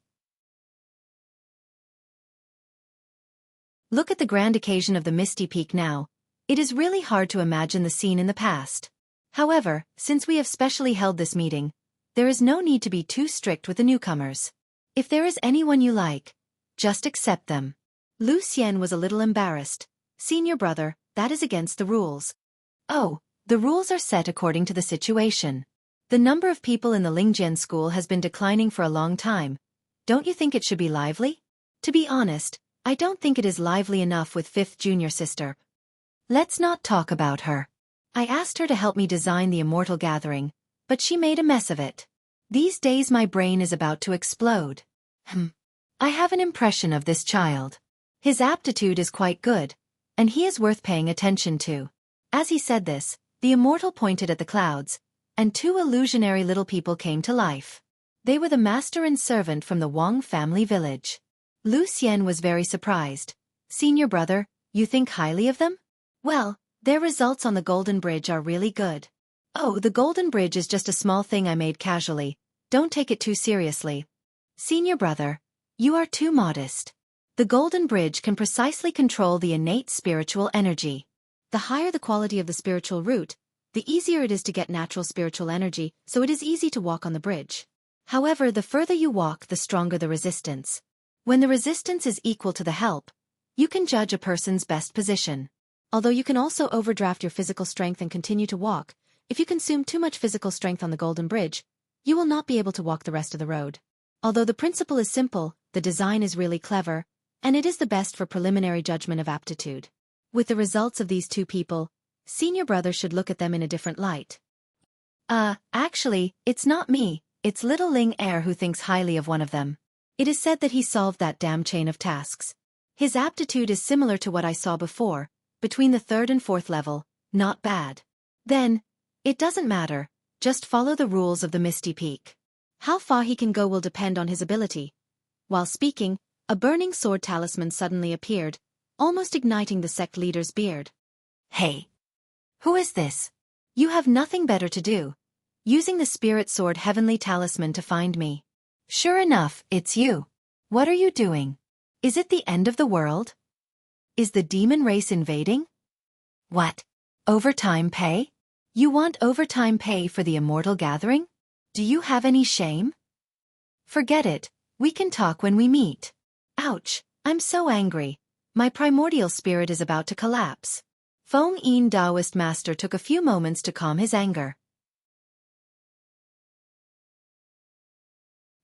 Look at the grand occasion of the Misty Peak now. It is really hard to imagine the scene in the past. However, since we have specially held this meeting, there is no need to be too strict with the newcomers. If there is anyone you like, just accept them. Lucien was a little embarrassed. Senior Brother, that is against the rules. Oh, the rules are set according to the situation. The number of people in the Lingjian school has been declining for a long time. Don't you think it should be lively? To be honest, I don't think it is lively enough with 5th junior sister. Let's not talk about her. I asked her to help me design the Immortal Gathering, but she made a mess of it. These days my brain is about to explode. I have an impression of this child. His aptitude is quite good, and he is worth paying attention to. As he said this, the Immortal pointed at the clouds, and 2 illusionary little people came to life. They were the master and servant from the Wang family village. Lucien was very surprised. Senior Brother, you think highly of them? Well, their results on the Golden Bridge are really good. Oh, the Golden Bridge is just a small thing I made casually. Don't take it too seriously. Senior Brother, you are too modest. The Golden Bridge can precisely control the innate spiritual energy. The higher the quality of the spiritual root, the easier it is to get natural spiritual energy, so it is easy to walk on the bridge. However, the further you walk, the stronger the resistance. When the resistance is equal to the help, you can judge a person's best position. Although you can also overdraft your physical strength and continue to walk, if you consume too much physical strength on the Golden Bridge, you will not be able to walk the rest of the road. Although the principle is simple, the design is really clever, and it is the best for preliminary judgment of aptitude. With the results of these two people, senior brother should look at them in a different light. Actually, it's not me, it's little Ling Er who thinks highly of one of them. It is said that he solved that damn chain of tasks. His aptitude is similar to what I saw before, between the 3rd and 4th level, not bad. Then, it doesn't matter, just follow the rules of the Misty Peak. How far he can go will depend on his ability. While speaking, a burning sword talisman suddenly appeared, almost igniting the sect leader's beard. Hey! Who is this? You have nothing better to do. Using the spirit sword heavenly talisman to find me. Sure enough, it's you. What are you doing? Is it the end of the world? Is the demon race invading? What? Overtime pay? You want overtime pay for the immortal gathering? Do you have any shame? Forget it, we can talk when we meet. Ouch, I'm so angry. My primordial spirit is about to collapse. Feng Yin Taoist master took a few moments to calm his anger.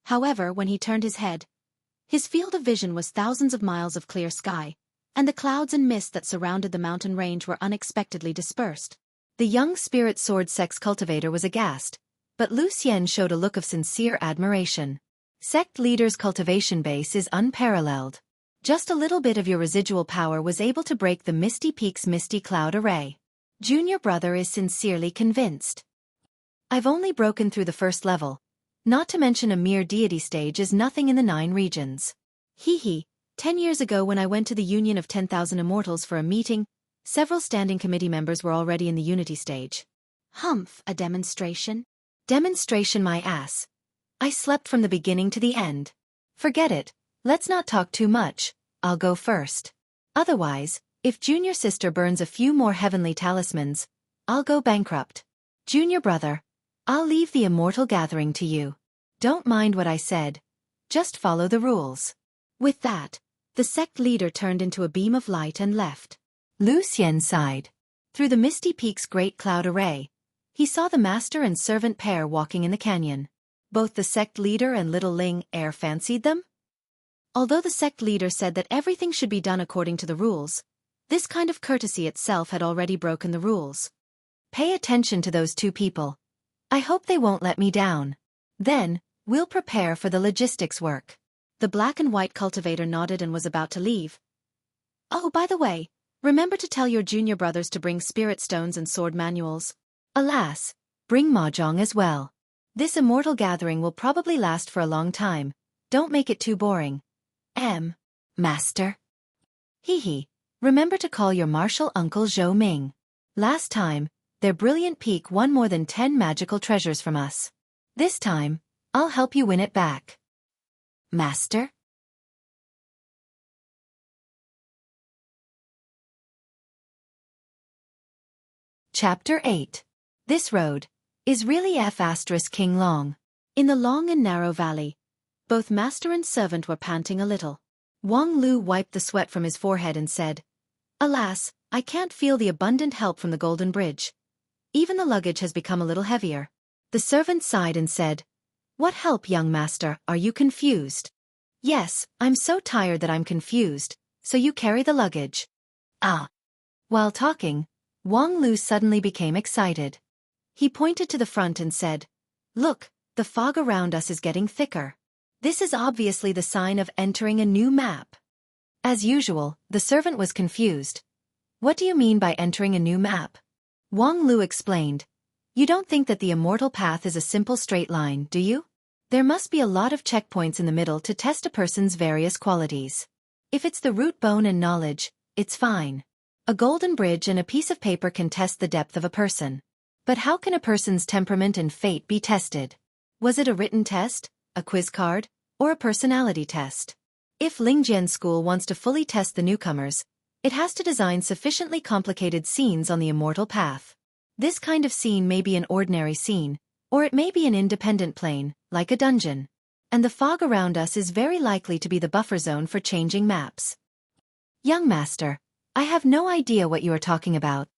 However, when he turned his head, his field of vision was thousands of miles of clear sky, and the clouds and mist that surrounded the mountain range were unexpectedly dispersed. The young spirit sword sex cultivator was aghast, but Lu Xian showed a look of sincere admiration. Sect leader's cultivation base is unparalleled. Just a little bit of your residual power was able to break the Misty Peak's misty cloud array. Junior brother is sincerely convinced. I've only broken through the 1st level. Not to mention a mere deity stage is nothing in the 9 regions. Hee hee, 10 years ago when I went to the Union of 10,000 Immortals for a meeting, several standing committee members were already in the unity stage. Humph, a demonstration? Demonstration my ass. I slept from the beginning to the end. Forget it, let's not talk too much, I'll go first. Otherwise, if junior sister burns a few more heavenly talismans, I'll go bankrupt. Junior brother, I'll leave the immortal gathering to you. Don't mind what I said. Just follow the rules. With that, the sect leader turned into a beam of light and left. Lu Xian sighed. Through the Misty Peak's great cloud array, he saw the master and servant pair walking in the canyon. Both the sect leader and little Ling Er fancied them? Although the sect leader said that everything should be done according to the rules, this kind of courtesy itself had already broken the rules. Pay attention to those two people. I hope they won't let me down. Then, we'll prepare for the logistics work. The black and white cultivator nodded and was about to leave. Oh, by the way, remember to tell your junior brothers to bring spirit stones and sword manuals. Alas, bring mahjong as well. This immortal gathering will probably last for a long time. Don't make it too boring. Master? Hee hee, remember to call your martial uncle Zhou Ming. Last time, their brilliant peak won more than 10 magical treasures from us. This time, I'll help you win it back. Master? Chapter 8. This road is really King long. In the long and narrow valley, both master and servant were panting a little. Wang Lu wiped the sweat from his forehead and said, Alas, I can't feel the abundant help from the Golden Bridge. Even the luggage has become a little heavier. The servant sighed and said, What help, young master, are you confused? Yes, I'm so tired that I'm confused, so you carry the luggage. Ah. While talking, Wang Lu suddenly became excited. He pointed to the front and said, Look, the fog around us is getting thicker. This is obviously the sign of entering a new map. As usual, the servant was confused. What do you mean by entering a new map? Wang Lu explained. You don't think that the immortal path is a simple straight line, do you? There must be a lot of checkpoints in the middle to test a person's various qualities. If it's the root bone and knowledge, it's fine. A golden bridge and a piece of paper can test the depth of a person. But how can a person's temperament and fate be tested? Was it a written test, a quiz card, or a personality test? If Lingjian School wants to fully test the newcomers, it has to design sufficiently complicated scenes on the immortal path. This kind of scene may be an ordinary scene, or it may be an independent plane, like a dungeon. And the fog around us is very likely to be the buffer zone for changing maps. Young master, I have no idea what you are talking about.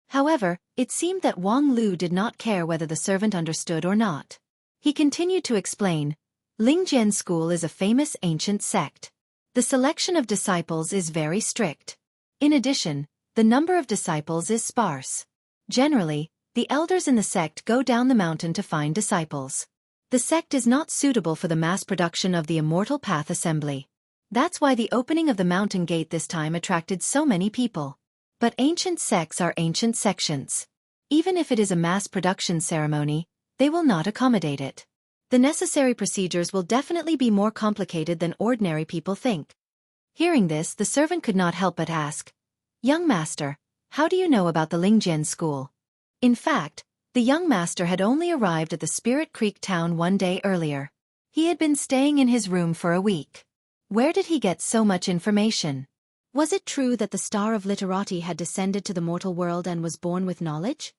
However, it seemed that Wang Lu did not care whether the servant understood or not. He continued to explain, Lingjian School is a famous ancient sect. The selection of disciples is very strict. In addition, the number of disciples is sparse. Generally, the elders in the sect go down the mountain to find disciples. The sect is not suitable for the mass production of the Immortal Path Assembly. That's why the opening of the mountain gate this time attracted so many people. But ancient sects are ancient sections. Even if it is a mass production ceremony, they will not accommodate it. The necessary procedures will definitely be more complicated than ordinary people think. Hearing this, the servant could not help but ask, Young master, how do you know about the Lingjian school? In fact, the young master had only arrived at the Spirit Creek town one day earlier. He had been staying in his room for a week. Where did he get so much information? Was it true that the star of literati had descended to the mortal world and was born with knowledge?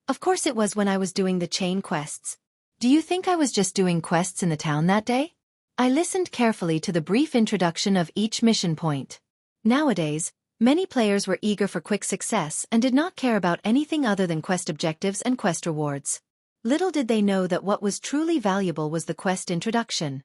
Of course it was when I was doing the chain quests. Do you think I was just doing quests in the town that day? I listened carefully to the brief introduction of each mission point. Nowadays, many players were eager for quick success and did not care about anything other than quest objectives and quest rewards. Little did they know that what was truly valuable was the quest introduction.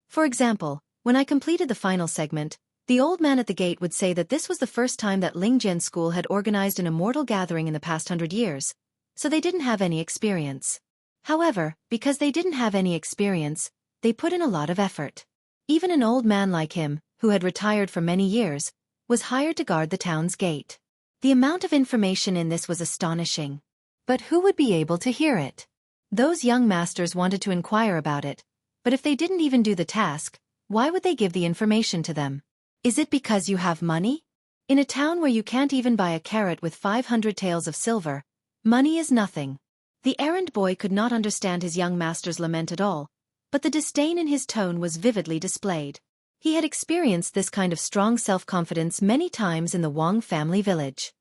For example, when I completed the final segment, the old man at the gate would say that this was the first time that Lingjian School had organized an immortal gathering in the past 100 years, so they didn't have any experience. However, because they didn't have any experience, they put in a lot of effort. Even an old man like him, who had retired for many years, was hired to guard the town's gate. The amount of information in this was astonishing. But who would be able to hear it? Those young masters wanted to inquire about it, but if they didn't even do the task, why would they give the information to them? Is it because you have money? In a town where you can't even buy a carrot with 500 taels of silver, money is nothing. The errand boy could not understand his young master's lament at all, but the disdain in his tone was vividly displayed. He had experienced this kind of strong self-confidence many times in the Wang family village.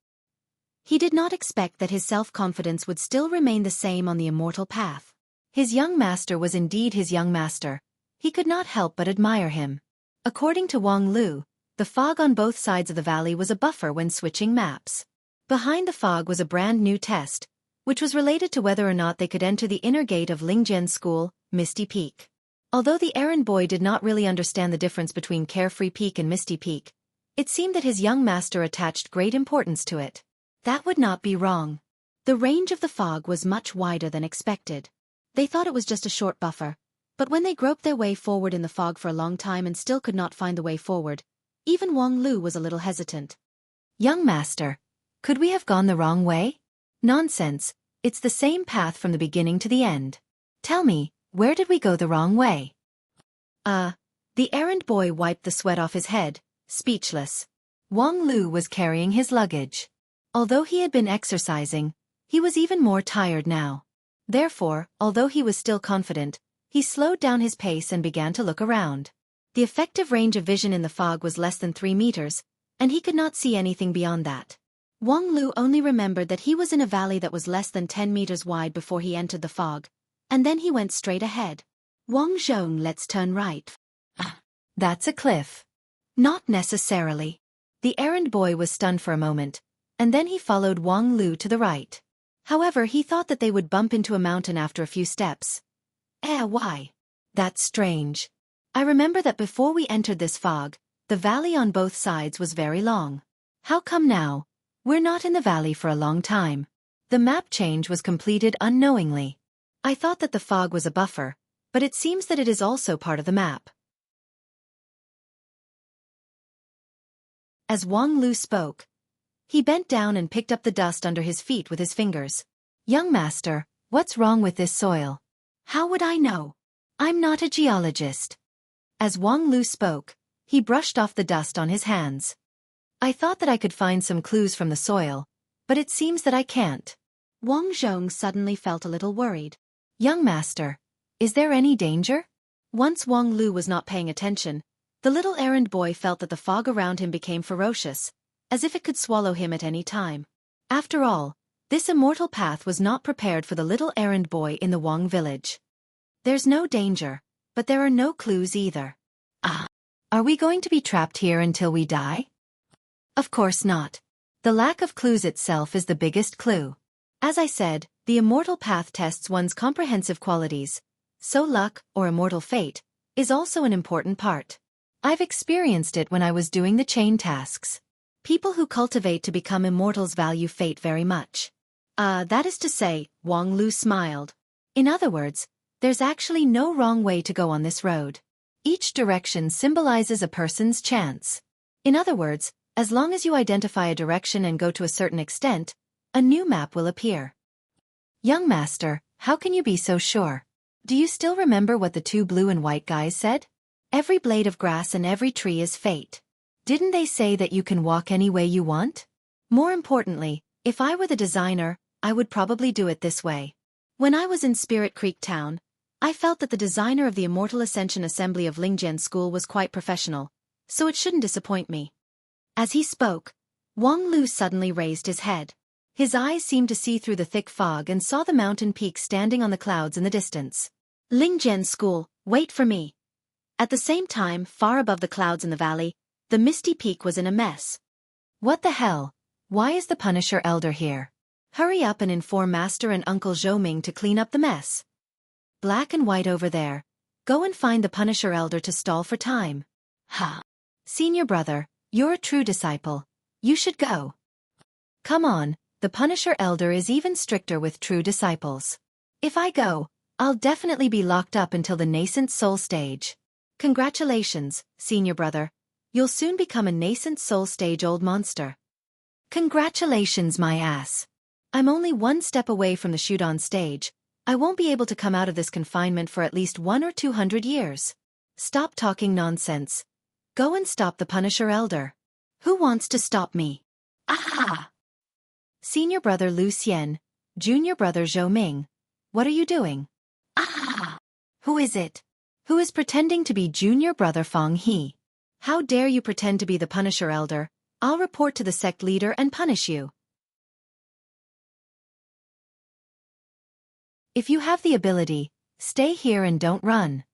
He did not expect that his self-confidence would still remain the same on the immortal path. His young master was indeed his young master. He could not help but admire him. According to Wang Lu, the fog on both sides of the valley was a buffer when switching maps. Behind the fog was a brand new test, which was related to whether or not they could enter the inner gate of Lingjian School, Misty Peak. Although the errand boy did not really understand the difference between Carefree Peak and Misty Peak, it seemed that his young master attached great importance to it. That would not be wrong. The range of the fog was much wider than expected. They thought it was just a short buffer, but when they groped their way forward in the fog for a long time and still could not find the way forward, even Wang Lu was a little hesitant. Young master, could we have gone the wrong way? Nonsense, it's the same path from the beginning to the end. Tell me, where did we go the wrong way? The errand boy wiped the sweat off his head, speechless. Wang Lu was carrying his luggage. Although he had been exercising, he was even more tired now. Therefore, although he was still confident, he slowed down his pace and began to look around. The effective range of vision in the fog was less than 3 meters, and he could not see anything beyond that. Wang Lu only remembered that he was in a valley that was less than 10 meters wide before he entered the fog, and then he went straight ahead. Wang Zhong, let's turn right. That's a cliff. Not necessarily. The errand boy was stunned for a moment, and then he followed Wang Lu to the right. However, he thought that they would bump into a mountain after a few steps. Why? That's strange. I remember that before we entered this fog, the valley on both sides was very long. How come now? We're not in the valley for a long time. The map change was completed unknowingly. I thought that the fog was a buffer, but it seems that it is also part of the map. As Wang Lu spoke, he bent down and picked up the dust under his feet with his fingers. Young master, what's wrong with this soil? How would I know? I'm not a geologist. As Wang Lu spoke, he brushed off the dust on his hands. I thought that I could find some clues from the soil, but it seems that I can't. Wang Zhong suddenly felt a little worried. Young master, is there any danger? Once Wang Lu was not paying attention, the little errand boy felt that the fog around him became ferocious, as if it could swallow him at any time. After all, this immortal path was not prepared for the little errand boy in the Wang village. There's no danger, but there are no clues either. Are we going to be trapped here until we die? Of course not. The lack of clues itself is the biggest clue. As I said, the immortal path tests one's comprehensive qualities, so luck, or immortal fate, is also an important part. I've experienced it when I was doing the chain tasks. People who cultivate to become immortals value fate very much. That is to say, Wang Lu smiled. In other words, there's actually no wrong way to go on this road. Each direction symbolizes a person's chance. In other words, as long as you identify a direction and go to a certain extent, a new map will appear. Young master, how can you be so sure? Do you still remember what the two blue and white guys said? Every blade of grass and every tree is fate. Didn't they say that you can walk any way you want? More importantly, if I were the designer, I would probably do it this way. When I was in Spirit Creek Town, I felt that the designer of the Immortal Ascension Assembly of Lingjian School was quite professional, so it shouldn't disappoint me. As he spoke, Wang Lu suddenly raised his head. His eyes seemed to see through the thick fog and saw the mountain peak standing on the clouds in the distance. Lingjian School, wait for me. At the same time, far above the clouds in the valley, the misty peak was in a mess. What the hell? Why is the Punisher Elder here? Hurry up and inform Master and Uncle Zhou to clean up the mess. Black and white over there. Go and find the Punisher Elder to stall for time. Senior brother, you're a true disciple. You should go. Come on, the Punisher Elder is even stricter with true disciples. If I go, I'll definitely be locked up until the nascent soul stage. Congratulations, senior brother. You'll soon become a nascent soul stage old monster. Congratulations, my ass. I'm only one step away from the shoot-on stage. I won't be able to come out of this confinement for at least 100 or 200 years. Stop talking nonsense. Go and stop the Punisher Elder. Who wants to stop me? Senior brother Lu Xian, junior brother Zhou Ming. What are you doing? Who is it? Who is pretending to be junior brother Fang He? How dare you pretend to be the Punisher Elder? I'll report to the sect leader and punish you. If you have the ability, stay here and don't run.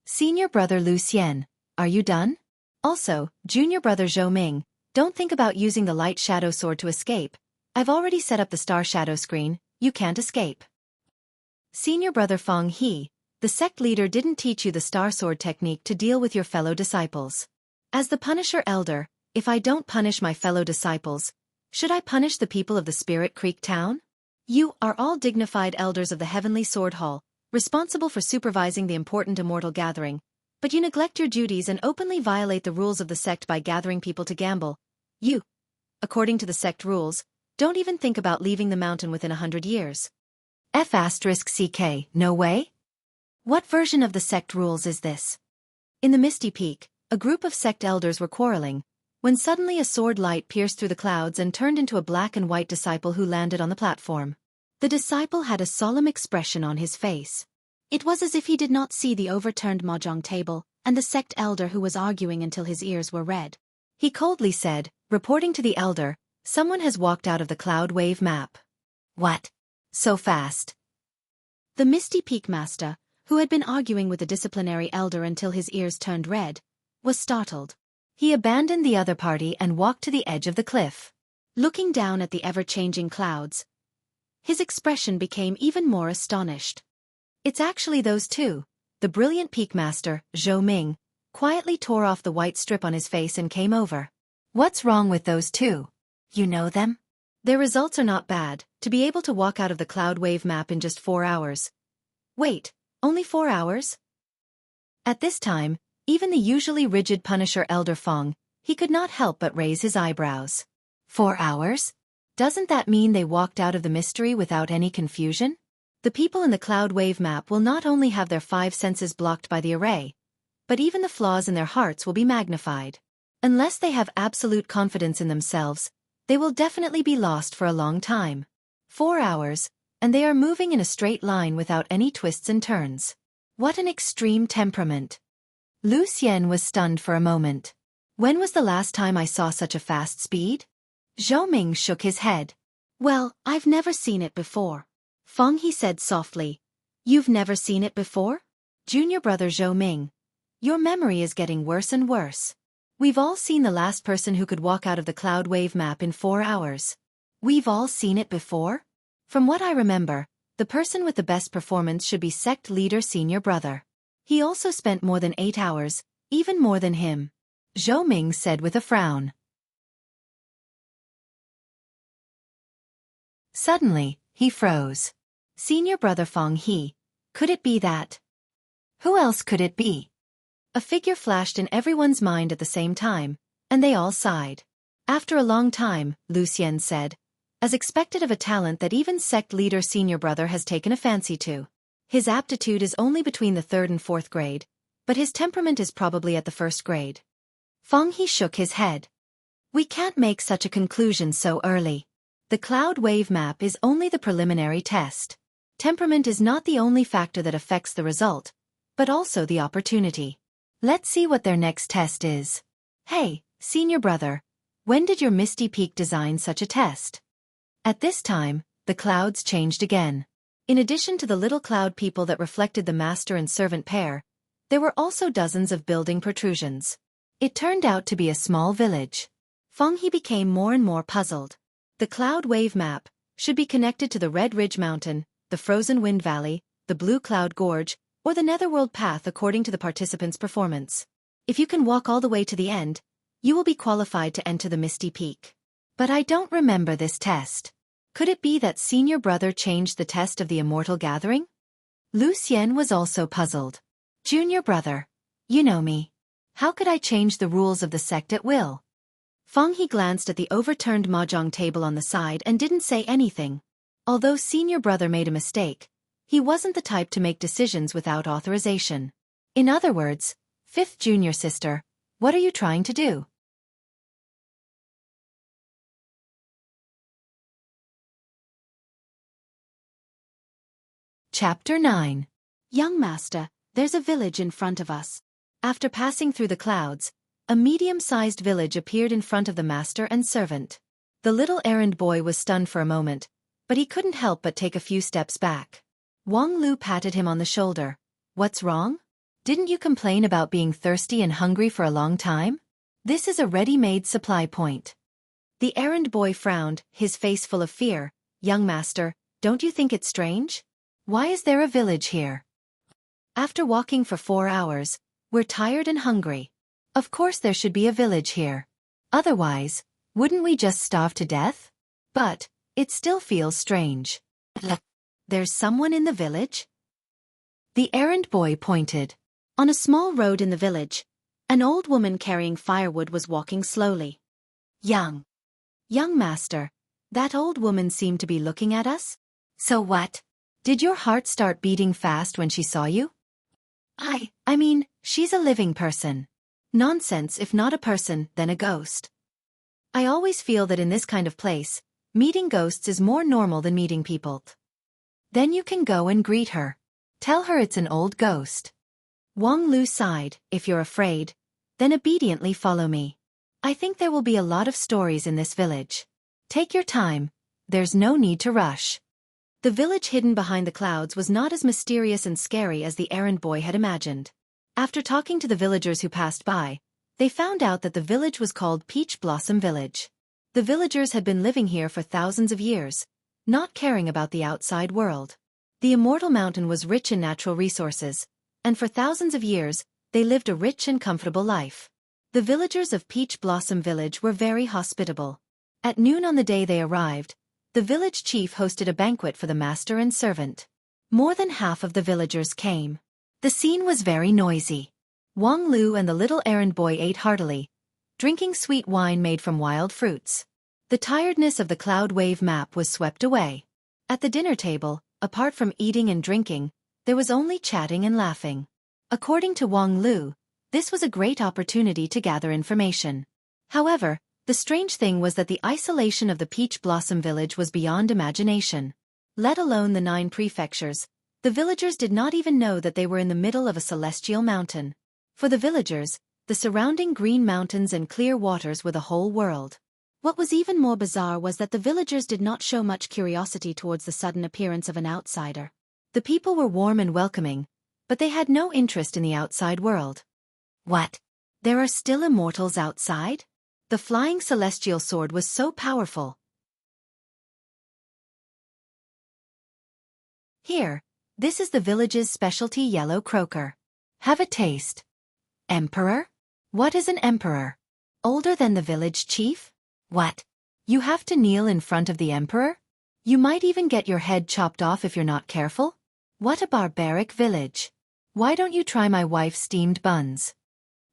Senior brother Lu Xian, are you done? Also, junior brother Zhou Ming, don't think about using the light shadow sword to escape. I've already set up the star shadow screen, you can't escape. Senior brother Fang He, the sect leader didn't teach you the star sword technique to deal with your fellow disciples. As the Punisher Elder, if I don't punish my fellow disciples, should I punish the people of the Spirit Creek Town? You are all dignified elders of the Heavenly Sword Hall, responsible for supervising the important immortal gathering, but you neglect your duties and openly violate the rules of the sect by gathering people to gamble. You, according to the sect rules, don't even think about leaving the mountain within 100 years. F***CK, no way? What version of the sect rules is this? In the Misty Peak, a group of sect elders were quarreling, when suddenly a sword light pierced through the clouds and turned into a black and white disciple who landed on the platform. The disciple had a solemn expression on his face. It was as if he did not see the overturned mahjong table and the sect elder who was arguing until his ears were red. He coldly said, reporting to the elder, "Someone has walked out of the cloud wave map." What? So fast? The Misty Peak Master, who had been arguing with the disciplinary elder until his ears turned red, was startled. He abandoned the other party and walked to the edge of the cliff. Looking down at the ever-changing clouds, his expression became even more astonished. It's actually those two. The brilliant peak master, Zhou Ming, quietly tore off the white strip on his face and came over. What's wrong with those two? You know them? Their results are not bad, to be able to walk out of the cloud wave map in just 4 hours. Wait, only 4 hours? At this time, even the usually rigid Punisher Elder Fong, he could not help but raise his eyebrows. 4 hours? Doesn't that mean they walked out of the mystery without any confusion? The people in the cloud wave map will not only have their 5 senses blocked by the array, but even the flaws in their hearts will be magnified. Unless they have absolute confidence in themselves, they will definitely be lost for a long time. 4 hours, and they are moving in a straight line without any twists and turns. What an extreme temperament. Lu Xian was stunned for a moment. When was the last time I saw such a fast speed? Zhou Ming shook his head. Well, I've never seen it before. Feng He said softly. You've never seen it before? Junior brother Zhou Ming. Your memory is getting worse and worse. We've all seen the last person who could walk out of the cloud wave map in 4 hours. We've all seen it before? From what I remember, the person with the best performance should be sect leader senior brother. He also spent more than 8 hours, even more than him. Zhou Ming said with a frown. Suddenly, he froze. Senior brother Feng He. Could it be that? Who else could it be? A figure flashed in everyone's mind at the same time, and they all sighed. After a long time, Lu Xian said, as expected of a talent that even sect leader senior brother has taken a fancy to. His aptitude is only between the 3rd and 4th grade, but his temperament is probably at the 1st grade. Feng He shook his head. We can't make such a conclusion so early. The cloud wave map is only the preliminary test. Temperament is not the only factor that affects the result, but also the opportunity. Let's see what their next test is. Hey, senior brother, when did your Misty Peak design such a test? At this time, the clouds changed again. In addition to the little cloud people that reflected the master and servant pair, there were also dozens of building protrusions. It turned out to be a small village. Feng He became more and more puzzled. The cloud wave map should be connected to the Red Ridge Mountain, the Frozen Wind Valley, the Blue Cloud Gorge, or the Netherworld Path according to the participant's performance. If you can walk all the way to the end, you will be qualified to enter the Misty Peak. But I don't remember this test. Could it be that senior brother changed the test of the Immortal Gathering? Lu Xian was also puzzled. Junior brother, you know me. How could I change the rules of the sect at will? Feng He glanced at the overturned mahjong table on the side and didn't say anything. Although senior brother made a mistake, he wasn't the type to make decisions without authorization. In other words, 5th junior sister, what are you trying to do? Chapter 9. Young master, there's a village in front of us. After passing through the clouds, a medium-sized village appeared in front of the master and servant. The little errand boy was stunned for a moment, but he couldn't help but take a few steps back. Wang Lu patted him on the shoulder. What's wrong? Didn't you complain about being thirsty and hungry for a long time? This is a ready-made supply point. The errand boy frowned, his face full of fear. Young master, don't you think it's strange? Why is there a village here? After walking for 4 hours, we're tired and hungry. Of course there should be a village here. Otherwise, wouldn't we just starve to death? But it still feels strange. There's someone in the village? The errand boy pointed. On a small road in the village, an old woman carrying firewood was walking slowly. Young master, that old woman seemed to be looking at us? So what? Did your heart start beating fast when she saw you? I mean, she's a living person. Nonsense, if not a person, then a ghost. I always feel that in this kind of place, meeting ghosts is more normal than meeting people. Then you can go and greet her. Tell her it's an old ghost. Wang Lu sighed. If you're afraid, then obediently follow me. I think there will be a lot of stories in this village. Take your time. There's no need to rush. The village hidden behind the clouds was not as mysterious and scary as the errand boy had imagined. After talking to the villagers who passed by, they found out that the village was called Peach Blossom Village. The villagers had been living here for thousands of years, not caring about the outside world. The Immortal Mountain was rich in natural resources, and for thousands of years, they lived a rich and comfortable life. The villagers of Peach Blossom Village were very hospitable. At noon on the day they arrived, the village chief hosted a banquet for the master and servant. More than half of the villagers came. The scene was very noisy. Wang Lu and the little errand boy ate heartily, drinking sweet wine made from wild fruits. The tiredness of the cloud wave map was swept away. At the dinner table, apart from eating and drinking, there was only chatting and laughing. According to Wang Lu, this was a great opportunity to gather information. However, the strange thing was that the isolation of the Peach Blossom Village was beyond imagination. Let alone the 9 prefectures, the villagers did not even know that they were in the middle of a celestial mountain. For the villagers, The surrounding green mountains and clear waters were the whole world. What was even more bizarre was that the villagers did not show much curiosity towards the sudden appearance of an outsider. The people were warm and welcoming, but they had no interest in the outside world. What? There are still immortals outside? The flying celestial sword was so powerful. Here, this is the village's specialty yellow croaker. Have a taste. Emperor? What is an emperor? Older than the village chief? What? You have to kneel in front of the emperor? You might even get your head chopped off if you're not careful? What a barbaric village. Why don't you try my wife's steamed buns?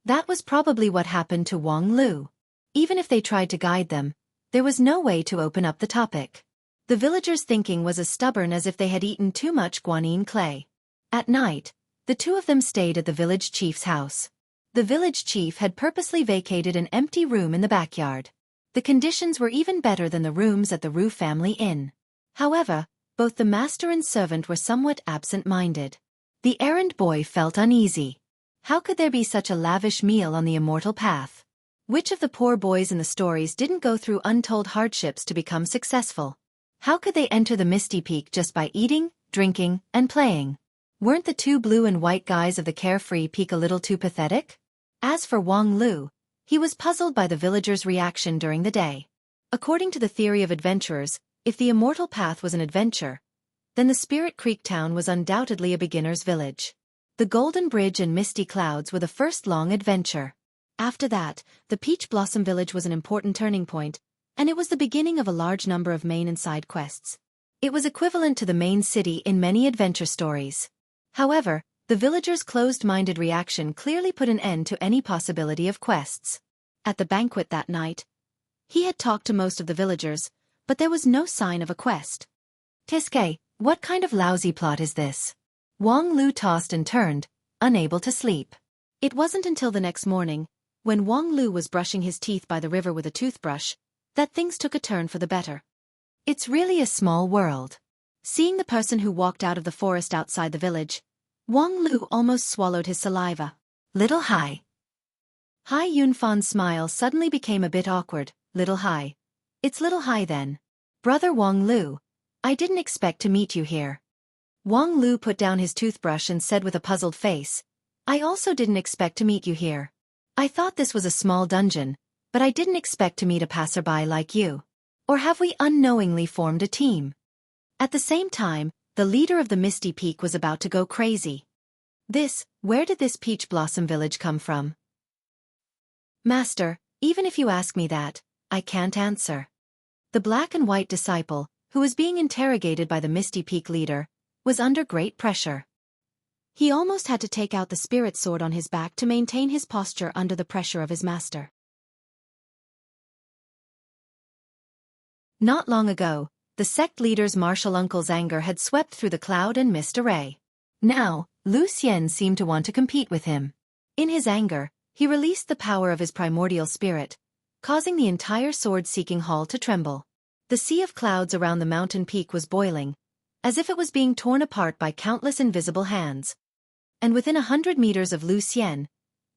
That was probably what happened to Wang Lu. Even if they tried to guide them, there was no way to open up the topic. The villagers' thinking was as stubborn as if they had eaten too much guanine clay. At night, the two of them stayed at the village chief's house. The village chief had purposely vacated an empty room in the backyard. The conditions were even better than the rooms at the Rue family inn. However, both the master and servant were somewhat absent-minded. The errand boy felt uneasy. How could there be such a lavish meal on the immortal path? Which of the poor boys in the stories didn't go through untold hardships to become successful? How could they enter the Misty Peak just by eating, drinking, and playing? Weren't the two blue and white guys of the carefree peak a little too pathetic? As for Wang Lu, he was puzzled by the villagers' reaction during the day. According to the theory of adventurers, if the immortal path was an adventure, then the Spirit Creek town was undoubtedly a beginner's village. The Golden Bridge and Misty Clouds were the first long adventure. After that, the Peach Blossom Village was an important turning point, and it was the beginning of a large number of main and side quests. It was equivalent to the main city in many adventure stories. However, the villagers' closed-minded reaction clearly put an end to any possibility of quests. At the banquet that night, he had talked to most of the villagers, but there was no sign of a quest. Tiske, what kind of lousy plot is this? Wang Lu tossed and turned, unable to sleep. It wasn't until the next morning, when Wang Lu was brushing his teeth by the river with a toothbrush, that things took a turn for the better. It's really a small world. Seeing the person who walked out of the forest outside the village, Wang Lu almost swallowed his saliva. Little Hai. Hai Yunfan's smile suddenly became a bit awkward. Little Hai. It's Little Hai then. Brother Wang Lu, I didn't expect to meet you here. Wang Lu put down his toothbrush and said with a puzzled face, I also didn't expect to meet you here. I thought this was a small dungeon, but I didn't expect to meet a passerby like you. Or have we unknowingly formed a team? At the same time, the leader of the Misty Peak was about to go crazy. Where did this Peach Blossom Village come from? Master, even if you ask me that, I can't answer. The black and white disciple, who was being interrogated by the Misty Peak leader, was under great pressure. He almost had to take out the spirit sword on his back to maintain his posture under the pressure of his master. Not long ago, the sect leader's martial uncle's anger had swept through the cloud and mist array. Now, Lu Xian seemed to want to compete with him. In his anger, he released the power of his primordial spirit, causing the entire sword-seeking hall to tremble. The sea of clouds around the mountain peak was boiling, as if it was being torn apart by countless invisible hands. And within 100 meters of Lu Xian,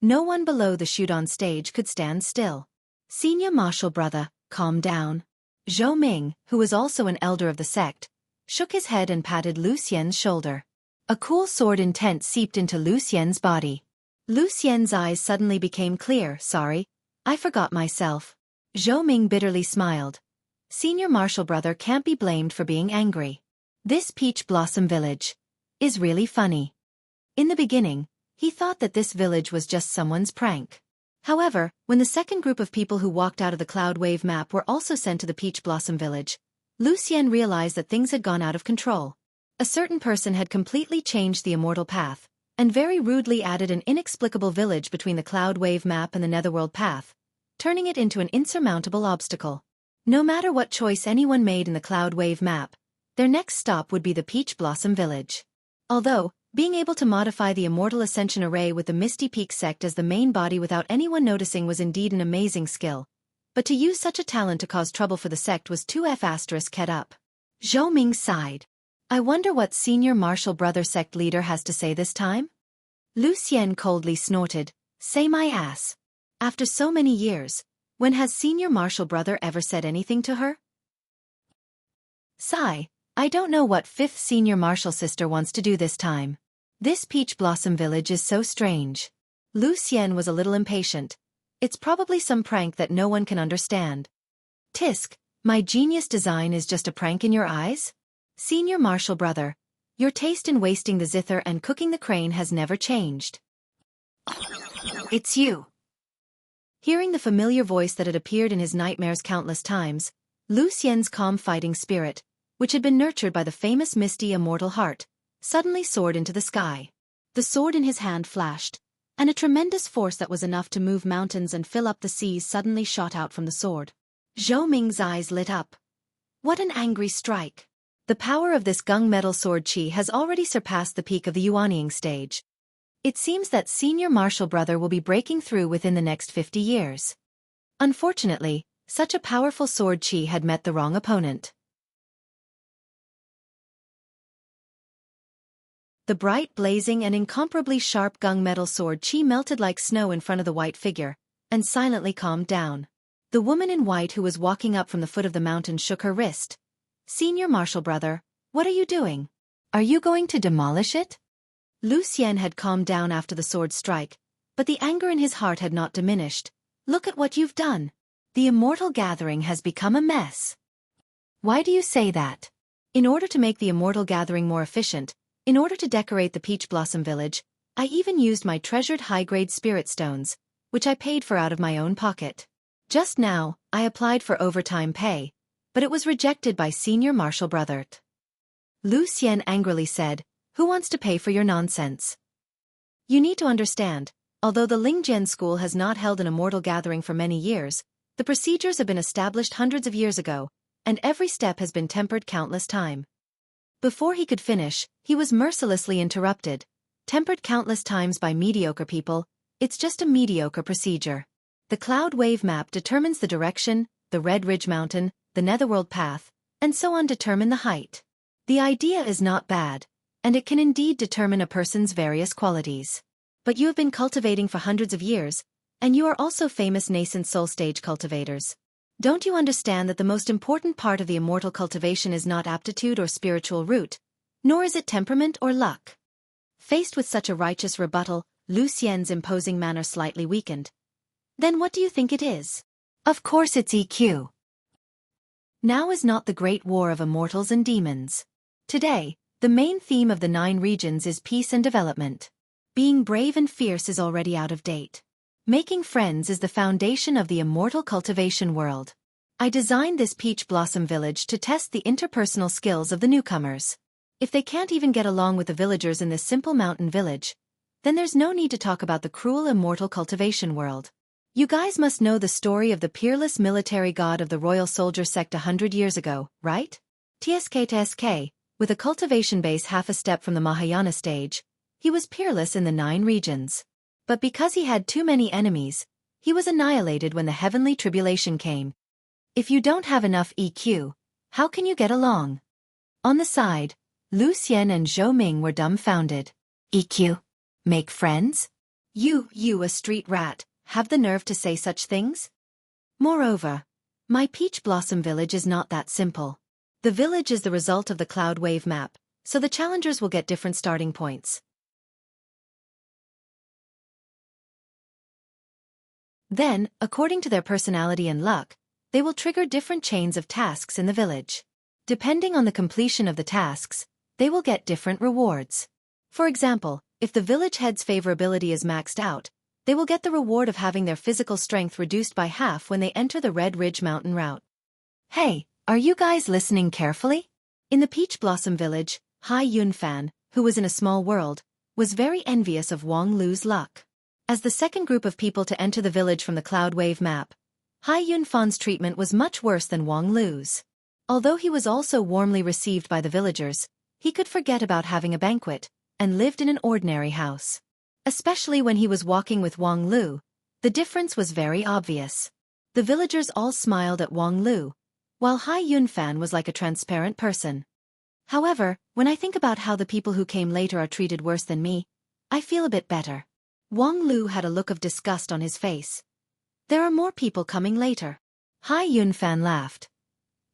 no one below the shoot-on stage could stand still. Senior martial brother, calm down. Zhou Ming, who was also an elder of the sect, shook his head and patted Lu Xian's shoulder. A cool sword intent seeped into Lu Xian's body. Lu Xian's eyes suddenly became clear. Sorry, I forgot myself. Zhou Ming bitterly smiled. Senior martial brother can't be blamed for being angry. This Peach Blossom Village is really funny. In the beginning, he thought that this village was just someone's prank. However, when the second group of people who walked out of the Cloud Wave map were also sent to the Peach Blossom Village, Lu Xian realized that things had gone out of control. A certain person had completely changed the immortal path, and very rudely added an inexplicable village between the Cloud Wave map and the Netherworld path, turning it into an insurmountable obstacle. No matter what choice anyone made in the Cloud Wave map, their next stop would be the Peach Blossom Village. Although, being able to modify the Immortal Ascension Array with the Misty Peak sect as the main body without anyone noticing was indeed an amazing skill, but to use such a talent to cause trouble for the sect was too head up. Zhou Ming sighed. I wonder what senior martial brother sect leader has to say this time? Lu Xian coldly snorted, Say my ass. After so many years, when has senior marshal brother ever said anything to her? Sigh, I don't know what fifth senior marshal sister wants to do this time. This peach blossom village is so strange. Lu Xian was a little impatient. It's probably some prank that no one can understand. Tisk, my genius design is just a prank in your eyes? Senior marshal brother, your taste in wasting the zither and cooking the crane has never changed. It's you. Hearing the familiar voice that had appeared in his nightmares countless times, Lu Xian's calm fighting spirit, which had been nurtured by the famous misty immortal heart, suddenly soared into the sky. The sword in his hand flashed, and a tremendous force that was enough to move mountains and fill up the seas suddenly shot out from the sword. Zhou Ming's eyes lit up. What an angry strike! The power of this gunmetal sword qi has already surpassed the peak of the Yuanying stage. It seems that senior marshal brother will be breaking through within the next 50 years. Unfortunately, such a powerful sword qi had met the wrong opponent. The bright, blazing and incomparably sharp gunmetal sword qi melted like snow in front of the white figure, and silently calmed down. The woman in white who was walking up from the foot of the mountain shook her wrist. Senior marshal brother, what are you doing? Are you going to demolish it? Lu Xian had calmed down after the sword strike, but the anger in his heart had not diminished. Look at what you've done. The immortal gathering has become a mess. Why do you say that? In order to make the immortal gathering more efficient, in order to decorate the Peach Blossom Village, I even used my treasured high-grade spirit stones, which I paid for out of my own pocket. Just now, I applied for overtime pay, but it was rejected by Senior Marshal Brother. Lu Xian angrily said, "Who wants to pay for your nonsense?" You need to understand, although the Lingjian school has not held an immortal gathering for many years, the procedures have been established hundreds of years ago, and every step has been tempered countless times. Before he could finish, he was mercilessly interrupted. Tempered countless times by mediocre people, it's just a mediocre procedure. The cloud wave map determines the direction, the Red Ridge Mountain, the Netherworld path, and so on determine the height. The idea is not bad, and it can indeed determine a person's various qualities. But you have been cultivating for hundreds of years, and you are also famous nascent soul stage cultivators. Don't you understand that the most important part of the immortal cultivation is not aptitude or spiritual root, nor is it temperament or luck? Faced with such a righteous rebuttal, Lu Xian's imposing manner slightly weakened. Then what do you think it is? Of course it's EQ. Now is not the great war of immortals and demons. Today, the main theme of the 9 regions is peace and development. Being brave and fierce is already out of date. Making friends is the foundation of the immortal cultivation world. I designed this Peach Blossom Village to test the interpersonal skills of the newcomers. If they can't even get along with the villagers in this simple mountain village, then there's no need to talk about the cruel immortal cultivation world. You guys must know the story of the peerless military god of the royal soldier sect 100 years ago, right? TSK, with a cultivation base half a step from the Mahayana stage, he was peerless in the 9 regions. But because he had too many enemies, he was annihilated when the heavenly tribulation came. If you don't have enough EQ, how can you get along? On the side, Lu Xian and Zhou Ming were dumbfounded. EQ? Make friends? You a street rat, have the nerve to say such things? Moreover, my Peach Blossom Village is not that simple. The village is the result of the cloud wave map, so the challengers will get different starting points. Then, according to their personality and luck, they will trigger different chains of tasks in the village. Depending on the completion of the tasks, they will get different rewards. For example, if the village head's favorability is maxed out, they will get the reward of having their physical strength reduced by half when they enter the Red Ridge Mountain route. Hey, are you guys listening carefully? In the Peach Blossom Village, Hai Yunfan, who was in a small world, was very envious of Wang Lu's luck. As the second group of people to enter the village from the cloud wave map, Hai Yunfan's treatment was much worse than Wang Lu's. Although he was also warmly received by the villagers, he could forget about having a banquet, and lived in an ordinary house. Especially when he was walking with Wang Lu, the difference was very obvious. The villagers all smiled at Wang Lu, while Hai Yunfan was like a transparent person. However, when I think about how the people who came later are treated worse than me, I feel a bit better. Wang Lu had a look of disgust on his face. There are more people coming later. Hai Yunfan laughed.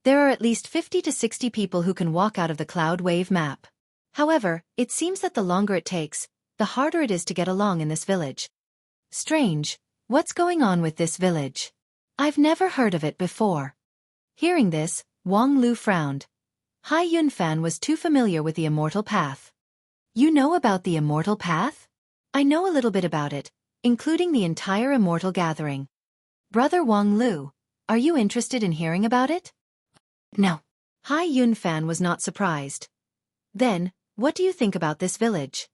There are at least 50 to 60 people who can walk out of the cloud wave map. However, it seems that the longer it takes, the harder it is to get along in this village. Strange, what's going on with this village? I've never heard of it before. Hearing this, Wang Lu frowned. Hai Yunfan was too familiar with the immortal path. You know about the immortal path? I know a little bit about it, including the entire immortal gathering. Brother Wang Lu, are you interested in hearing about it? No. Hai Yunfan was not surprised. Then, what do you think about this village?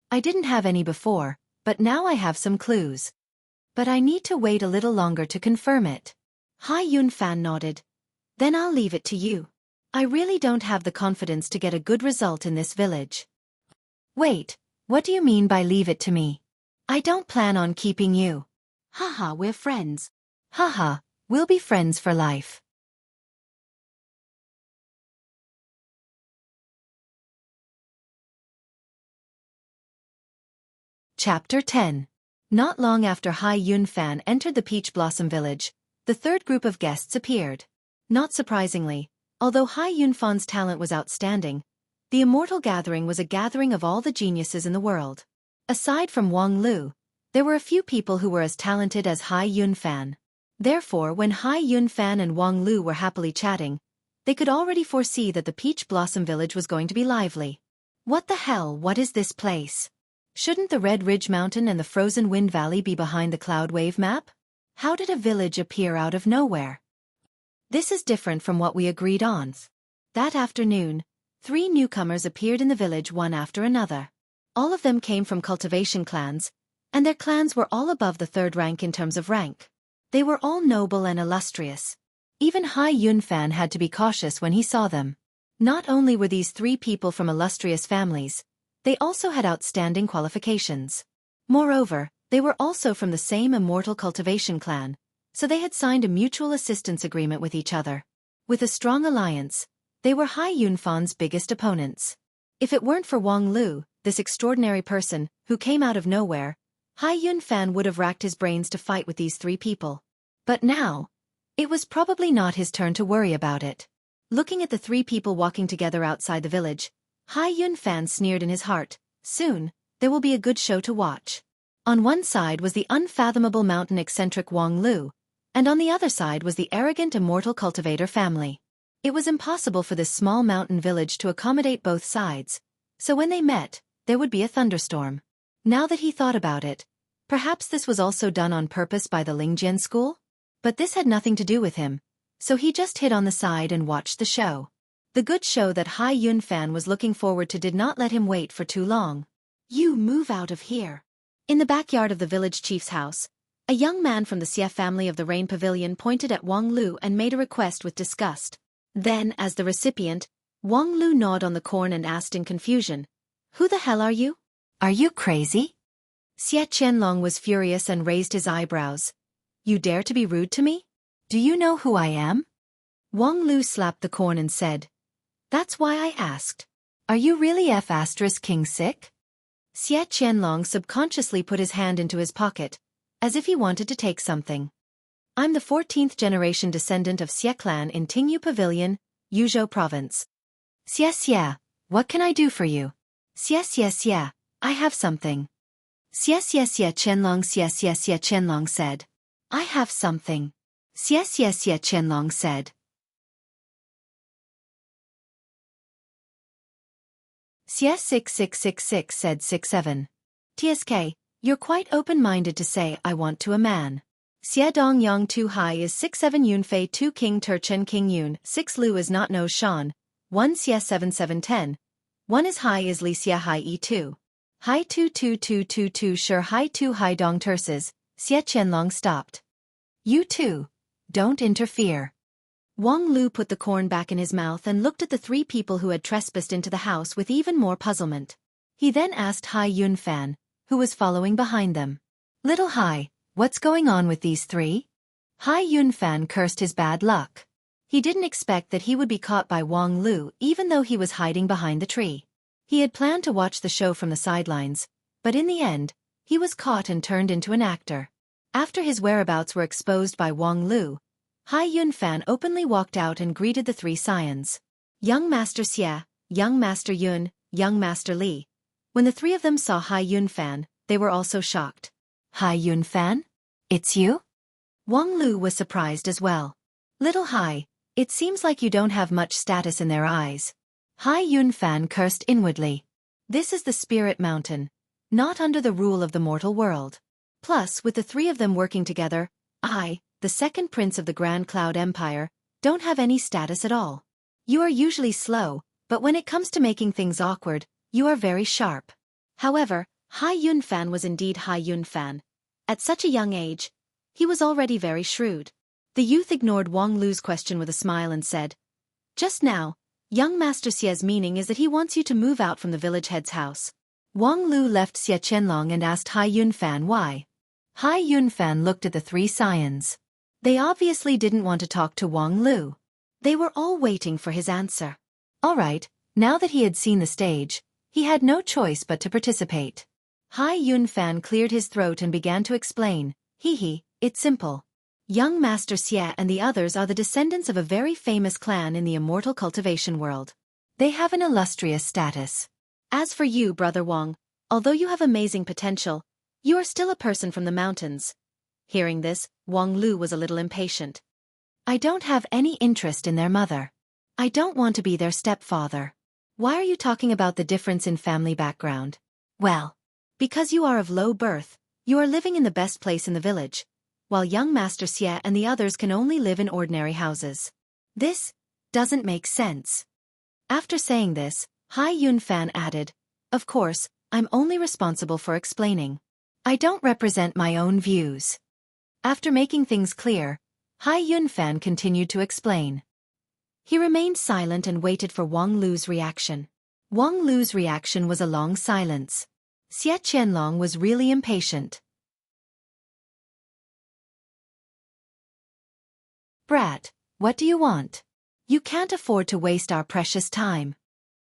I didn't have any before, but now I have some clues. But I need to wait a little longer to confirm it. Hai Yunfan nodded. Then I'll leave it to you. I really don't have the confidence to get a good result in this village. Wait, what do you mean by leave it to me? I don't plan on keeping you. Haha, we're friends. Haha, we'll be friends for life. Chapter 10. Not long after Hai Yunfan entered the Peach Blossom Village, the third group of guests appeared. Not surprisingly, although Hai Yunfan's talent was outstanding, the Immortal Gathering was a gathering of all the geniuses in the world. Aside from Wang Lu, there were a few people who were as talented as Hai Yunfan. Therefore, when Hai Yunfan and Wang Lu were happily chatting, they could already foresee that the Peach Blossom Village was going to be lively. What the hell, what is this place? Shouldn't the Red Ridge Mountain and the Frozen Wind Valley be behind the Cloud Wave map? How did a village appear out of nowhere? This is different from what we agreed on. That afternoon, 3 newcomers appeared in the village one after another. All of them came from cultivation clans, and their clans were all above the 3rd rank in terms of rank. They were all noble and illustrious. Even Hai Yunfan had to be cautious when he saw them. Not only were these 3 people from illustrious families, they also had outstanding qualifications. Moreover, they were also from the same immortal cultivation clan, so they had signed a mutual assistance agreement with each other. With a strong alliance, they were Hai Yunfan's biggest opponents. If it weren't for Wang Lu, this extraordinary person, who came out of nowhere, Hai Yunfan would have racked his brains to fight with these 3 people. But now, it was probably not his turn to worry about it. Looking at the 3 people walking together outside the village, Hai Yunfan sneered in his heart. Soon, there will be a good show to watch. On one side was the unfathomable mountain eccentric Wang Lu, and on the other side was the arrogant immortal cultivator family. It was impossible for this small mountain village to accommodate both sides, so when they met, there would be a thunderstorm. Now that he thought about it, perhaps this was also done on purpose by the Lingjian school? But this had nothing to do with him, so he just hid on the side and watched the show. The good show that Hai Yunfan was looking forward to did not let him wait for too long. You move out of here. In the backyard of the village chief's house, a young man from the Xie family of the Rain Pavilion pointed at Wang Lu and made a request with disgust. Then, as the recipient, Wang Lu gnawed on the corn and asked in confusion, "Who the hell are you? Are you crazy?" Xie Qianlong was furious and raised his eyebrows. You dare to be rude to me? Do you know who I am? Wang Lu slapped the corn and said, That's why I asked. Are you really King sick? Xie Qianlong subconsciously put his hand into his pocket, as if he wanted to take something. I'm the 14th generation descendant of Xie clan in Tingyu Pavilion, Yuzhou province. Xie, what can I do for you? Xie, I have something. Xie Qianlong said. I have something. Xie Qianlong said. Xie 6666 said 67. TSK, you're quite open-minded to say I want to a man. Xie Dong Yang 2 Hai is 67 Yun Fei 2 King Turchen King Yun 6 Lu is not no Shan 1 Xie 7710 1 is Hai is Li Xie Hai E2 Hai 22222 Sure Hai 2 Hai Dong Terses. Xie Qianlong stopped. You too. Don't interfere. Wang Lu put the corn back in his mouth and looked at the 3 people who had trespassed into the house with even more puzzlement. He then asked Hai Yunfan, who was following behind them. Little Hai, what's going on with these 3? Hai Yunfan cursed his bad luck. He didn't expect that he would be caught by Wang Lu even though he was hiding behind the tree. He had planned to watch the show from the sidelines, but in the end, He was caught and turned into an actor. After his whereabouts were exposed by Wang Lu, Hai Yunfan openly walked out and greeted the three scions. Young Master Xie, Young Master Yun, Young Master Li. When the three of them saw Hai Yunfan, they were also shocked. Hai Yunfan? It's you? Wang Lu was surprised as well. Little Hai, it seems like you don't have much status in their eyes. Hai Yunfan cursed inwardly. This is the Spirit Mountain, not under the rule of the mortal world. Plus, with the three of them working together, I, the second prince of the Grand Cloud Empire, don't have any status at all. You are usually slow, but when it comes to making things awkward, you are very sharp. However, Hai Yunfan was indeed Hai Yunfan. At such a young age, he was already very shrewd. The youth ignored Wang Lu's question with a smile and said, "Just now, young Master Xie's meaning is that he wants you to move out from the village head's house." Wang Lu left Xie Qianlong and asked Hai Yunfan why. Hai Yunfan looked at the three scions. They obviously didn't want to talk to Wang Lu. They were all waiting for his answer. All right, now that he had seen the stage, he had no choice but to participate. Hai Yunfan cleared his throat and began to explain, it's simple. Young Master Xie and the others are the descendants of a very famous clan in the immortal cultivation world. They have an illustrious status. As for you, Brother Wang, although you have amazing potential, you are still a person from the mountains. Hearing this, Wang Lu was a little impatient. I don't have any interest in their mother. I don't want to be their stepfather. Why are you talking about the difference in family background? Well, because you are of low birth, you are living in the best place in the village, while young Master Xie and the others can only live in ordinary houses. This doesn't make sense. After saying this, Hai Yunfan added, "Of course, I'm only responsible for explaining. I don't represent my own views." After making things clear, Hai Yunfan continued to explain. He remained silent and waited for Wang Lu's reaction. Wang Lu's reaction was a long silence. Xie Qianlong was really impatient. "Brat, what do you want? You can't afford to waste our precious time."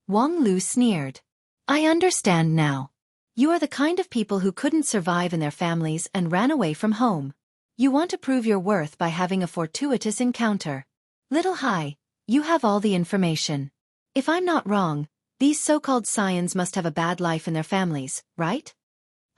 Wang Lu sneered. "I understand now. You are the kind of people who couldn't survive in their families and ran away from home. You want to prove your worth by having a fortuitous encounter. Little Hai, you have all the information. If I'm not wrong, these so-called scions must have a bad life in their families, right?"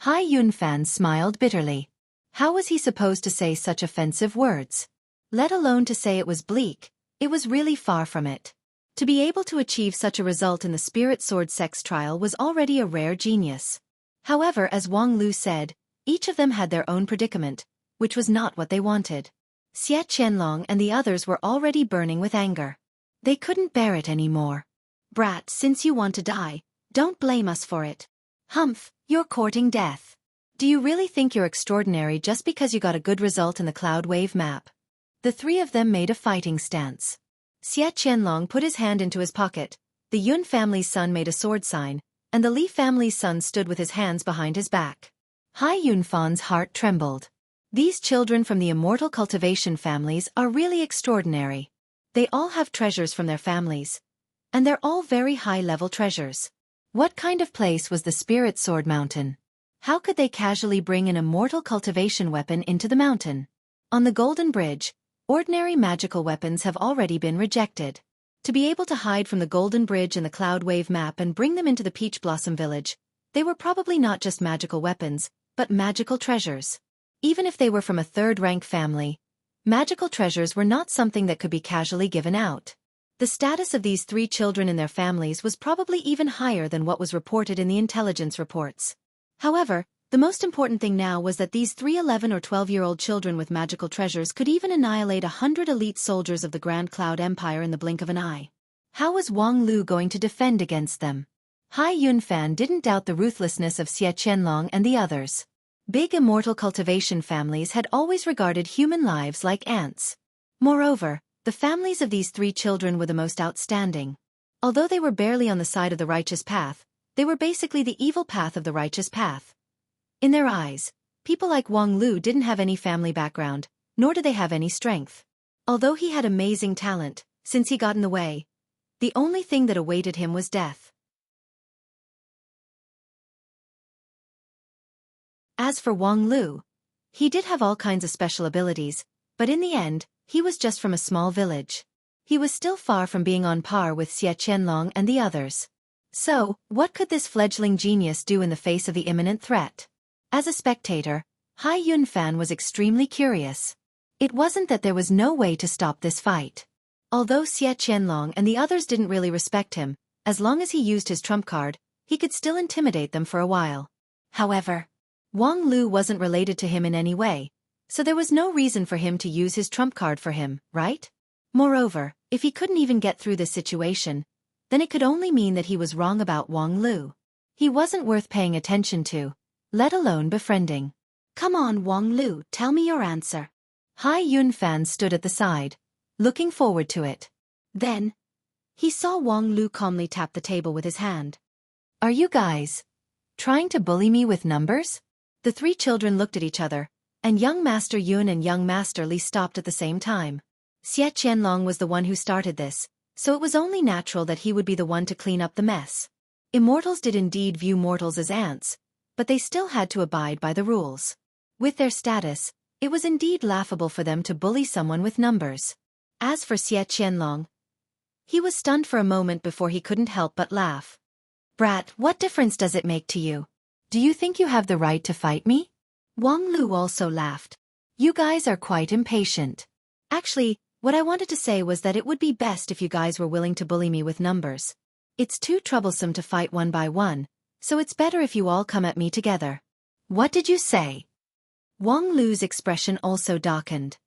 Hai Yunfan smiled bitterly. How was he supposed to say such offensive words? Let alone to say it was bleak, it was really far from it. To be able to achieve such a result in the Spirit Sword sex trial was already a rare genius. However, as Wang Lu said, each of them had their own predicament, which was not what they wanted. Xie Qianlong and the others were already burning with anger. They couldn't bear it anymore. "Brat, since you want to die, don't blame us for it. Humph, you're courting death. Do you really think you're extraordinary just because you got a good result in the Cloud Wave map?" The three of them made a fighting stance. Xie Qianlong put his hand into his pocket, the Yun family's son made a sword sign, and the Li family's son stood with his hands behind his back. Hai Yunfan's heart trembled. These children from the immortal cultivation families are really extraordinary. They all have treasures from their families. And they're all very high-level treasures. What kind of place was the Spirit Sword Mountain? How could they casually bring an immortal cultivation weapon into the mountain? On the Golden Bridge, ordinary magical weapons have already been rejected. To be able to hide from the Golden Bridge and the Cloud Wave map and bring them into the Peach Blossom Village, they were probably not just magical weapons, but magical treasures. Even if they were from a third-rank family, magical treasures were not something that could be casually given out. The status of these three children in their families was probably even higher than what was reported in the intelligence reports. However, the most important thing now was that these 3 11 or 12-year-old children with magical treasures could even annihilate 100 elite soldiers of the Grand Cloud Empire in the blink of an eye. How was Wang Lu going to defend against them? Hai Yunfan didn't doubt the ruthlessness of Xie Qianlong and the others. Big immortal cultivation families had always regarded human lives like ants. Moreover, the families of these 3 children were the most outstanding. Although they were barely on the side of the righteous path, they were basically the evil path of the righteous path. In their eyes, people like Wang Lu didn't have any family background, nor did they have any strength. Although he had amazing talent, since he got in the way, the only thing that awaited him was death. As for Wang Lu, he did have all kinds of special abilities, but in the end, he was just from a small village. He was still far from being on par with Xie Qianlong and the others. So, what could this fledgling genius do in the face of the imminent threat? As a spectator, Hai Yunfan was extremely curious. It wasn't that there was no way to stop this fight. Although Xie Qianlong and the others didn't really respect him, as long as he used his trump card, he could still intimidate them for a while. However, Wang Lu wasn't related to him in any way, so there was no reason for him to use his trump card for him, right? Moreover, if he couldn't even get through this situation, then it could only mean that he was wrong about Wang Lu. He wasn't worth paying attention to, let alone befriending. Come on, Wang Lu, tell me your answer. Hai Yunfan stood at the side, looking forward to it. Then, he saw Wang Lu calmly tap the table with his hand. Are you guys trying to bully me with numbers? The three children looked at each other, and young Master Yun and young Master Li stopped at the same time. Xie Qianlong was the one who started this, so it was only natural that he would be the one to clean up the mess. Immortals did indeed view mortals as ants, but they still had to abide by the rules. With their status, it was indeed laughable for them to bully someone with numbers. As for Xie Qianlong, he was stunned for a moment before he couldn't help but laugh. Brat, what difference does it make to you? Do you think you have the right to fight me? Wang Lu also laughed. You guys are quite impatient. Actually, what I wanted to say was that it would be best if you guys were willing to bully me with numbers. It's too troublesome to fight one by one, so it's better if you all come at me together. What did you say? Wang Lu's expression also darkened.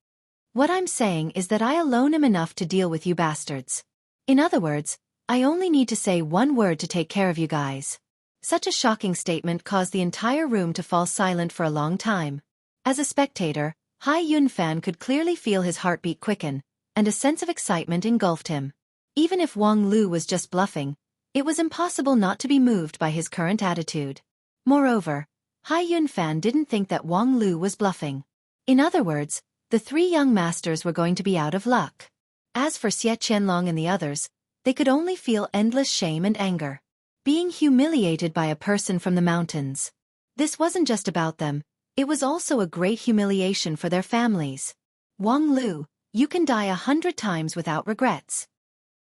What I'm saying is that I alone am enough to deal with you bastards. In other words, I only need to say one word to take care of you guys. Such a shocking statement caused the entire room to fall silent for a long time. As a spectator, Hai Yunfan could clearly feel his heartbeat quicken, and a sense of excitement engulfed him. Even if Wang Lu was just bluffing, it was impossible not to be moved by his current attitude. Moreover, Hai Yunfan didn't think that Wang Lu was bluffing. In other words, the three young masters were going to be out of luck. As for Xie Qianlong and the others, they could only feel endless shame and anger. Being humiliated by a person from the mountains. This wasn't just about them, it was also a great humiliation for their families. Wang Lu, you can die 100 times without regrets.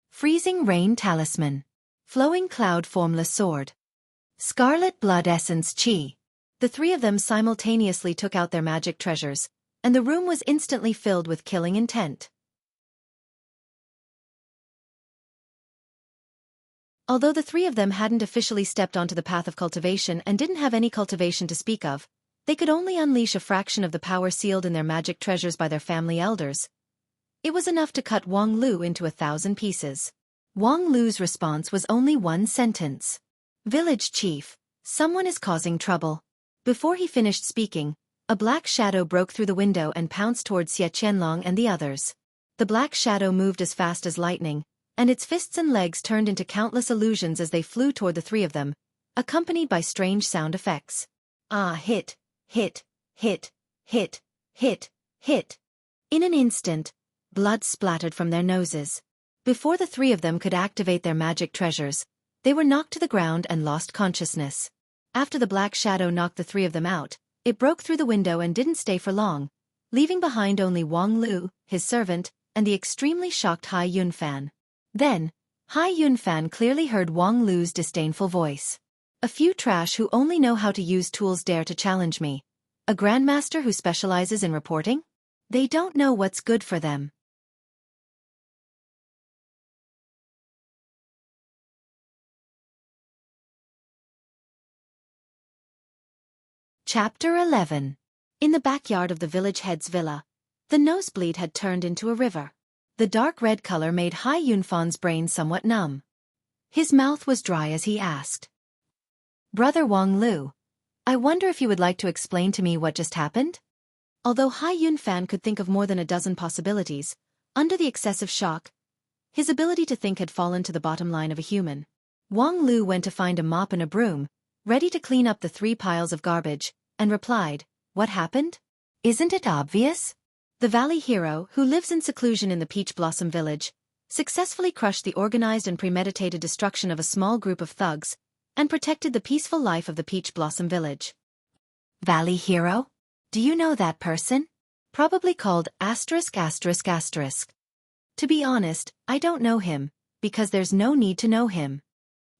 Freezing Rain Talisman. Flowing Cloud Formless Sword. Scarlet Blood Essence Qi. The three of them simultaneously took out their magic treasures, and the room was instantly filled with killing intent. Although the three of them hadn't officially stepped onto the path of cultivation and didn't have any cultivation to speak of, they could only unleash a fraction of the power sealed in their magic treasures by their family elders. It was enough to cut Wang Lu into 1,000 pieces. Wang Lu's response was only one sentence. Village chief, someone is causing trouble. Before he finished speaking, a black shadow broke through the window and pounced towards Xie Qianlong and the others. The black shadow moved as fast as lightning, and its fists and legs turned into countless illusions as they flew toward the three of them, accompanied by strange sound effects. Ah, hit, hit, hit, hit, hit, hit. In an instant, blood splattered from their noses. Before the three of them could activate their magic treasures, they were knocked to the ground and lost consciousness. After the black shadow knocked the three of them out, it broke through the window and didn't stay for long, leaving behind only Wang Lu, his servant, and the extremely shocked Hai Yunfan. Then, Hai Yunfan clearly heard Wang Lu's disdainful voice. A few trash who only know how to use tools dare to challenge me. A grandmaster who specializes in reporting? They don't know what's good for them. Chapter 11. In the backyard of the village head's villa, the nosebleed had turned into a river. The dark red color made Hai Yunfan's brain somewhat numb. His mouth was dry as he asked. Brother Wang Lu, I wonder if you would like to explain to me what just happened? Although Hai Yunfan could think of more than a dozen possibilities, under the excessive shock, his ability to think had fallen to the bottom line of a human. Wang Lu went to find a mop and a broom, ready to clean up the 3 piles of garbage, and replied, What happened? Isn't it obvious? The valley hero, who lives in seclusion in the Peach Blossom village, successfully crushed the organized and premeditated destruction of a small group of thugs, and protected the peaceful life of the Peach Blossom village. Valley hero? Do you know that person? Probably called asterisk asterisk asterisk. To be honest, I don't know him, because there's no need to know him.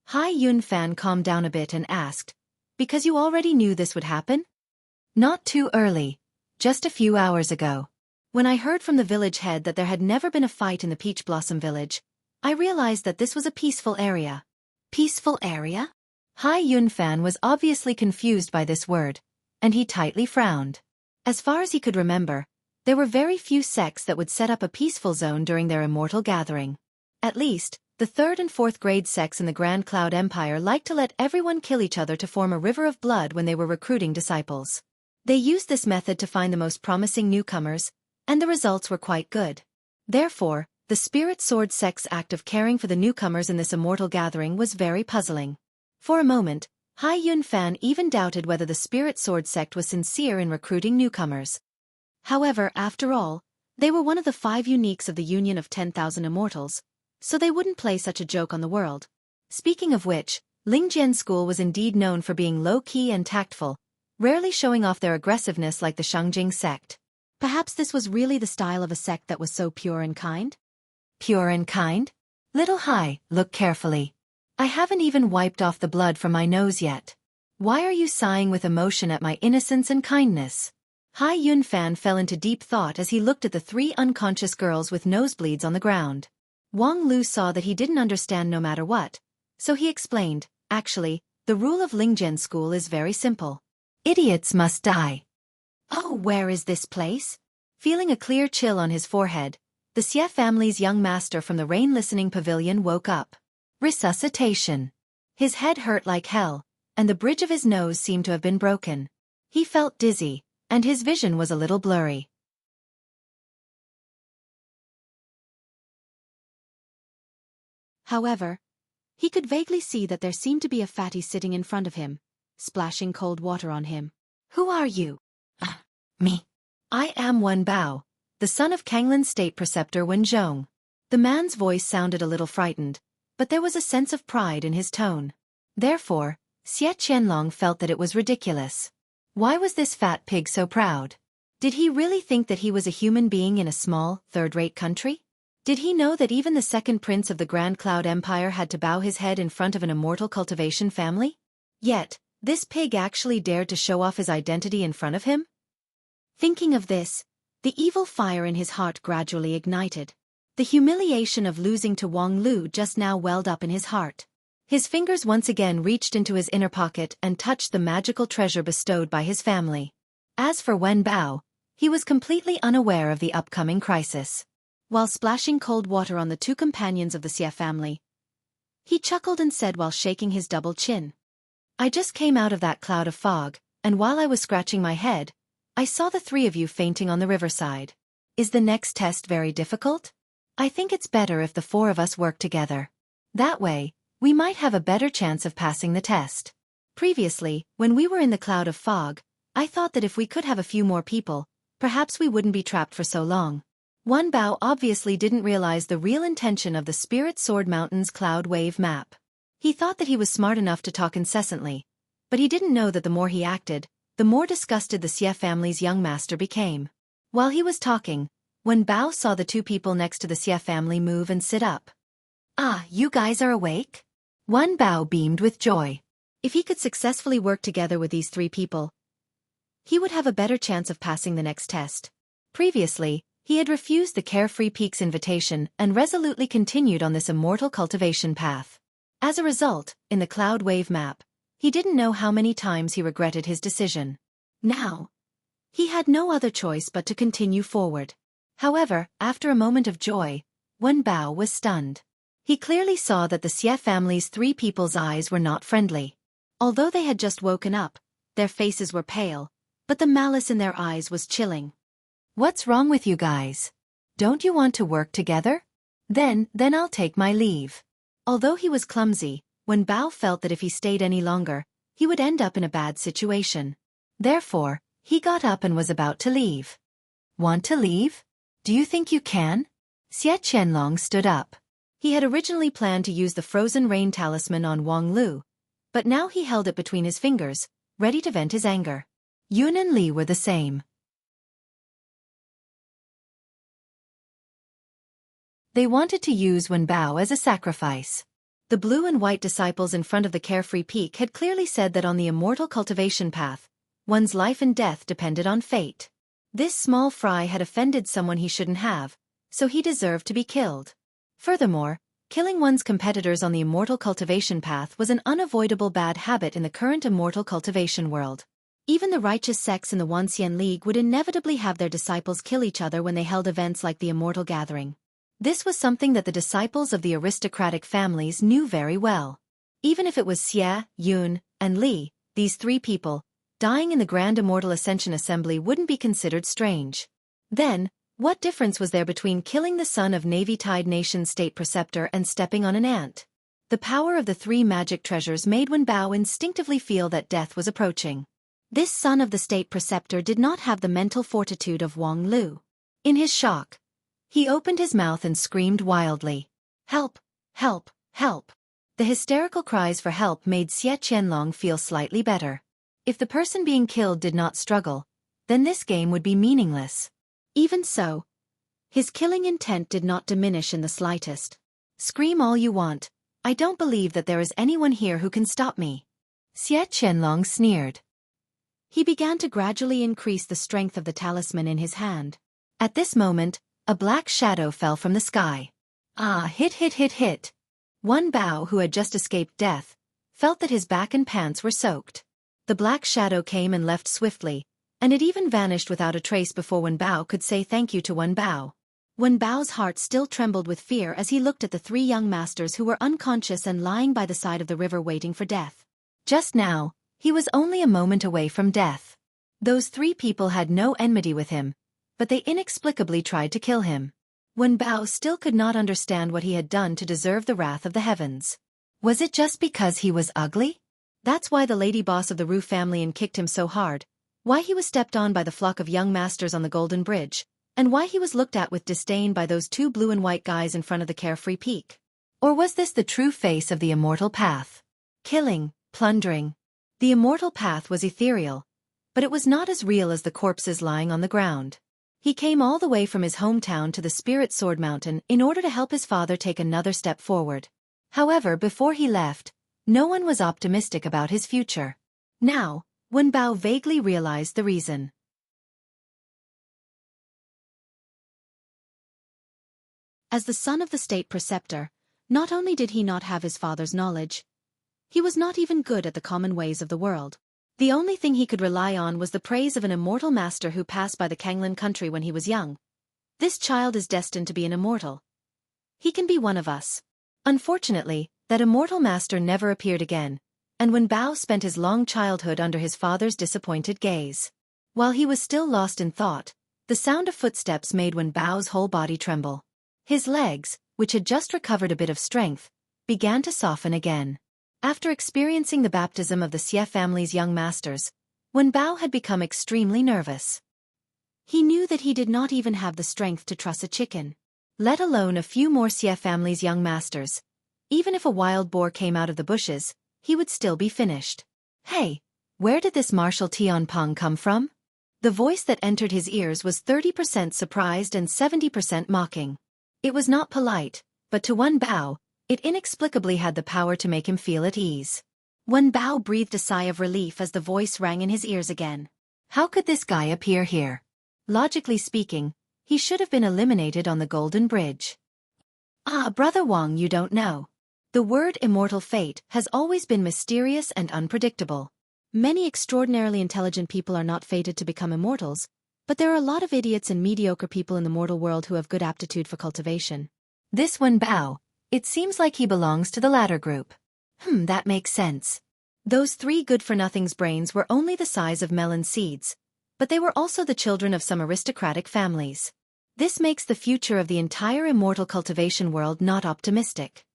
Hai Yun Fan calmed down a bit and asked, because you already knew this would happen? Not too early. Just a few hours ago. When I heard from the village head that there had never been a fight in the Peach Blossom village, I realized that this was a peaceful area. Peaceful area? Hai Yun Fan was obviously confused by this word, and he tightly frowned. As far as he could remember, there were very few sects that would set up a peaceful zone during their immortal gathering. At least, the 3rd and 4th grade sects in the Grand Cloud Empire liked to let everyone kill each other to form a river of blood when they were recruiting disciples. They used this method to find the most promising newcomers, and the results were quite good. Therefore, the Spirit Sword sect's act of caring for the newcomers in this immortal gathering was very puzzling. For a moment, Hai Yun Fan even doubted whether the Spirit Sword sect was sincere in recruiting newcomers. However, after all, they were one of the 5 uniques of the Union of 10,000 Immortals, so they wouldn't play such a joke on the world. Speaking of which, Lingjian School was indeed known for being low-key and tactful, rarely showing off their aggressiveness like the Shangjing sect. Perhaps this was really the style of a sect that was so pure and kind? Pure and kind? Little Hai, look carefully. I haven't even wiped off the blood from my nose yet. Why are you sighing with emotion at my innocence and kindness? Hai Yun Fan fell into deep thought as he looked at the 3 unconscious girls with nosebleeds on the ground. Wang Lu saw that he didn't understand no matter what, so he explained, actually, the rule of Lingjian School is very simple. Idiots must die. Oh, where is this place? Feeling a clear chill on his forehead, the Xie family's young master from the rain-listening pavilion woke up. Resuscitation. His head hurt like hell, and the bridge of his nose seemed to have been broken. He felt dizzy, and his vision was a little blurry. However, he could vaguely see that there seemed to be a fatty sitting in front of him, splashing cold water on him. Who are you? Me. I am Wen Bao, the son of Kanglin's state preceptor Wen Zhong. The man's voice sounded a little frightened, but there was a sense of pride in his tone. Therefore, Xie Qianlong felt that it was ridiculous. Why was this fat pig so proud? Did he really think that he was a human being in a small, third-rate country? Did he know that even the second prince of the Grand Cloud Empire had to bow his head in front of an immortal cultivation family? Yet, this pig actually dared to show off his identity in front of him? Thinking of this, the evil fire in his heart gradually ignited. The humiliation of losing to Wang Lu just now welled up in his heart. His fingers once again reached into his inner pocket and touched the magical treasure bestowed by his family. As for Wen Bao, he was completely unaware of the upcoming crisis. While splashing cold water on the 2 companions of the Xie family, he chuckled and said while shaking his double chin. I just came out of that cloud of fog, and while I was scratching my head, I saw the 3 of you fainting on the riverside. Is the next test very difficult? I think it's better if the 4 of us work together. That way, we might have a better chance of passing the test. Previously, when we were in the cloud of fog, I thought that if we could have a few more people, perhaps we wouldn't be trapped for so long. Wen Bao obviously didn't realize the real intention of the Spirit Sword Mountain's cloud wave map. He thought that he was smart enough to talk incessantly, but he didn't know that the more he acted, the more disgusted the Xie family's young master became. While he was talking, Wen Bao saw the 2 people next to the Xie family move and sit up. Ah, you guys are awake? Wen Bao beamed with joy. If he could successfully work together with these 3 people, he would have a better chance of passing the next test. Previously, he had refused the Carefree Peak's invitation and resolutely continued on this immortal cultivation path. As a result, in the cloud wave map, he didn't know how many times he regretted his decision. Now, he had no other choice but to continue forward. However, after a moment of joy, Wen Bao was stunned. He clearly saw that the Xie family's 3 people's eyes were not friendly. Although they had just woken up, their faces were pale, but the malice in their eyes was chilling. What's wrong with you guys? Don't you want to work together? Then I'll take my leave. Although he was clumsy, Wen Bao felt that if he stayed any longer, he would end up in a bad situation. Therefore, he got up and was about to leave. Want to leave? Do you think you can? Xie Qianlong stood up. He had originally planned to use the frozen rain talisman on Wang Lu, but now he held it between his fingers, ready to vent his anger. Yun and Li were the same. They wanted to use Wenbao as a sacrifice. The blue and white disciples in front of the carefree peak had clearly said that on the immortal cultivation path, one's life and death depended on fate. This small fry had offended someone he shouldn't have, so he deserved to be killed. Furthermore, killing one's competitors on the immortal cultivation path was an unavoidable bad habit in the current immortal cultivation world. Even the righteous sects in the Wanxian League would inevitably have their disciples kill each other when they held events like the Immortal Gathering. This was something that the disciples of the aristocratic families knew very well. Even if it was Xie, Yun, and Li, these three people, dying in the Grand Immortal Ascension Assembly wouldn't be considered strange. Then, what difference was there between killing the son of Navy-Tide Nation's state preceptor and stepping on an ant? The power of the three magic treasures made Wenbao instinctively feel that death was approaching. This son of the state preceptor did not have the mental fortitude of Wang Lu. In his shock, he opened his mouth and screamed wildly. Help! Help! Help! The hysterical cries for help made Xie Qianlong feel slightly better. If the person being killed did not struggle, then this game would be meaningless. Even so, his killing intent did not diminish in the slightest. Scream all you want, I don't believe that there is anyone here who can stop me. Xie Qianlong sneered. He began to gradually increase the strength of the talisman in his hand. At this moment, a black shadow fell from the sky. Ah, hit. Wenbao, who had just escaped death, felt that his back and pants were soaked. The black shadow came and left swiftly, and it even vanished without a trace before Wenbao could say thank you to Wenbao. Wenbao's heart still trembled with fear as he looked at the three young masters who were unconscious and lying by the side of the river waiting for death. Just now, he was only a moment away from death. Those three people had no enmity with him, but they inexplicably tried to kill him. Wenbao still could not understand what he had done to deserve the wrath of the heavens. Was it just because he was ugly? That's why the lady boss of the Ru family kicked him so hard, why he was stepped on by the flock of young masters on the Golden Bridge, and why he was looked at with disdain by those two blue and white guys in front of the carefree peak. Or was this the true face of the immortal path? Killing, plundering. The immortal path was ethereal, but it was not as real as the corpses lying on the ground. He came all the way from his hometown to the Spirit Sword Mountain in order to help his father take another step forward. However, before he left, no one was optimistic about his future. Now, Wenbao vaguely realized the reason. As the son of the state preceptor, not only did he not have his father's knowledge, he was not even good at the common ways of the world. The only thing he could rely on was the praise of an immortal master who passed by the Kanglan country when he was young. This child is destined to be an immortal. He can be one of us. Unfortunately, that immortal master never appeared again, and Wenbao spent his long childhood under his father's disappointed gaze. While he was still lost in thought, the sound of footsteps made Wenbao's whole body tremble. His legs, which had just recovered a bit of strength, began to soften again. After experiencing the baptism of the Xie family's young masters, Wenbao had become extremely nervous. He knew that he did not even have the strength to truss a chicken, let alone a few more Xie family's young masters. Even if a wild boar came out of the bushes, he would still be finished. Hey, where did this martial Tianpeng come from? The voice that entered his ears was 30% surprised and 70% mocking. It was not polite, but to Wenbao, it inexplicably had the power to make him feel at ease. Wenbao breathed a sigh of relief as the voice rang in his ears again. How could this guy appear here? Logically speaking, he should have been eliminated on the Golden Bridge. Ah, Brother Wang, you don't know. The word immortal fate has always been mysterious and unpredictable. Many extraordinarily intelligent people are not fated to become immortals, but there are a lot of idiots and mediocre people in the mortal world who have good aptitude for cultivation. This Wenbao, it seems like he belongs to the latter group. That makes sense. Those three good-for-nothings brains were only the size of melon seeds, but they were also the children of some aristocratic families. This makes the future of the entire immortal cultivation world not optimistic.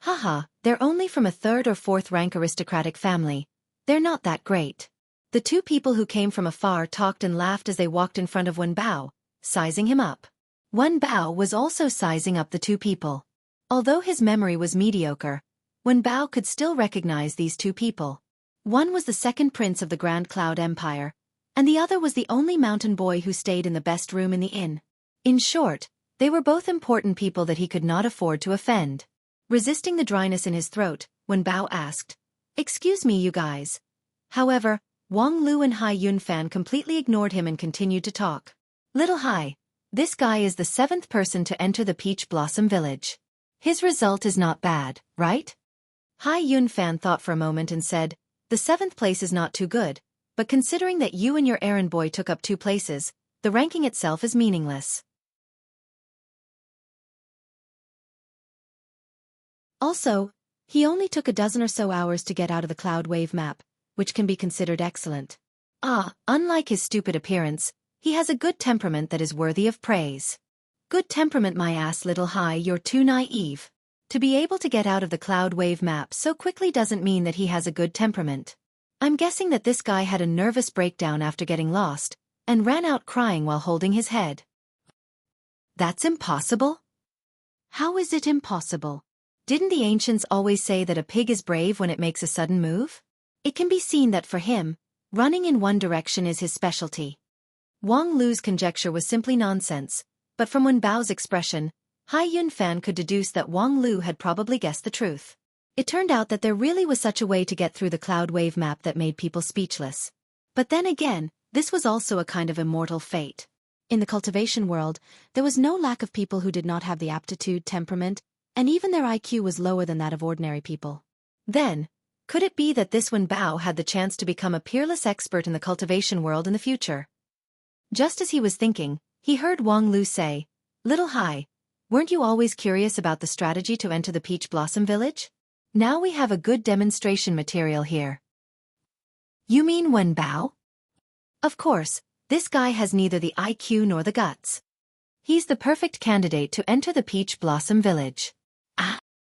Haha, they're only from a third or fourth rank aristocratic family. They're not that great. The two people who came from afar talked and laughed as they walked in front of Wenbao, sizing him up. Wenbao was also sizing up the two people. Although his memory was mediocre, Wenbao could still recognize these two people. One was the second prince of the Grand Cloud Empire, and the other was the only mountain boy who stayed in the best room in the inn. In short, they were both important people that he could not afford to offend. Resisting the dryness in his throat, Wenbao asked, "Excuse me, you guys." However, Wang Lu and Hai Yunfan completely ignored him and continued to talk. "Little Hai, this guy is the 7th person to enter the Peach Blossom Village. His result is not bad, right?" Hai Yunfan thought for a moment and said, "The 7th place is not too good, but considering that you and your errand boy took up 2 places, the ranking itself is meaningless. Also, he only took a dozen or so hours to get out of the cloud wave map, which can be considered excellent. Unlike his stupid appearance, he has a good temperament that is worthy of praise." "Good temperament, my ass, little Hai, you're too naive. To be able to get out of the cloud wave map so quickly doesn't mean that he has a good temperament. I'm guessing that this guy had a nervous breakdown after getting lost, and ran out crying while holding his head." "That's impossible?" "How is it impossible? Didn't the ancients always say that a pig is brave when it makes a sudden move? It can be seen that for him, running in one direction is his specialty." Wang Lu's conjecture was simply nonsense, but from Wenbao's expression, Hai Yunfan could deduce that Wang Lu had probably guessed the truth. It turned out that there really was such a way to get through the cloud wave map that made people speechless. But then again, this was also a kind of immortal fate. In the cultivation world, there was no lack of people who did not have the aptitude, temperament, and even their IQ was lower than that of ordinary people. Then, could it be that this Wenbao had the chance to become a peerless expert in the cultivation world in the future? Just as he was thinking, he heard Wang Lu say, "Little Hai, weren't you always curious about the strategy to enter the Peach Blossom Village? Now we have a good demonstration material here." "You mean Wenbao?" "Of course, this guy has neither the IQ nor the guts. He's the perfect candidate to enter the Peach Blossom Village."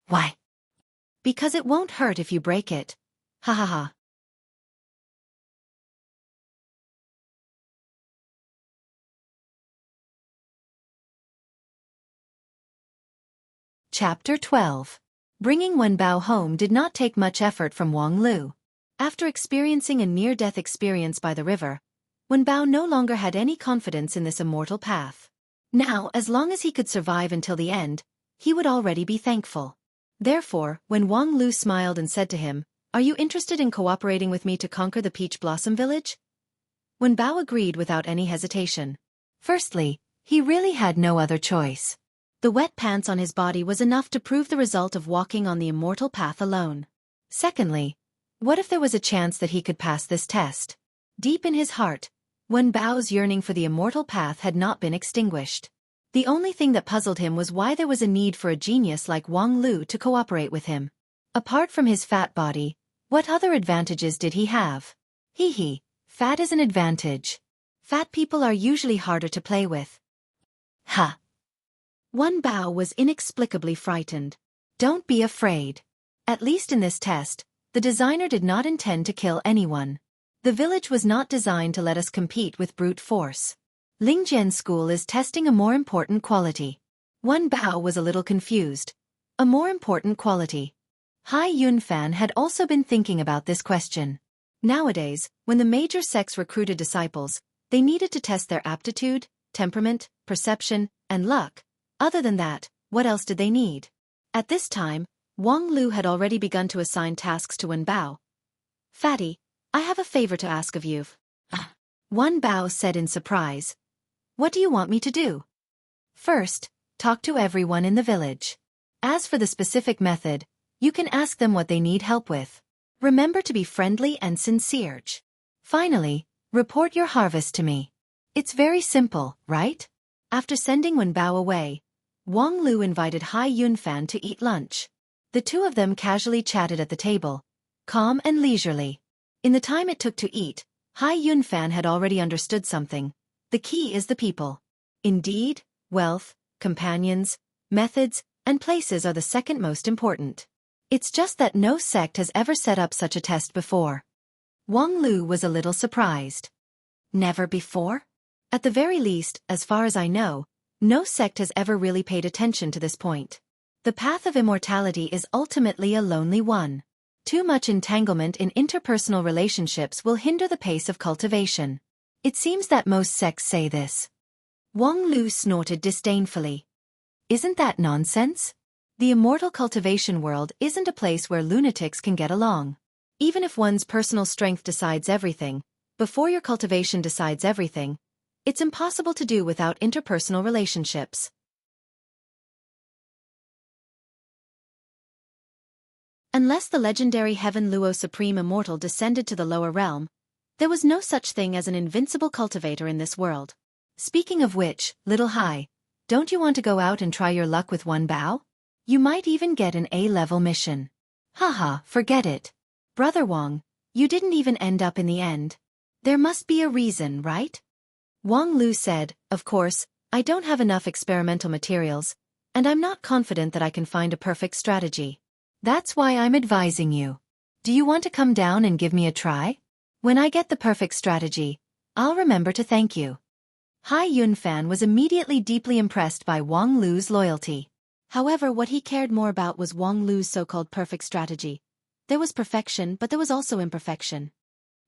"Why?" "Because it won't hurt if you break it. Ha ha ha." Chapter 12. Bringing Wenbao home did not take much effort from Wang Lu. After experiencing a near-death experience by the river, Wenbao no longer had any confidence in this immortal path. Now, as long as he could survive until the end, he would already be thankful. Therefore, when Wang Lu smiled and said to him, "Are you interested in cooperating with me to conquer the Peach Blossom Village?" Wenbao agreed without any hesitation. Firstly, he really had no other choice. The wet pants on his body was enough to prove the result of walking on the immortal path alone. Secondly, what if there was a chance that he could pass this test? Deep in his heart, Wenbao's yearning for the immortal path had not been extinguished. The only thing that puzzled him was why there was a need for a genius like Wang Lu to cooperate with him. Apart from his fat body, what other advantages did he have? Fat is an advantage. Fat people are usually harder to play with. Ha! Wenbao was inexplicably frightened. Don't be afraid. At least in this test, the designer did not intend to kill anyone. The village was not designed to let us compete with brute force. Lingjian School is testing a more important quality. Wenbao was a little confused. A more important quality. Hai Yunfan had also been thinking about this question. Nowadays, when the major sects recruited disciples, they needed to test their aptitude, temperament, perception, and luck. Other than that, what else did they need? At this time, Wang Lu had already begun to assign tasks to Wenbao. "Fatty, I have a favor to ask of you." Wenbao said in surprise. "What do you want me to do?" "First, talk to everyone in the village. As for the specific method, you can ask them what they need help with. Remember to be friendly and sincere. Finally, report your harvest to me. It's very simple, right?" After sending Wenbao away, Wang Lu invited Hai Yunfan to eat lunch. The two of them casually chatted at the table, calm and leisurely. In the time it took to eat, Hai Yunfan had already understood something. The key is the people. Indeed, wealth, companions, methods, and places are the second most important. It's just that no sect has ever set up such a test before. Wang Lu was a little surprised. Never before? At the very least, as far as I know, no sect has ever really paid attention to this point. The path of immortality is ultimately a lonely one. Too much entanglement in interpersonal relationships will hinder the pace of cultivation. It seems that most sects say this. Wang Lu snorted disdainfully. Isn't that nonsense? The immortal cultivation world isn't a place where lunatics can get along. Even if one's personal strength decides everything, before your cultivation decides everything, it's impossible to do without interpersonal relationships. Unless the legendary Heaven Luo Supreme Immortal descended to the lower realm, there was no such thing as an invincible cultivator in this world. Speaking of which, Little Hai, don't you want to go out and try your luck with one bow? You might even get an A-level mission. Haha, forget it. Brother Wang, you didn't even end up in the end. There must be a reason, right? Wang Lu said, of course, I don't have enough experimental materials, and I'm not confident that I can find a perfect strategy. That's why I'm advising you. Do you want to come down and give me a try? When I get the perfect strategy, I'll remember to thank you. Hai Yunfan was immediately deeply impressed by Wang Lu's loyalty. However, what he cared more about was Wang Lu's so-called perfect strategy. There was perfection, but there was also imperfection.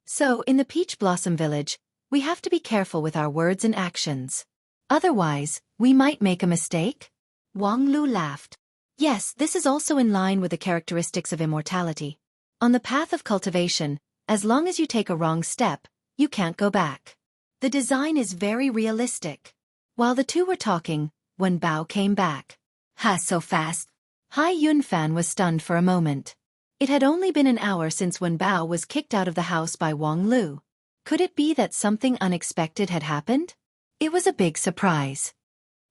So, in the Peach Blossom Village, we have to be careful with our words and actions. Otherwise, we might make a mistake? Wang Lu laughed. Yes, this is also in line with the characteristics of immortality. On the path of cultivation, as long as you take a wrong step, you can't go back. The design is very realistic. While the two were talking, Wen Bao came back. Ha, so fast. Hai Yunfan was stunned for a moment. It had only been an hour since Wen Bao was kicked out of the house by Wang Lu. Could it be that something unexpected had happened? It was a big surprise.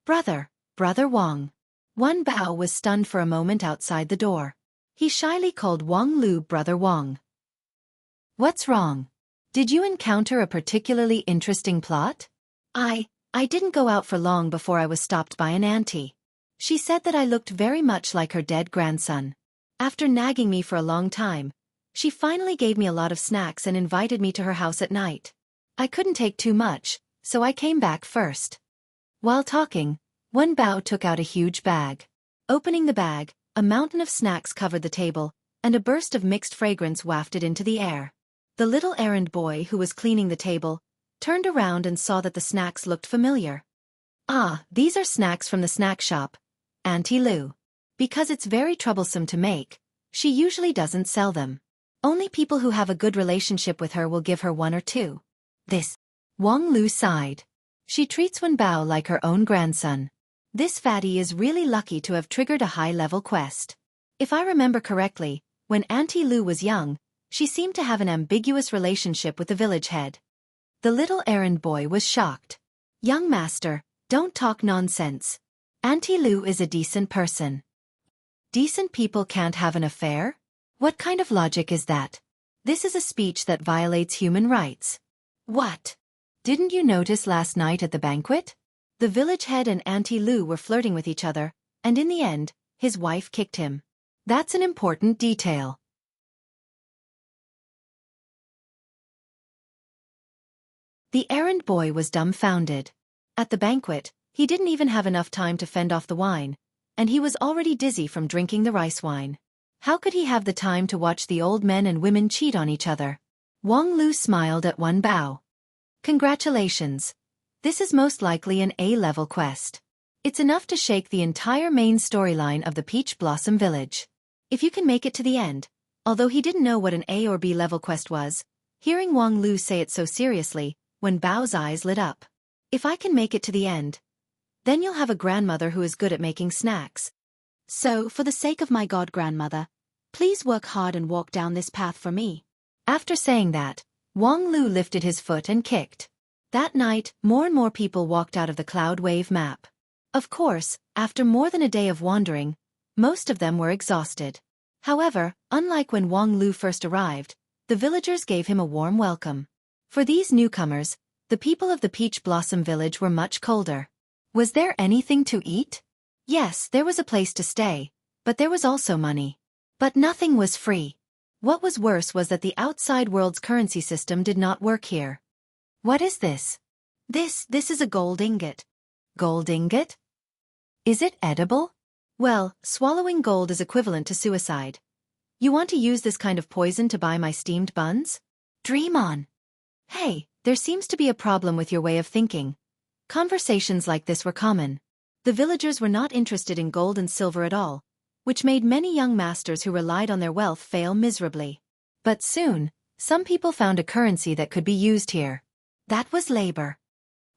Brother Wang. Wen Bao was stunned for a moment outside the door. He shyly called Wang Lu Brother Wang. What's wrong? Did you encounter a particularly interesting plot? I didn't go out for long before I was stopped by an auntie. She said that I looked very much like her dead grandson. After nagging me for a long time, she finally gave me a lot of snacks and invited me to her house at night. I couldn't take too much, so I came back first. While talking, Wen Bao took out a huge bag. Opening the bag, a mountain of snacks covered the table, and a burst of mixed fragrance wafted into the air. The little errand boy who was cleaning the table turned around and saw that the snacks looked familiar. Ah, these are snacks from the snack shop, Auntie Lu. Because it's very troublesome to make, she usually doesn't sell them. Only people who have a good relationship with her will give her one or two. This. Wang Lu sighed. She treats Wen Bao like her own grandson. This fatty is really lucky to have triggered a high-level quest. If I remember correctly, when Auntie Lu was young, she seemed to have an ambiguous relationship with the village head. The little errand boy was shocked. Young master, don't talk nonsense. Auntie Lu is a decent person. Decent people can't have an affair? What kind of logic is that? This is a speech that violates human rights. What? Didn't you notice last night at the banquet? The village head and Auntie Lu were flirting with each other, and in the end, his wife kicked him. That's an important detail. The errand boy was dumbfounded. At the banquet, he didn't even have enough time to fend off the wine, and he was already dizzy from drinking the rice wine. How could he have the time to watch the old men and women cheat on each other? Wang Lu smiled at Wen Bao. Congratulations. This is most likely an A-level quest. It's enough to shake the entire main storyline of the Peach Blossom Village. If you can make it to the end, although he didn't know what an A or B level quest was, hearing Wang Lu say it so seriously, Wen Bao's eyes lit up. If I can make it to the end, then you'll have a grandmother who is good at making snacks. So, for the sake of my god-grandmother, please work hard and walk down this path for me. After saying that, Wang Lu lifted his foot and kicked. That night, more and more people walked out of the cloud wave map. Of course, after more than a day of wandering, most of them were exhausted. However, unlike when Wang Lu first arrived, the villagers gave him a warm welcome. For these newcomers, the people of the Peach Blossom Village were much colder. Was there anything to eat? Yes, there was a place to stay, but there was also money. But nothing was free. What was worse was that the outside world's currency system did not work here. What is this? This is a gold ingot. Gold ingot? Is it edible? Well, swallowing gold is equivalent to suicide. You want to use this kind of poison to buy my steamed buns? Dream on. Hey, There seems to be a problem with your way of thinking. Conversations like this were common. The villagers were not interested in gold and silver at all, which made many young masters who relied on their wealth fail miserably. But soon, some people found a currency that could be used here. That was labor.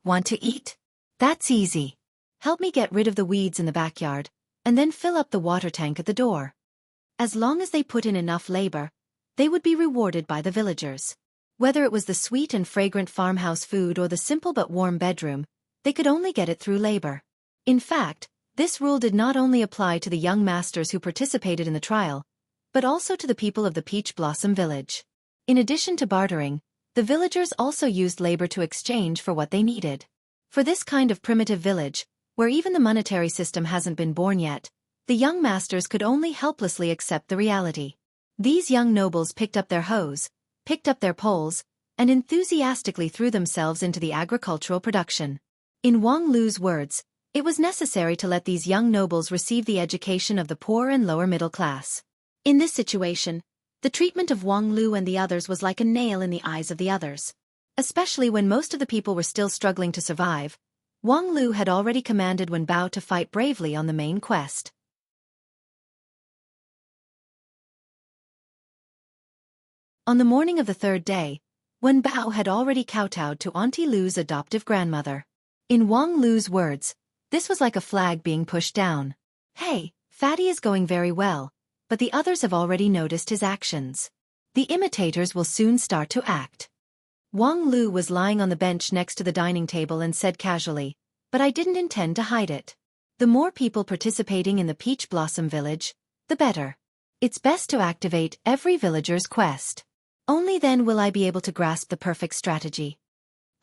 Want to eat? That's easy. Help me get rid of the weeds in the backyard, and then fill up the water tank at the door. As long as they put in enough labor, they would be rewarded by the villagers. Whether it was the sweet and fragrant farmhouse food or the simple but warm bedroom, they could only get it through labor. In fact, this rule did not only apply to the young masters who participated in the trial, but also to the people of the Peach Blossom Village. In addition to bartering, the villagers also used labor to exchange for what they needed. For this kind of primitive village, where even the monetary system hasn't been born yet, the young masters could only helplessly accept the reality. These young nobles picked up their hoes, picked up their poles, and enthusiastically threw themselves into the agricultural production. In Wang Lu's words, it was necessary to let these young nobles receive the education of the poor and lower middle class. In this situation, the treatment of Wang Lu and the others was like a nail in the eyes of the others. Especially when most of the people were still struggling to survive, Wang Lu had already commanded Wen Bao to fight bravely on the main quest. On the morning of the third day, Wen Bao had already kowtowed to Auntie Lu's adoptive grandmother. In Wang Lu's words, this was like a flag being pushed down. Hey, Fatty is going very well, but the others have already noticed his actions. The imitators will soon start to act. Wang Lu was lying on the bench next to the dining table and said casually, but I didn't intend to hide it. The more people participating in the Peach Blossom Village, the better. It's best to activate every villager's quest. Only then will I be able to grasp the perfect strategy.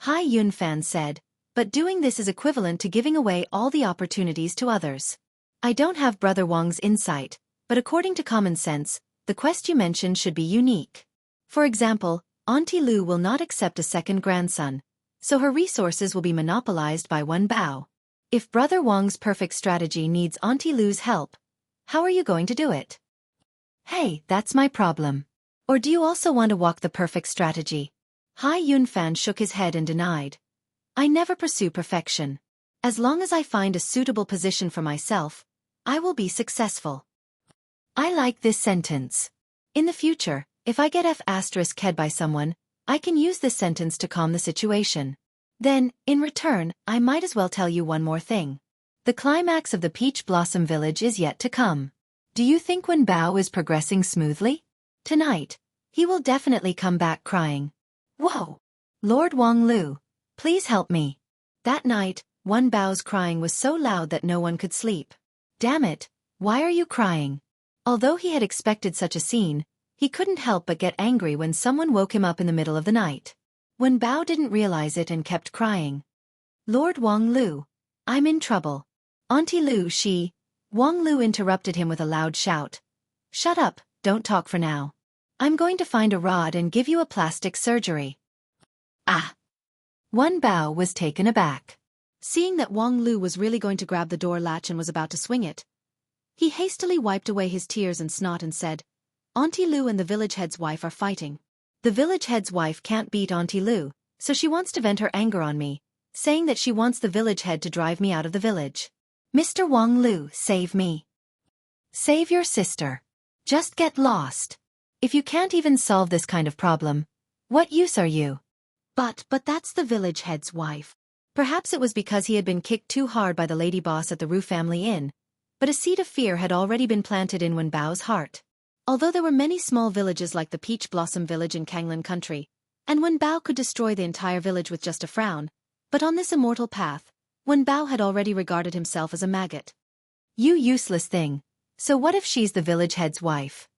Hai Yunfan said, but doing this is equivalent to giving away all the opportunities to others. I don't have Brother Wang's insight, but according to common sense, the quest you mentioned should be unique. For example, Auntie Lu will not accept a second grandson, so her resources will be monopolized by Wen Bao. If Brother Wang's perfect strategy needs Auntie Lu's help, how are you going to do it? Hey, that's my problem. Or do you also want to walk the perfect strategy? Hai Yunfan shook his head and denied. I never pursue perfection. As long as I find a suitable position for myself, I will be successful. I like this sentence. In the future, if I get F***ed by someone, I can use this sentence to calm the situation. Then, in return, I might as well tell you one more thing. The climax of the Peach Blossom Village is yet to come. Do you think Wen Bao is progressing smoothly? Tonight, he will definitely come back crying. Whoa! Lord Wang Lu, please help me. That night, Wen Bao's crying was so loud that no one could sleep. Damn it, why are you crying? Although he had expected such a scene, he couldn't help but get angry when someone woke him up in the middle of the night. Wen Bao didn't realize it and kept crying. Lord Wang Lu, I'm in trouble. Auntie Lu, Wang Lu interrupted him with a loud shout. Shut up, don't talk for now. I'm going to find a rod and give you a plastic surgery. Ah! Wen Bao was taken aback. Seeing that Wang Lu was really going to grab the door latch and was about to swing it, he hastily wiped away his tears and snot and said, Auntie Lu and the village head's wife are fighting. The village head's wife can't beat Auntie Lu, so she wants to vent her anger on me, saying that she wants the village head to drive me out of the village. Mr. Wang Lu, save me. Save your sister. Just get lost. If you can't even solve this kind of problem, what use are you? But that's the village head's wife. Perhaps it was because he had been kicked too hard by the lady boss at the Ru family inn, but a seed of fear had already been planted in Wen Bao's heart. Although there were many small villages like the Peach Blossom Village in Kanglan country, and Wen Bao could destroy the entire village with just a frown, but on this immortal path, Wen Bao had already regarded himself as a maggot. You useless thing. So what if she's the village head's wife?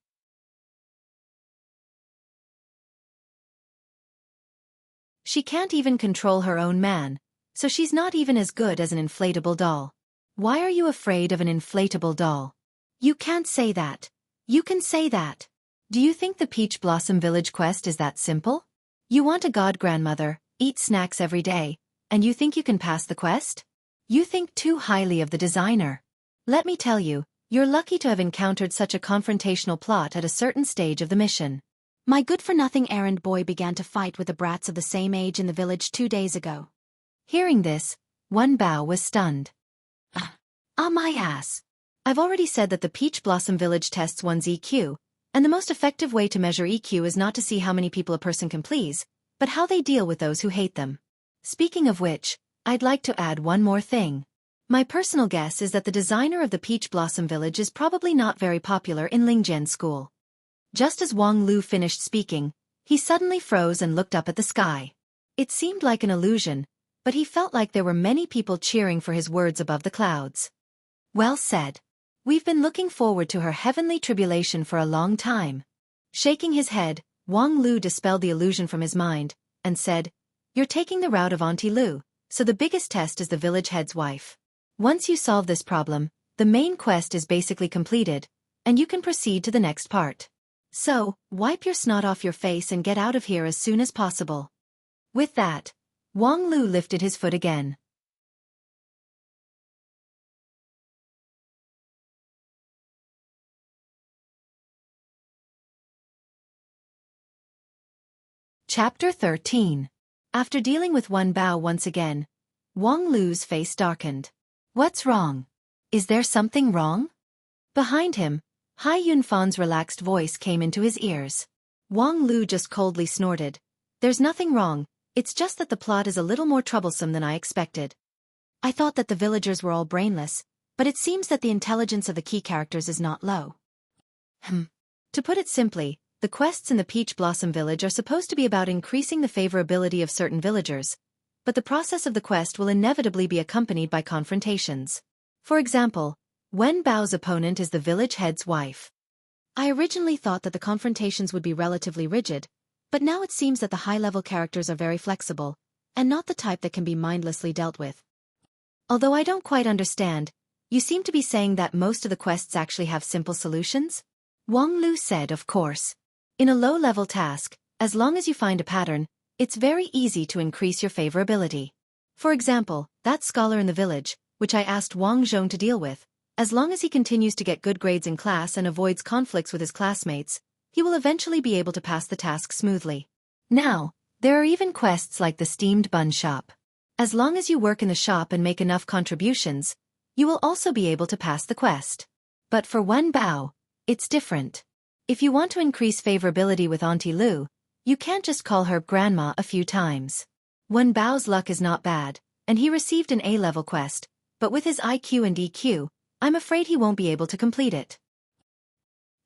She can't even control her own man, so she's not even as good as an inflatable doll. Why are you afraid of an inflatable doll? You can't say that. You can say that. Do you think the Peach Blossom Village quest is that simple? You want a god grandmother, eat snacks every day, and you think you can pass the quest? You think too highly of the designer. Let me tell you, you're lucky to have encountered such a confrontational plot at a certain stage of the mission. My good-for-nothing errand boy began to fight with the brats of the same age in the village 2 days ago. Hearing this, Wen Bao was stunned. My ass. I've already said that the Peach Blossom Village tests one's EQ, and the most effective way to measure EQ is not to see how many people a person can please, but how they deal with those who hate them. Speaking of which, I'd like to add one more thing. My personal guess is that the designer of the Peach Blossom Village is probably not very popular in Lingjian school. Just as Wang Lu finished speaking, he suddenly froze and looked up at the sky. It seemed like an illusion, but he felt like there were many people cheering for his words above the clouds. Well said. We've been looking forward to her heavenly tribulation for a long time. Shaking his head, Wang Lu dispelled the illusion from his mind, and said, You're taking the route of Auntie Lu, so the biggest test is the village head's wife. Once you solve this problem, the main quest is basically completed, and you can proceed to the next part. So, wipe your snot off your face and get out of here as soon as possible. With that, Wang Lu lifted his foot again. Chapter 13. After dealing with Wen Bao once again, Wang Lu's face darkened. What's wrong? Is there something wrong? Behind him, Hai Yunfan's relaxed voice came into his ears. Wang Lu just coldly snorted. There's nothing wrong, it's just that the plot is a little more troublesome than I expected. I thought that the villagers were all brainless, but it seems that the intelligence of the key characters is not low. To put it simply, the quests in the Peach Blossom Village are supposed to be about increasing the favorability of certain villagers, but the process of the quest will inevitably be accompanied by confrontations. For example, Wen Bao's opponent is the village head's wife. I originally thought that the confrontations would be relatively rigid, but now it seems that the high-level characters are very flexible, and not the type that can be mindlessly dealt with. Although I don't quite understand, you seem to be saying that most of the quests actually have simple solutions? Wang Lu said, of course. In a low-level task, as long as you find a pattern, it's very easy to increase your favorability. For example, that scholar in the village, which I asked Wang Zhong to deal with, as long as he continues to get good grades in class and avoids conflicts with his classmates, he will eventually be able to pass the task smoothly. Now, there are even quests like the steamed bun shop. As long as you work in the shop and make enough contributions, you will also be able to pass the quest. But for Wen Bao, it's different. If you want to increase favorability with Auntie Lu, you can't just call her grandma a few times. Wen Bao's luck is not bad, and he received an A-level quest, but with his IQ and EQ, I'm afraid he won't be able to complete it.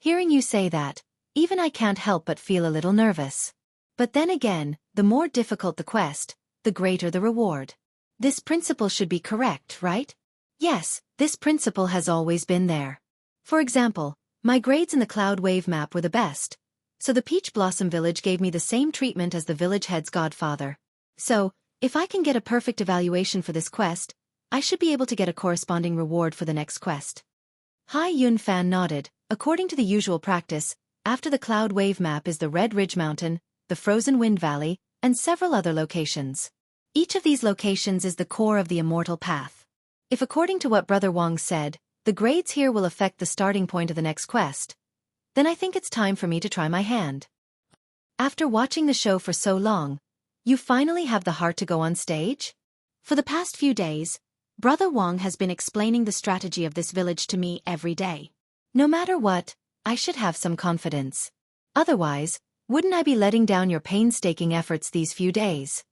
Hearing you say that, even I can't help but feel a little nervous. But then again, the more difficult the quest, the greater the reward. This principle should be correct, right? Yes, this principle has always been there. For example, my grades in the Cloud Wave map were the best, so the Peach Blossom Village gave me the same treatment as the village head's godfather. So, if I can get a perfect evaluation for this quest, I should be able to get a corresponding reward for the next quest. Hai Yunfan nodded. According to the usual practice, after the Cloud Wave map is the Red Ridge Mountain, the Frozen Wind Valley, and several other locations. Each of these locations is the core of the Immortal Path. If according to what Brother Wang said, the grades here will affect the starting point of the next quest, then I think it's time for me to try my hand. After watching the show for so long, you finally have the heart to go on stage? For the past few days, Brother Wang has been explaining the strategy of this village to me every day. No matter what, I should have some confidence. Otherwise, wouldn't I be letting down your painstaking efforts these few days?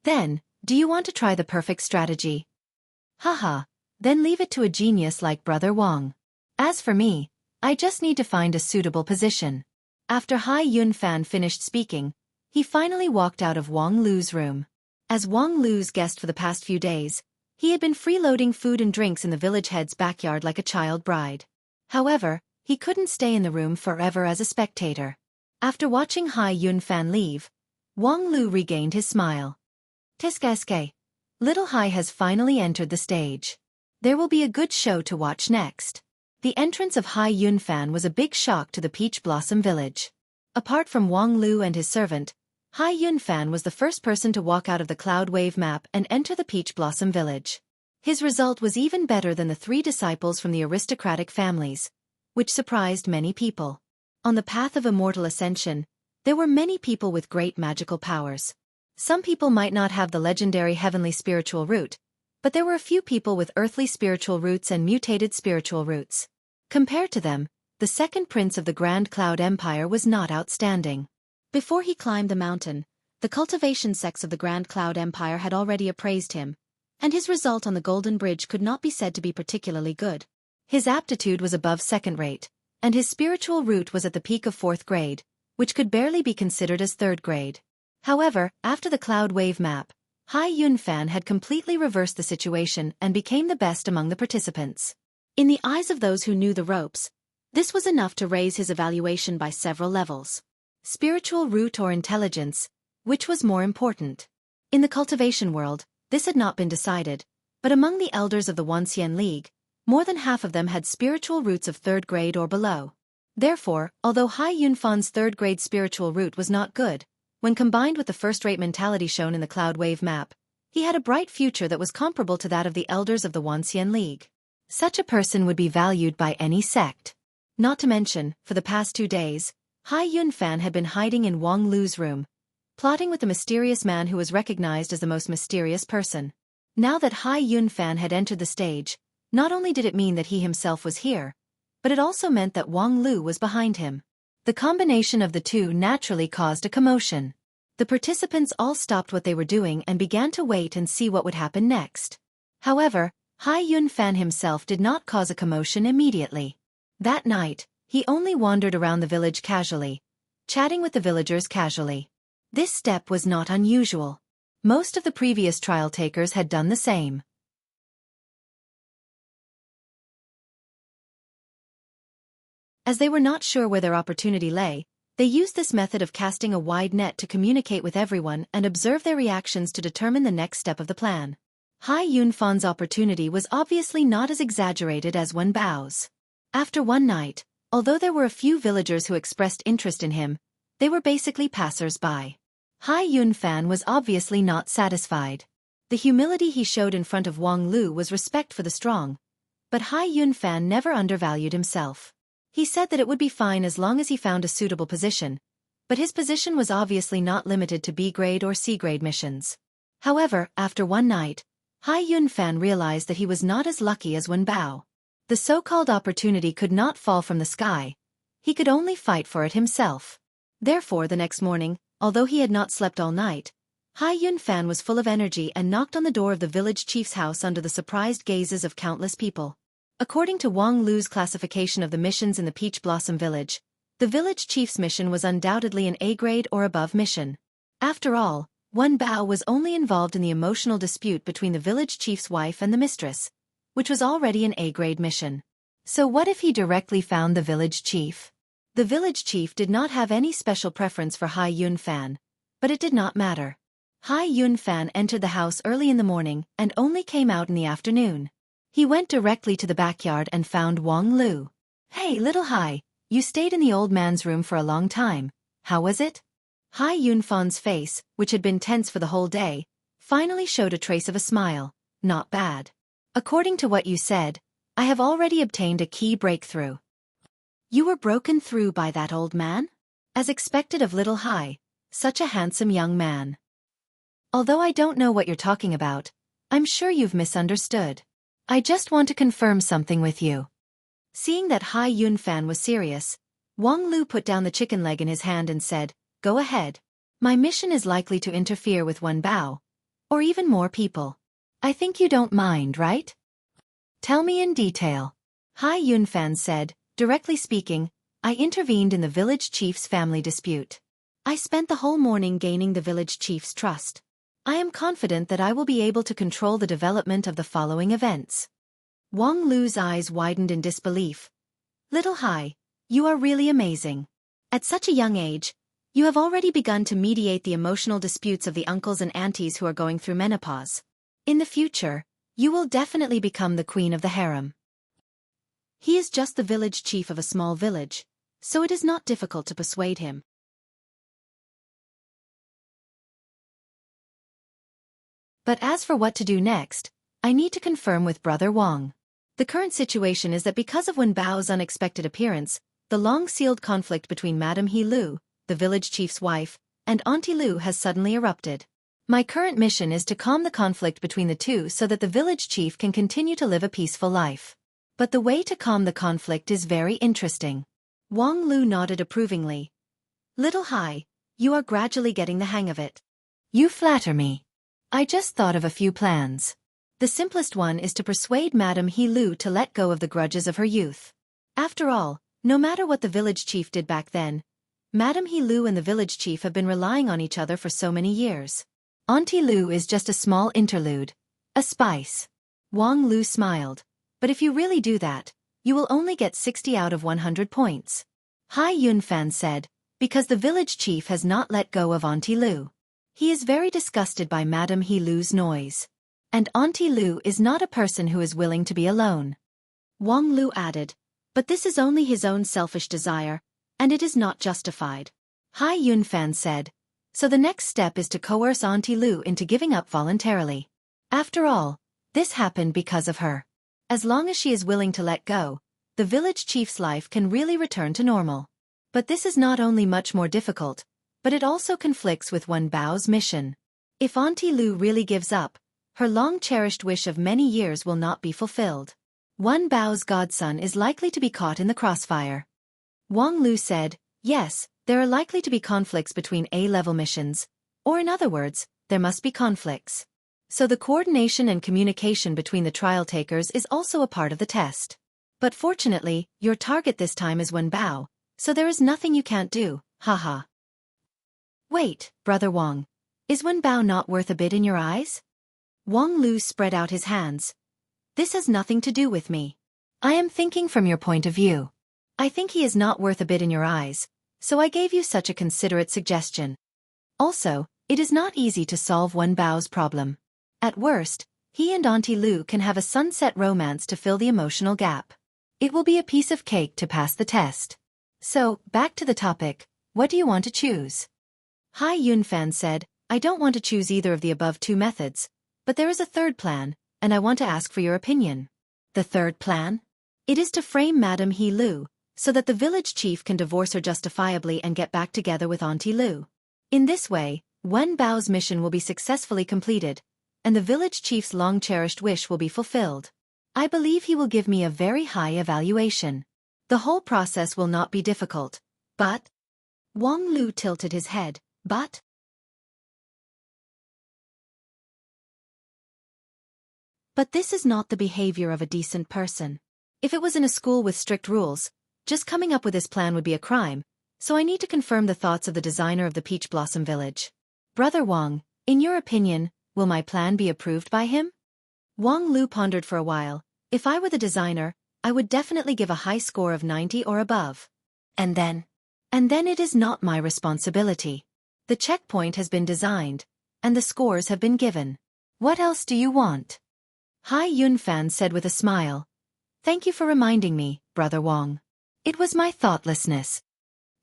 Then, do you want to try the perfect strategy? Haha, then leave it to a genius like Brother Wang. As for me, I just need to find a suitable position. After Hai Yunfan finished speaking, he finally walked out of Wang Lu's room. As Wang Lu's guest for the past few days, he had been freeloading food and drinks in the village head's backyard like a child bride. However, he couldn't stay in the room forever as a spectator. After watching Hai Yunfan leave, Wang Lu regained his smile. Tiskaske. Little Hai has finally entered the stage. There will be a good show to watch next. The entrance of Hai Yunfan was a big shock to the Peach Blossom Village. Apart from Wang Lu and his servant, Hai Yunfan was the first person to walk out of the Cloud Wave map and enter the Peach Blossom Village. His result was even better than the 3 disciples from the aristocratic families, which surprised many people. On the path of immortal ascension, there were many people with great magical powers. Some people might not have the legendary heavenly spiritual root, but there were a few people with earthly spiritual roots and mutated spiritual roots. Compared to them, the second prince of the Grand Cloud Empire was not outstanding. Before he climbed the mountain, the cultivation sects of the Grand Cloud Empire had already appraised him, and his result on the Golden Bridge could not be said to be particularly good. His aptitude was above second rate, and his spiritual root was at the peak of 4th grade, which could barely be considered as 3rd grade. However, after the Cloud Wave map, Hai Yunfan had completely reversed the situation and became the best among the participants. In the eyes of those who knew the ropes, this was enough to raise his evaluation by several levels. Spiritual root or intelligence, which was more important? In the cultivation world, this had not been decided, but among the elders of the Wanxian League, more than half of them had spiritual roots of 3rd grade or below. Therefore, although Hai Yunfan's 3rd grade spiritual root was not good, when combined with the first-rate mentality shown in the Cloud Wave map, he had a bright future that was comparable to that of the elders of the Wanxian League. Such a person would be valued by any sect. Not to mention, for the past 2 days, Hai Yunfan had been hiding in Wang Lu's room, plotting with the mysterious man who was recognized as the most mysterious person. Now that Hai Yunfan had entered the stage, not only did it mean that he himself was here, but it also meant that Wang Lu was behind him. The combination of the two naturally caused a commotion. The participants all stopped what they were doing and began to wait and see what would happen next. However, Hai Yunfan himself did not cause a commotion immediately. That night, he only wandered around the village casually, chatting with the villagers casually. This step was not unusual. Most of the previous trial takers had done the same. As they were not sure where their opportunity lay, they used this method of casting a wide net to communicate with everyone and observe their reactions to determine the next step of the plan. Hai Yunfan's opportunity was obviously not as exaggerated as Wen Bao's. After one night, although there were a few villagers who expressed interest in him, they were basically passers-by. Hai Yunfan was obviously not satisfied. The humility he showed in front of Wang Lu was respect for the strong, but Hai Yunfan never undervalued himself. He said that it would be fine as long as he found a suitable position, but his position was obviously not limited to B-grade or C-grade missions. However, after one night, Hai Yunfan realized that he was not as lucky as Wen Bao. The so-called opportunity could not fall from the sky. He could only fight for it himself. Therefore, the next morning, although he had not slept all night, Hai Yunfan was full of energy and knocked on the door of the village chief's house under the surprised gazes of countless people. According to Wang Lu's classification of the missions in the Peach Blossom Village, the village chief's mission was undoubtedly an A-grade or above mission. After all, Wen Bao was only involved in the emotional dispute between the village chief's wife and the mistress, which was already an A-grade mission. So what if he directly found the village chief? The village chief did not have any special preference for Hai Yunfan, but it did not matter. Hai Yunfan entered the house early in the morning and only came out in the afternoon. He went directly to the backyard and found Wang Lu. "Hey, little Hai, you stayed in the old man's room for a long time. How was it?" Hai Yunfan's face, which had been tense for the whole day, finally showed a trace of a smile. "Not bad. According to what you said, I have already obtained a key breakthrough." "You were broken through by that old man?" As expected of little Hai, such a handsome young man. "Although I don't know what you're talking about, I'm sure you've misunderstood. I just want to confirm something with you." Seeing that Hai Yunfan was serious, Wang Lu put down the chicken leg in his hand and said, "Go ahead. My mission is likely to interfere with Wen Bao, or even more people. I think you don't mind, right? Tell me in detail." Hai Yunfan said, "Directly speaking, I intervened in the village chief's family dispute. I spent the whole morning gaining the village chief's trust. I am confident that I will be able to control the development of the following events." Wang Lu's eyes widened in disbelief. "Little Hai, you are really amazing. At such a young age, you have already begun to mediate the emotional disputes of the uncles and aunties who are going through menopause. In the future, you will definitely become the queen of the harem." He is just the village chief of a small village, so it is not difficult to persuade him. But as for what to do next, I need to confirm with Brother Wang. The current situation is that because of Wen Bao's unexpected appearance, the long-sealed conflict between Madame He Lu, the village chief's wife, and Auntie Lu has suddenly erupted. My current mission is to calm the conflict between the two so that the village chief can continue to live a peaceful life. But the way to calm the conflict is very interesting. Wang Lu nodded approvingly. Little Hai, you are gradually getting the hang of it. You flatter me. I just thought of a few plans. The simplest one is to persuade Madame He Lu to let go of the grudges of her youth. After all, no matter what the village chief did back then, Madame He Lu and the village chief have been relying on each other for so many years. Auntie Lu is just a small interlude, a spice. Wang Lu smiled. But if you really do that, you will only get 60 out of 100 points. Hai Yunfan said, because the village chief has not let go of Auntie Lu. He is very disgusted by Madame He Lu's noise. And Auntie Lu is not a person who is willing to be alone. Wang Lu added, but this is only his own selfish desire, and it is not justified. Hai Yunfan said, so the next step is to coerce Auntie Lu into giving up voluntarily. After all, this happened because of her. As long as she is willing to let go, the village chief's life can really return to normal. But this is not only much more difficult, but it also conflicts with Wen Bao's mission. If Auntie Lu really gives up, her long-cherished wish of many years will not be fulfilled. Wen Bao's godson is likely to be caught in the crossfire. Wang Lu said, yes, there are likely to be conflicts between A-level missions, or in other words, there must be conflicts. So the coordination and communication between the trial takers is also a part of the test. But fortunately, your target this time is Wen Bao, so there is nothing you can't do, haha. Wait, Brother Wang, is Wen Bao not worth a bit in your eyes? Wang Lu spread out his hands. This has nothing to do with me. I am thinking from your point of view. I think he is not worth a bit in your eyes, so I gave you such a considerate suggestion. Also, it is not easy to solve Wen Bao's problem. At worst, he and Auntie Lu can have a sunset romance to fill the emotional gap. It will be a piece of cake to pass the test. So, back to the topic, what do you want to choose? Hai Yunfan said, I don't want to choose either of the above two methods, but there is a third plan, and I want to ask for your opinion. The third plan? It is to frame Madame He Lu, so that the village chief can divorce her justifiably and get back together with Auntie Lu. In this way, Wen Bao's mission will be successfully completed, and the village chief's long-cherished wish will be fulfilled. I believe he will give me a very high evaluation. The whole process will not be difficult, but... Wang Lu tilted his head, but... But this is not the behavior of a decent person. If it was in a school with strict rules, just coming up with this plan would be a crime, so I need to confirm the thoughts of the designer of the Peach Blossom Village. Brother Wang, in your opinion, will my plan be approved by him? Wang Lu pondered for a while. If I were the designer, I would definitely give a high score of 90 or above. And then it is not my responsibility. The checkpoint has been designed, and the scores have been given. What else do you want? Hai Yunfan said with a smile. Thank you for reminding me, Brother Wang. It was my thoughtlessness.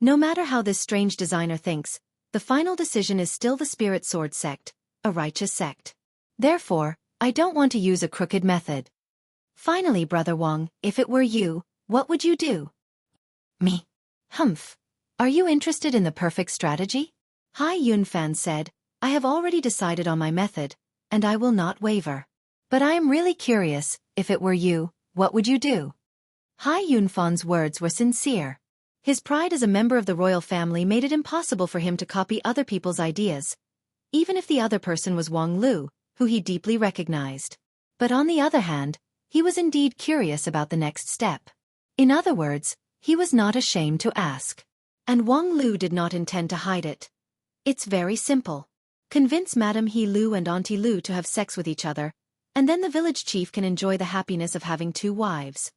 No matter how this strange designer thinks, the final decision is still the Spirit Sword sect, a righteous sect. Therefore, I don't want to use a crooked method. Finally, Brother Wang, if it were you, what would you do? Me. Humph. Are you interested in the perfect strategy? Hai Yunfan said, I have already decided on my method, and I will not waver. But I am really curious, if it were you, what would you do? Hai Yunfan's words were sincere. His pride as a member of the royal family made it impossible for him to copy other people's ideas, even if the other person was Wang Lu, who he deeply recognized. But on the other hand, he was indeed curious about the next step. In other words, he was not ashamed to ask. And Wang Lu did not intend to hide it. It's very simple. Convince Madame He Lu and Auntie Lu to have sex with each other, and then the village chief can enjoy the happiness of having two wives.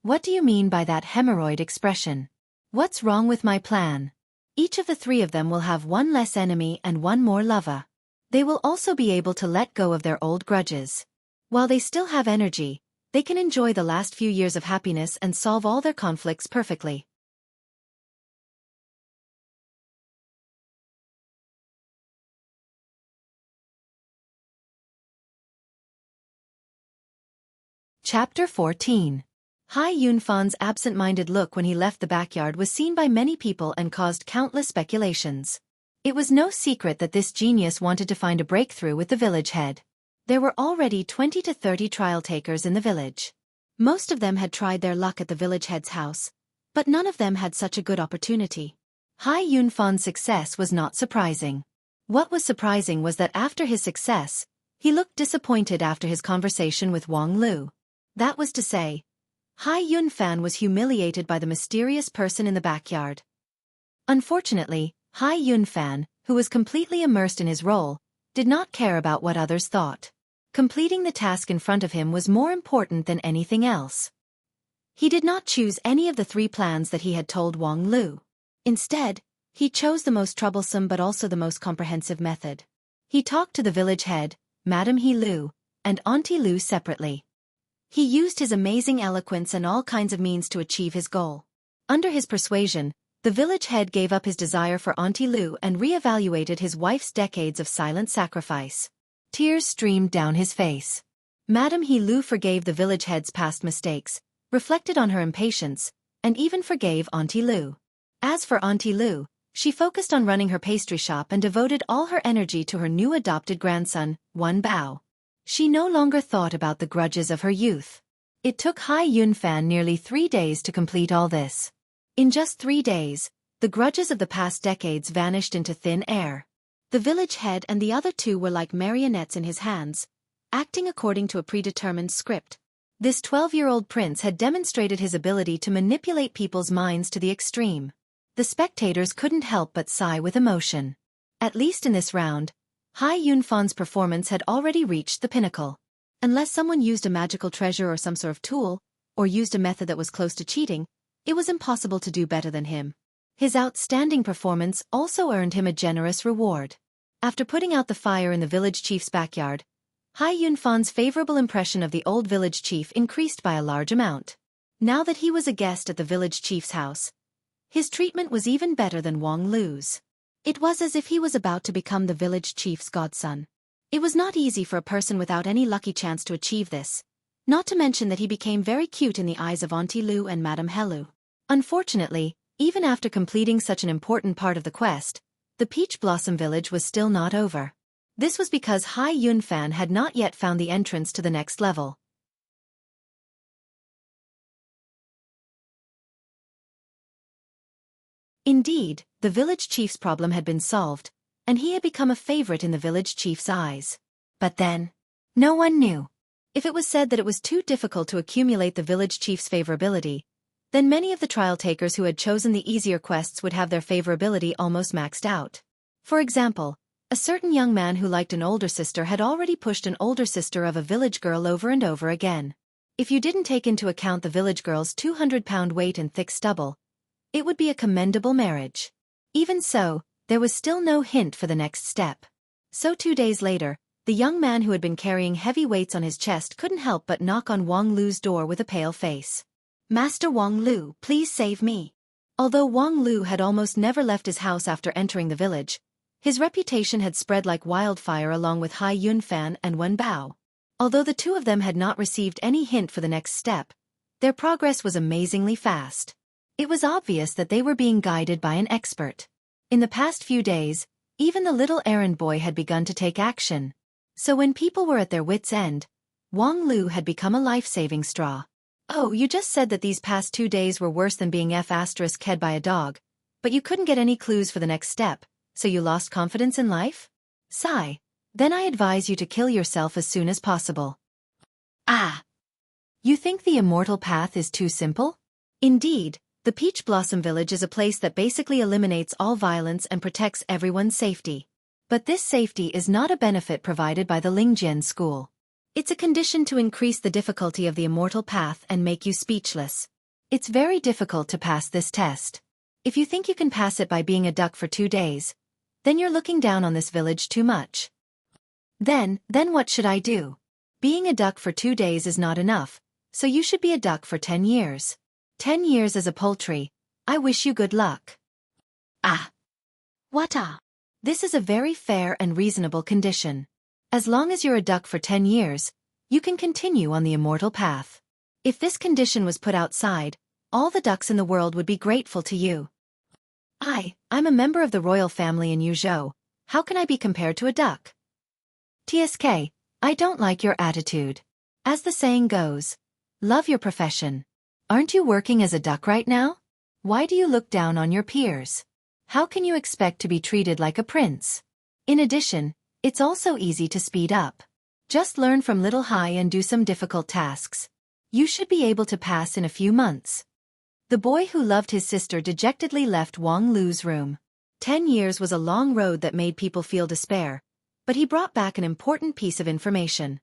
What do you mean by that hemorrhoid expression? What's wrong with my plan? Each of the three of them will have one less enemy and one more lover. They will also be able to let go of their old grudges. While they still have energy, they can enjoy the last few years of happiness and solve all their conflicts perfectly. Chapter 14. Hai Yunfan's absent-minded look when he left the backyard was seen by many people and caused countless speculations. It was no secret that this genius wanted to find a breakthrough with the village head. There were already 20 to 30 trial takers in the village. Most of them had tried their luck at the village head's house, but none of them had such a good opportunity. Hai Yunfan's success was not surprising. What was surprising was that after his success, he looked disappointed after his conversation with Wang Lu. That was to say, Hai Yunfan was humiliated by the mysterious person in the backyard. Unfortunately, Hai Yunfan, who was completely immersed in his role, did not care about what others thought. Completing the task in front of him was more important than anything else. He did not choose any of the 3 plans that he had told Wang Lu. Instead, he chose the most troublesome but also the most comprehensive method. He talked to the village head, Madame He Lu, and Auntie Lu separately. He used his amazing eloquence and all kinds of means to achieve his goal. Under his persuasion, the village head gave up his desire for Auntie Lu and re-evaluated his wife's decades of silent sacrifice. Tears streamed down his face. Madame He Lu forgave the village head's past mistakes, reflected on her impatience, and even forgave Auntie Lu. As for Auntie Lu, she focused on running her pastry shop and devoted all her energy to her new adopted grandson, Wen Bao. She no longer thought about the grudges of her youth. It took Hai Yunfan nearly 3 days to complete all this. In just 3 days, the grudges of the past decades vanished into thin air. The village head and the other 2 were like marionettes in his hands, acting according to a predetermined script. This 12-year-old prince had demonstrated his ability to manipulate people's minds to the extreme. The spectators couldn't help but sigh with emotion. At least in this round, Hai Yunfan's performance had already reached the pinnacle. Unless someone used a magical treasure or some sort of tool, or used a method that was close to cheating, it was impossible to do better than him. His outstanding performance also earned him a generous reward. After putting out the fire in the village chief's backyard, Hai Yunfan's favorable impression of the old village chief increased by a large amount. Now that he was a guest at the village chief's house, his treatment was even better than Wang Lu's. It was as if he was about to become the village chief's godson. It was not easy for a person without any lucky chance to achieve this, not to mention that he became very cute in the eyes of Auntie Lu and Madame Helu. Unfortunately, even after completing such an important part of the quest, the Peach Blossom Village was still not over. This was because Hai Yunfan had not yet found the entrance to the next level. Indeed, the village chief's problem had been solved, and he had become a favorite in the village chief's eyes. But then, no one knew. If it was said that it was too difficult to accumulate the village chief's favorability, then many of the trial takers who had chosen the easier quests would have their favorability almost maxed out. For example, a certain young man who liked an older sister had already pushed an older sister of a village girl over and over again. If you didn't take into account the village girl's 200-pound weight and thick stubble, it would be a commendable marriage. Even so, there was still no hint for the next step. So 2 days later, the young man who had been carrying heavy weights on his chest couldn't help but knock on Wang Lu's door with a pale face. "Master Wang Lu, please save me." Although Wang Lu had almost never left his house after entering the village, his reputation had spread like wildfire along with Hai Yunfan and Wen Bao. Although the 2 of them had not received any hint for the next step, their progress was amazingly fast. It was obvious that they were being guided by an expert. In the past few days, even the little errand boy had begun to take action. So when people were at their wits' end, Wang Lu had become a life-saving straw. "Oh, you just said that these past 2 days were worse than being f***ed by a dog, but you couldn't get any clues for the next step, so you lost confidence in life? Sigh. Then I advise you to kill yourself as soon as possible." Ah! You think the immortal path is too simple? Indeed, the Peach Blossom Village is a place that basically eliminates all violence and protects everyone's safety. But this safety is not a benefit provided by the Lingjian school. It's a condition to increase the difficulty of the immortal path and make you speechless. It's very difficult to pass this test. If you think you can pass it by being a duck for 2 days, then you're looking down on this village too much. Then what should I do? Being a duck for 2 days is not enough, so you should be a duck for 10 years. 10 years as a poultry. I wish you good luck. Ah! What ah? This is a very fair and reasonable condition. As long as you're a duck for 10 years, you can continue on the immortal path. If this condition was put outside, all the ducks in the world would be grateful to you. I'm a member of the royal family in Yuzhou. How can I be compared to a duck? TSK, I don't like your attitude. As the saying goes, love your profession. Aren't you working as a duck right now? Why do you look down on your peers? How can you expect to be treated like a prince? In addition, it's also easy to speed up. Just learn from Little Hai and do some difficult tasks. You should be able to pass in a few months. The boy who loved his sister dejectedly left Wang Lu's room. 10 years was a long road that made people feel despair, but he brought back an important piece of information.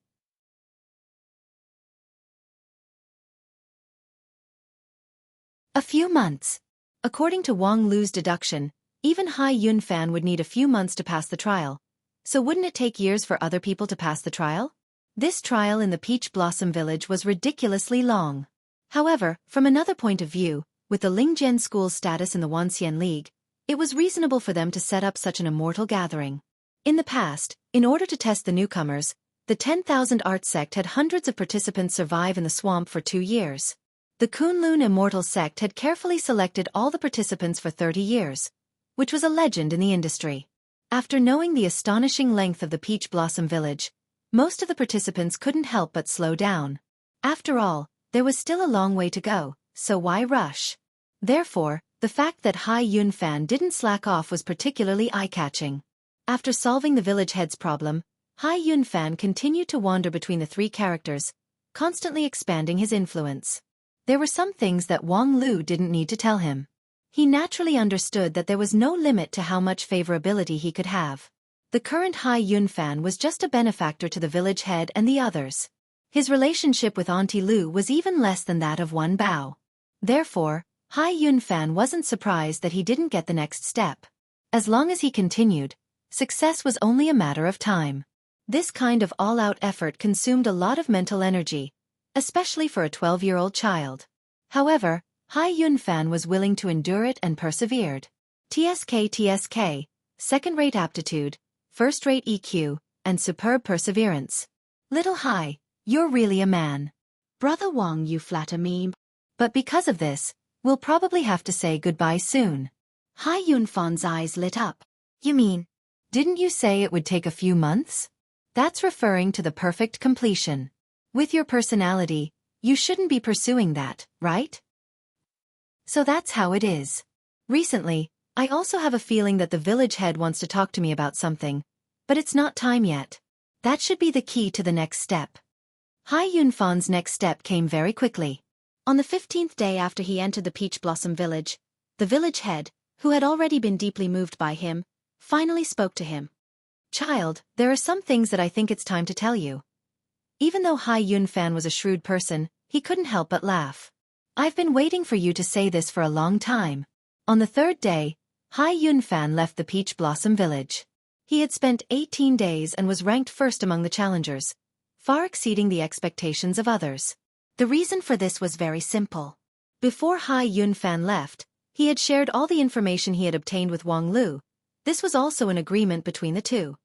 A few months. According to Wang Lu's deduction, even Hai Yunfan would need a few months to pass the trial. So wouldn't it take years for other people to pass the trial? This trial in the Peach Blossom Village was ridiculously long. However, from another point of view, with the Lingjian school's status in the Wanxian League, it was reasonable for them to set up such an immortal gathering. In the past, in order to test the newcomers, the 10,000 Art sect had hundreds of participants survive in the swamp for 2 years. The Kunlun Immortal sect had carefully selected all the participants for 30 years, which was a legend in the industry. After knowing the astonishing length of the Peach Blossom Village, most of the participants couldn't help but slow down. After all, there was still a long way to go, so why rush? Therefore, the fact that Hai Yunfan didn't slack off was particularly eye-catching. After solving the village head's problem, Hai Yunfan continued to wander between the 3 characters, constantly expanding his influence. There were some things that Wang Lu didn't need to tell him. He naturally understood that there was no limit to how much favorability he could have. The current Hai Yunfan was just a benefactor to the village head and the others. His relationship with Auntie Lu was even less than that of Wan Bao. Therefore, Hai Yunfan wasn't surprised that he didn't get the next step. As long as he continued, success was only a matter of time. This kind of all-out effort consumed a lot of mental energy, especially for a 12-year-old child. However, Hai Yunfan was willing to endure it and persevered. TSK, second-rate aptitude, first-rate EQ, and superb perseverance. Little Hai, you're really a man. Brother Wang, you flatter me. But because of this, we'll probably have to say goodbye soon. Hai Yunfan's eyes lit up. You mean, didn't you say it would take a few months? That's referring to the perfect completion. With your personality, you shouldn't be pursuing that, right? So that's how it is. Recently, I also have a feeling that the village head wants to talk to me about something, but it's not time yet. That should be the key to the next step. Hai Yunfan's next step came very quickly. On the 15th day after he entered the Peach Blossom Village, the village head, who had already been deeply moved by him, finally spoke to him. Child, there are some things that I think it's time to tell you. Even though Hai Yunfan was a shrewd person, he couldn't help but laugh. I've been waiting for you to say this for a long time. On the 3rd day, Hai Yunfan left the Peach Blossom Village. He had spent 18 days and was ranked first among the challengers, far exceeding the expectations of others. The reason for this was very simple. Before Hai Yunfan left, he had shared all the information he had obtained with Wang Lu. This was also an agreement between the two.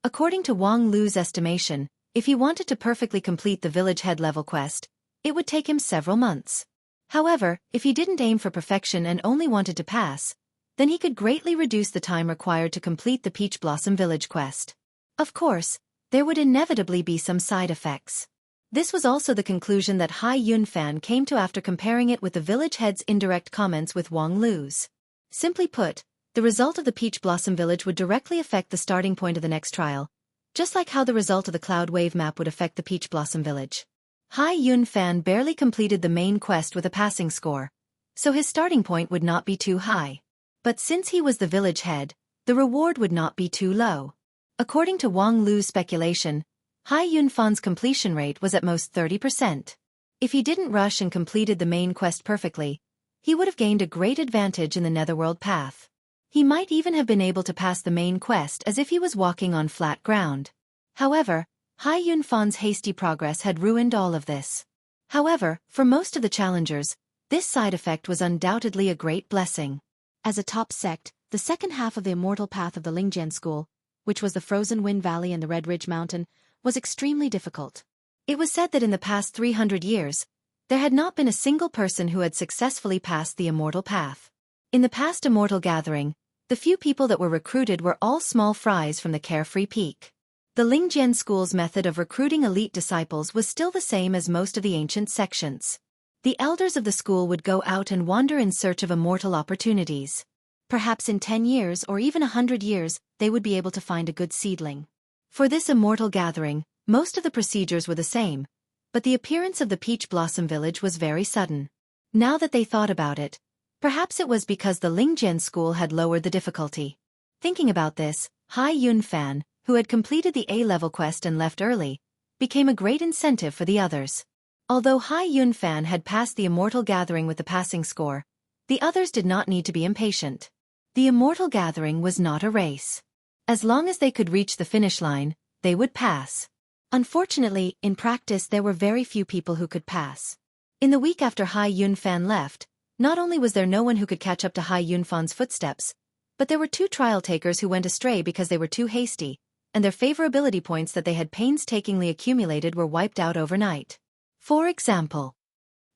According to Wang Lu's estimation, if he wanted to perfectly complete the village head level quest, it would take him several months. However, if he didn't aim for perfection and only wanted to pass, then he could greatly reduce the time required to complete the Peach Blossom Village quest. Of course, there would inevitably be some side effects. This was also the conclusion that Hai Yunfan came to after comparing it with the village head's indirect comments with Wang Lu's. Simply put, the result of the Peach Blossom Village would directly affect the starting point of the next trial, just like how the result of the Cloud Wave map would affect the Peach Blossom Village. Hai Yunfan barely completed the main quest with a passing score, so his starting point would not be too high. But since he was the village head, the reward would not be too low. According to Wang Lu's speculation, Hai Yunfan's completion rate was at most 30%. If he didn't rush and completed the main quest perfectly, he would have gained a great advantage in the Netherworld path. He might even have been able to pass the main quest as if he was walking on flat ground. However, Hai Yunfan's hasty progress had ruined all of this. However, for most of the challengers, this side effect was undoubtedly a great blessing. As a top sect, the second half of the immortal path of the Lingjian school, which was the frozen Wind Valley and the Red Ridge Mountain, was extremely difficult. It was said that in the past 300 years, there had not been a single person who had successfully passed the immortal path. In the past immortal gathering, the few people that were recruited were all small fries from the carefree peak. The Lingjian school's method of recruiting elite disciples was still the same as most of the ancient sections. The elders of the school would go out and wander in search of immortal opportunities. Perhaps in 10 years or even 100 years, they would be able to find a good seedling. For this immortal gathering, most of the procedures were the same, but the appearance of the Peach Blossom Village was very sudden. Now that they thought about it, perhaps it was because the Lingjian school had lowered the difficulty. Thinking about this, Hai Yunfan, who had completed the A-level quest and left early, became a great incentive for the others. Although Hai Yunfan had passed the immortal gathering with the passing score, the others did not need to be impatient. The immortal gathering was not a race. As long as they could reach the finish line, they would pass. Unfortunately, in practice there were very few people who could pass. In the week after Hai Yunfan left, not only was there no one who could catch up to Hai Yunfan's footsteps, but there were 2 trial takers who went astray because they were too hasty, and their favorability points that they had painstakingly accumulated were wiped out overnight. For example,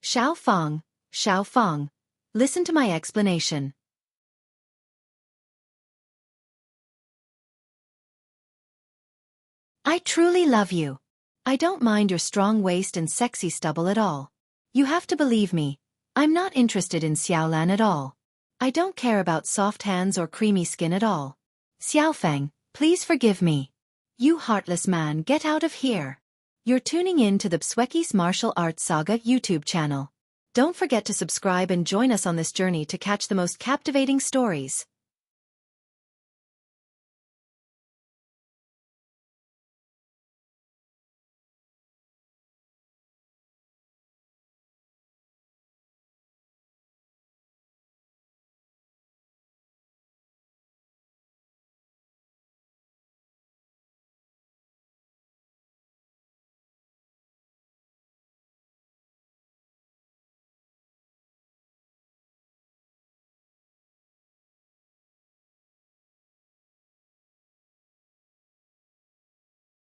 Xiao Fang, listen to my explanation. I truly love you. I don't mind your strong waist and sexy stubble at all. You have to believe me, I'm not interested in Xiaolan at all. I don't care about soft hands or creamy skin at all. Xiaofeng, please forgive me. You heartless man, get out of here. You're tuning in to the Xueqi's Martial Arts Saga YouTube channel. Don't forget to subscribe and join us on this journey to catch the most captivating stories.